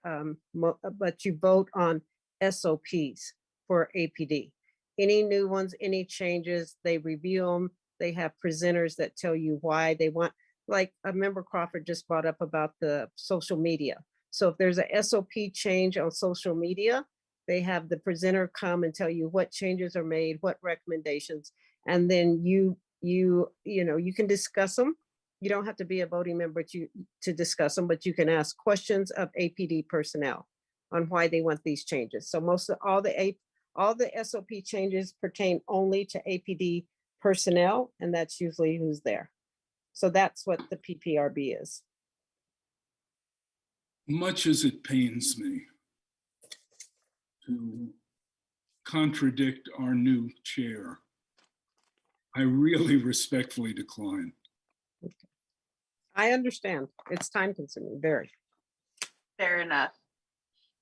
[SPEAKER 14] you vote on SOPs for APD. Any new ones, any changes, they review them. They have presenters that tell you why they want, like a member Crawford just brought up about the social media. So if there's a SOP change on social media, they have the presenter come and tell you what changes are made, what recommendations, and then you can discuss them. You don't have to be a voting member to discuss them, but you can ask questions of APD personnel on why they want these changes. So all the SOP changes pertain only to APD personnel, and that's usually who's there. So that's what the PPRB is.
[SPEAKER 2] Much as it pains me to contradict our new chair, I really respectfully decline.
[SPEAKER 14] I understand. It's time consuming, very.
[SPEAKER 1] Fair enough.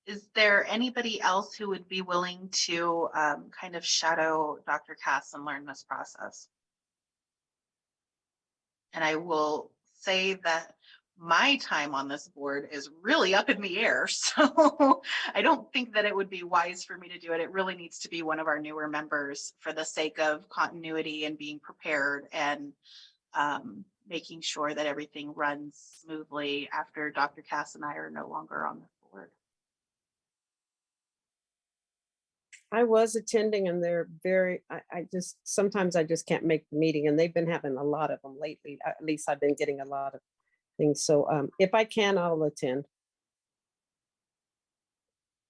[SPEAKER 1] Is there anybody else who would be willing to kind of shadow Dr. Cass and learn this process? And I will say that my time on this board is really up in the air. So I don't think that it would be wise for me to do it. It really needs to be one of our newer members for the sake of continuity and being prepared and making sure that everything runs smoothly after Dr. Cass and I are no longer on the board.
[SPEAKER 14] I was attending and they're sometimes I just can't make the meeting, and they've been having a lot of them lately. At least I've been getting a lot of things. So if I can, I'll attend.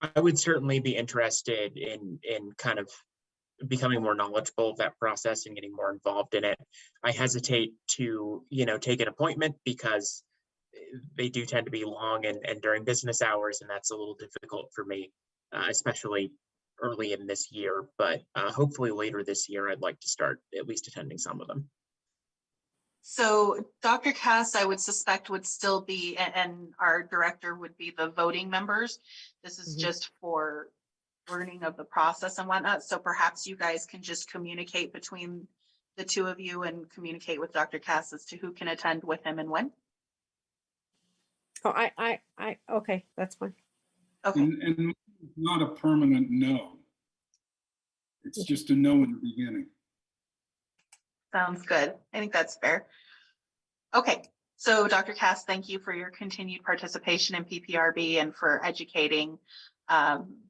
[SPEAKER 16] I would certainly be interested in kind of becoming more knowledgeable of that process and getting more involved in it. I hesitate to, take an appointment because they do tend to be long and during business hours, and that's a little difficult for me, especially early in this year. But hopefully later this year, I'd like to start at least attending some of them.
[SPEAKER 1] So Dr. Cass, I would suspect, would still be, and our director would be the voting members. This is just for learning of the process and whatnot. So perhaps you guys can just communicate between the two of you and communicate with Dr. Cass as to who can attend with him and when.
[SPEAKER 14] Oh, okay, that's fine.
[SPEAKER 1] Okay.
[SPEAKER 2] And not a permanent no. It's just a no in the beginning.
[SPEAKER 1] Sounds good. I think that's fair. Okay, so Dr. Cass, thank you for your continued participation in PPRB and for educating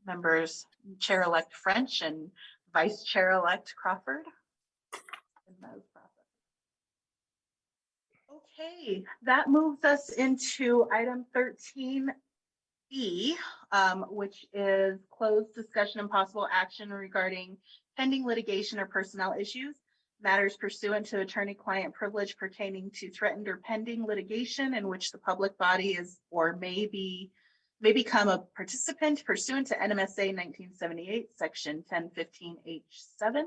[SPEAKER 1] members, Chair-elect French and Vice Chair-elect Crawford. Okay, that moves us into item 13E, which is closed discussion and possible action regarding pending litigation or personnel issues. matters pursuant to attorney-client privilege pertaining to threatened or pending litigation in which the public body is or may become a participant pursuant to NMSA 1978, Section 1015H7.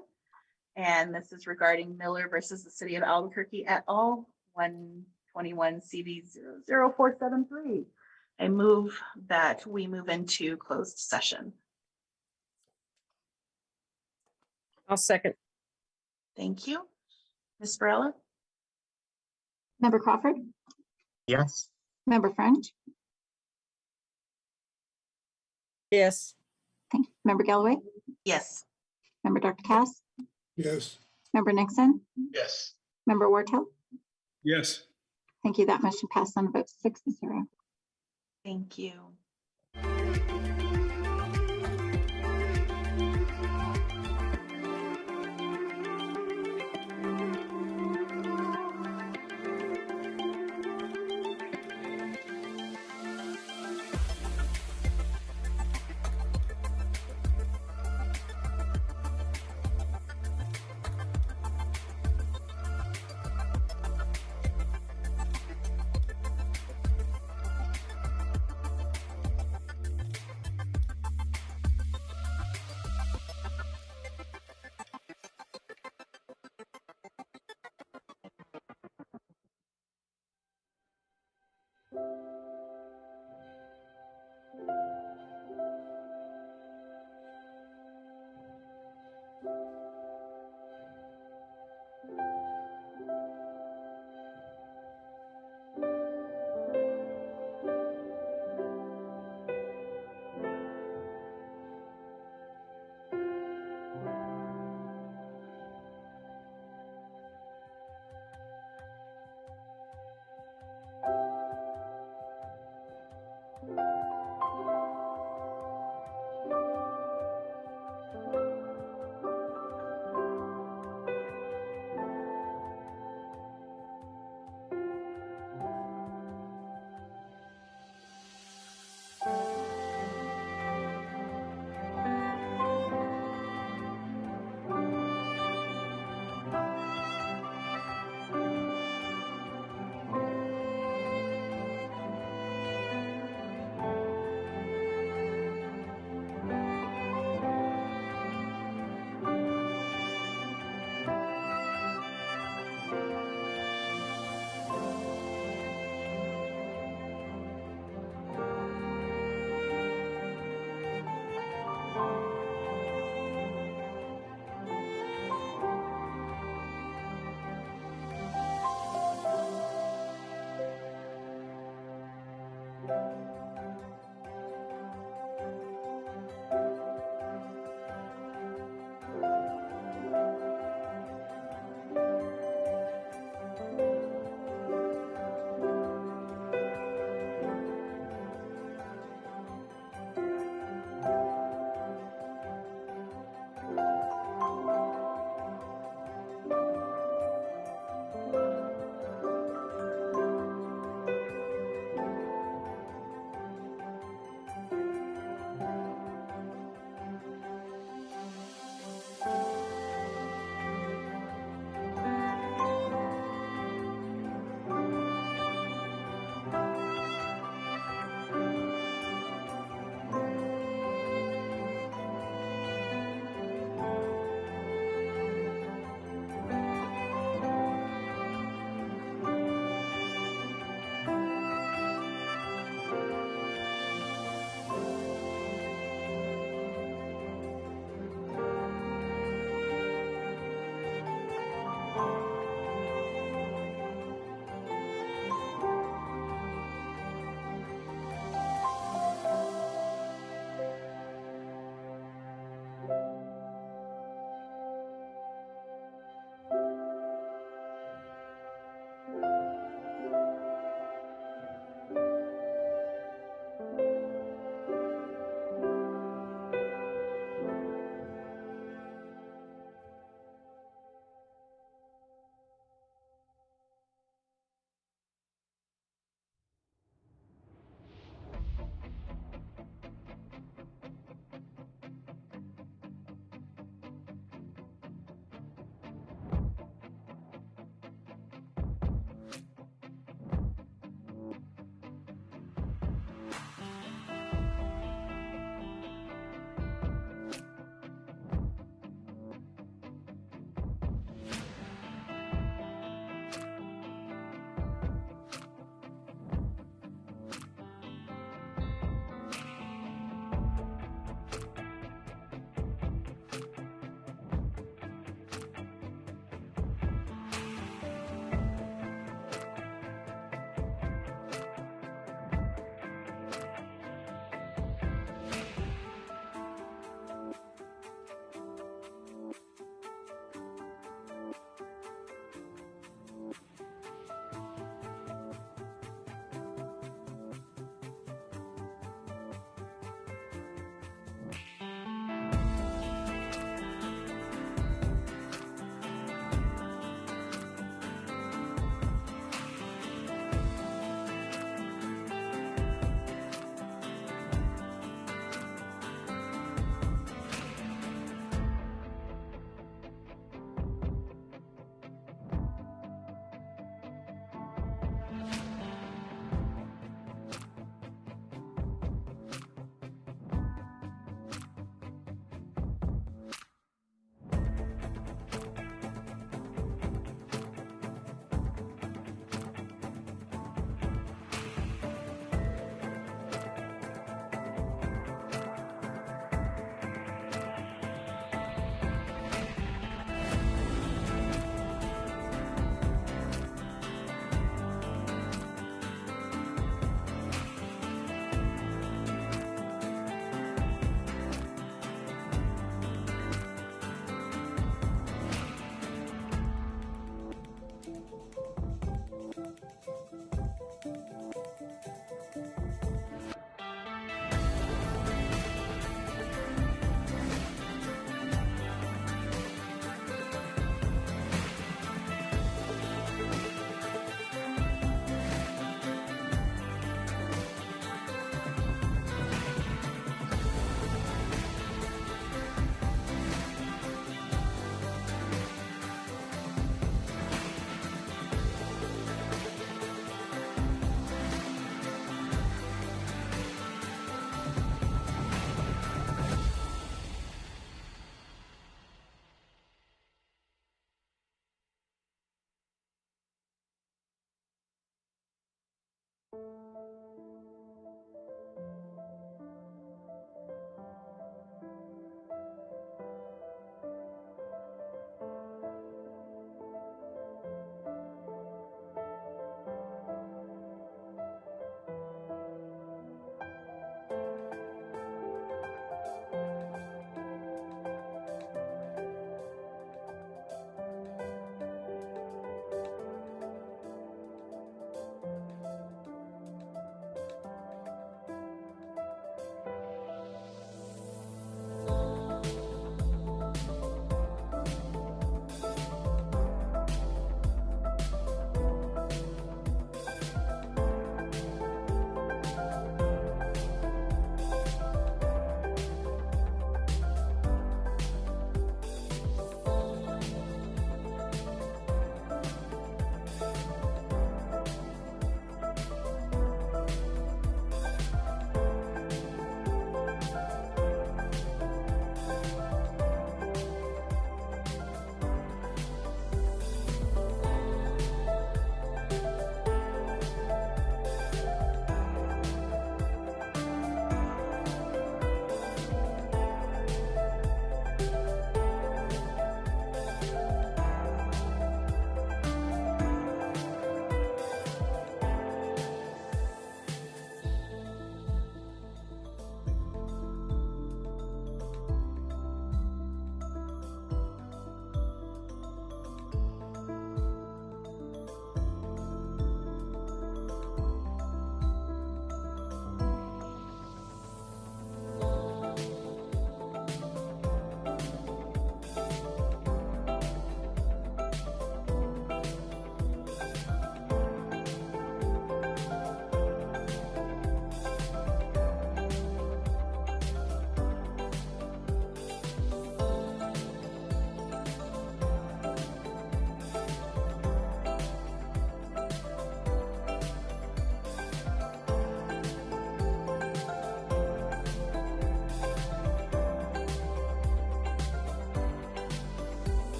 [SPEAKER 1] And this is regarding Miller versus the City of Albuquerque et al. 121 CV 00473. I move that we move into closed session.
[SPEAKER 14] I'll second.
[SPEAKER 1] Thank you. Ms. Varela?
[SPEAKER 4] Member Crawford,
[SPEAKER 16] Yes.
[SPEAKER 4] Member French,
[SPEAKER 14] Yes.
[SPEAKER 4] thank you. Member Galloway,
[SPEAKER 1] Yes.
[SPEAKER 4] Member Dr. Cass,
[SPEAKER 8] Yes.
[SPEAKER 4] Member Nixon,
[SPEAKER 15] Yes.
[SPEAKER 4] Member Wartell.
[SPEAKER 2] Yes.
[SPEAKER 4] Thank you. That motion passed on a vote 6-0.
[SPEAKER 1] Thank you.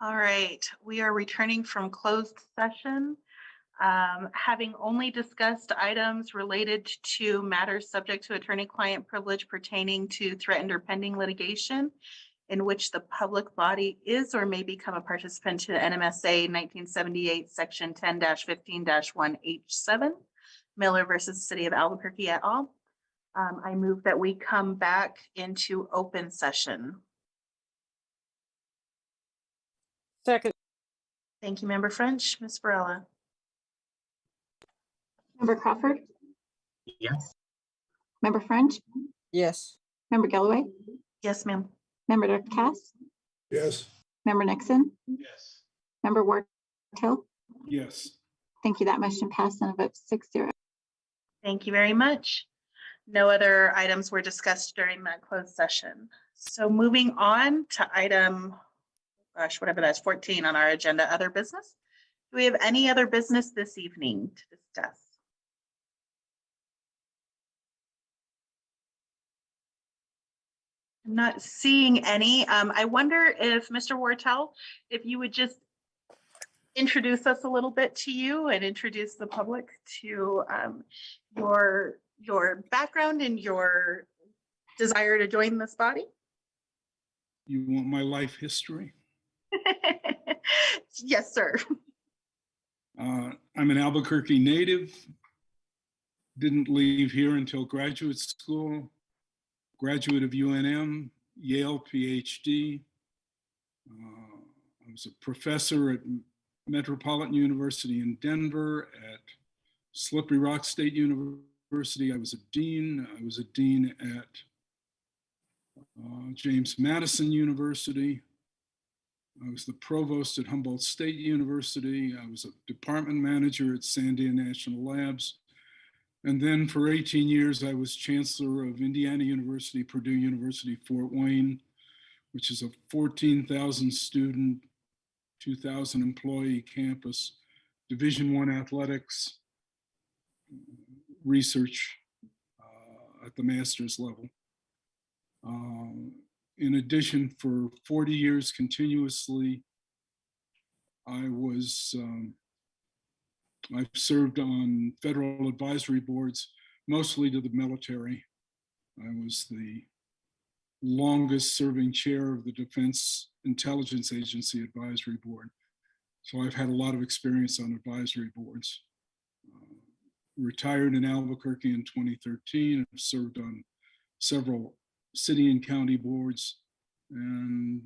[SPEAKER 1] All right, we are returning from closed session. Having only discussed items related to matters subject to attorney-client privilege pertaining to threatened or pending litigation in which the public body is or may become a participant to NMSA 1978, Section 10-15-1H7, Miller versus City of Albuquerque et al. I move that we come back into open session.
[SPEAKER 14] Second.
[SPEAKER 1] Thank you, Member French. Ms. Varela.
[SPEAKER 4] Member Crawford,
[SPEAKER 16] Yes.
[SPEAKER 4] Member French,
[SPEAKER 14] Yes.
[SPEAKER 4] Member Galloway,
[SPEAKER 1] Yes, ma'am.
[SPEAKER 4] Member Cass,
[SPEAKER 8] Yes.
[SPEAKER 4] Member Nixon,
[SPEAKER 15] Yes.
[SPEAKER 4] Member Wartell.
[SPEAKER 2] Yes.
[SPEAKER 4] Thank you. That motion passed on a vote 6-0.
[SPEAKER 1] Thank you very much. No other items were discussed during that closed session. So moving on to item, gosh, whatever that's 14 on our agenda, other business. Do we have any other business this evening to discuss? I'm not seeing any. I wonder if Mr. Wartell, if you would just introduce us a little bit to you and introduce the public to your background and your desire to join this body.
[SPEAKER 2] You want my life history?
[SPEAKER 1] Yes, sir.
[SPEAKER 2] I'm an Albuquerque native. Didn't leave here until graduate school. Graduate of UNM, Yale PhD. I was a professor at Metropolitan University in Denver, at Slippery Rock State University. I was a dean. I was a dean at James Madison University. I was the provost at Humboldt State University. I was a department manager at Sandia National Labs. And then for 18 years, I was chancellor of Indiana University, Purdue University, Fort Wayne, which is a 14,000 student, 2,000 employee campus, Division I athletics, research at the master's level. In addition, for 40 years continuously, I've served on federal advisory boards, mostly to the military. I was the longest serving chair of the Defense Intelligence Agency Advisory Board. So I've had a lot of experience on advisory boards. Retired in Albuquerque in 2013. I've served on several city and county boards. And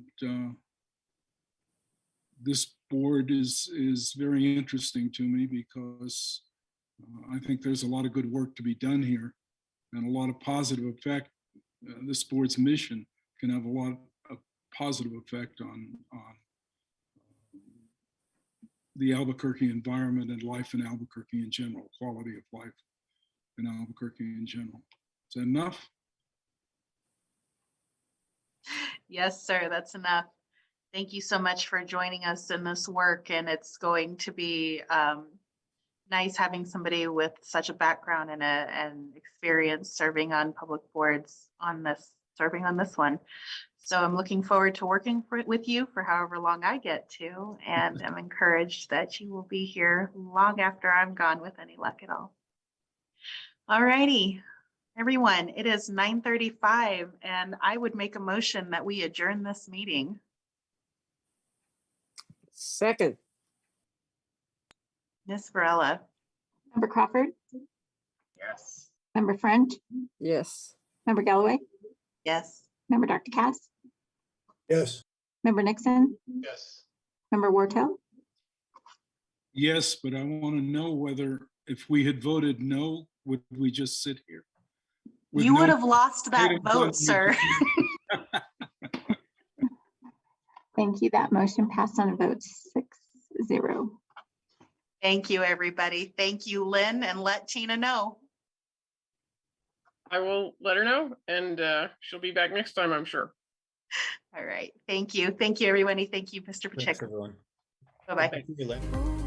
[SPEAKER 2] this board is very interesting to me because I think there's a lot of good work to be done here and a lot of positive effect. This board's mission can have a lot of positive effect on the Albuquerque environment and life in Albuquerque in general, quality of life in Albuquerque in general. Is that enough?
[SPEAKER 1] Yes, sir, that's enough. Thank you so much for joining us in this work, and it's going to be nice having somebody with such a background and experience serving on public boards serving on this one. So I'm looking forward to working with you for however long I get to, and I'm encouraged that you will be here long after I'm gone with any luck at all. All righty, everyone, it is 9:35, and I would make a motion that we adjourn this meeting.
[SPEAKER 14] Second.
[SPEAKER 1] Ms. Varela.
[SPEAKER 4] Member Crawford,
[SPEAKER 16] Yes.
[SPEAKER 4] Member French,
[SPEAKER 14] Yes.
[SPEAKER 4] Member Galloway,
[SPEAKER 1] Yes.
[SPEAKER 4] Member Dr. Cass,
[SPEAKER 8] Yes.
[SPEAKER 4] Member Nixon,
[SPEAKER 15] Yes.
[SPEAKER 4] Member Wartell.
[SPEAKER 2] Yes, but I want to know whether if we had voted no, would we just sit here? With
[SPEAKER 1] You
[SPEAKER 2] no
[SPEAKER 1] would have lost that
[SPEAKER 2] items on
[SPEAKER 1] vote,
[SPEAKER 2] the
[SPEAKER 1] sir.
[SPEAKER 4] Thank you. That motion passed on a vote 6-0.
[SPEAKER 1] Thank you, everybody. Thank you, Lynn, and let Tina know.
[SPEAKER 5] I will let her know, and she'll be back next time, I'm sure.
[SPEAKER 1] All right. Thank you. Thank you, everybody. Thank you, Mr.
[SPEAKER 11] Thanks,
[SPEAKER 1] Pacheco.
[SPEAKER 11] everyone.
[SPEAKER 1] Bye-bye.
[SPEAKER 11] Thank you, Lynn.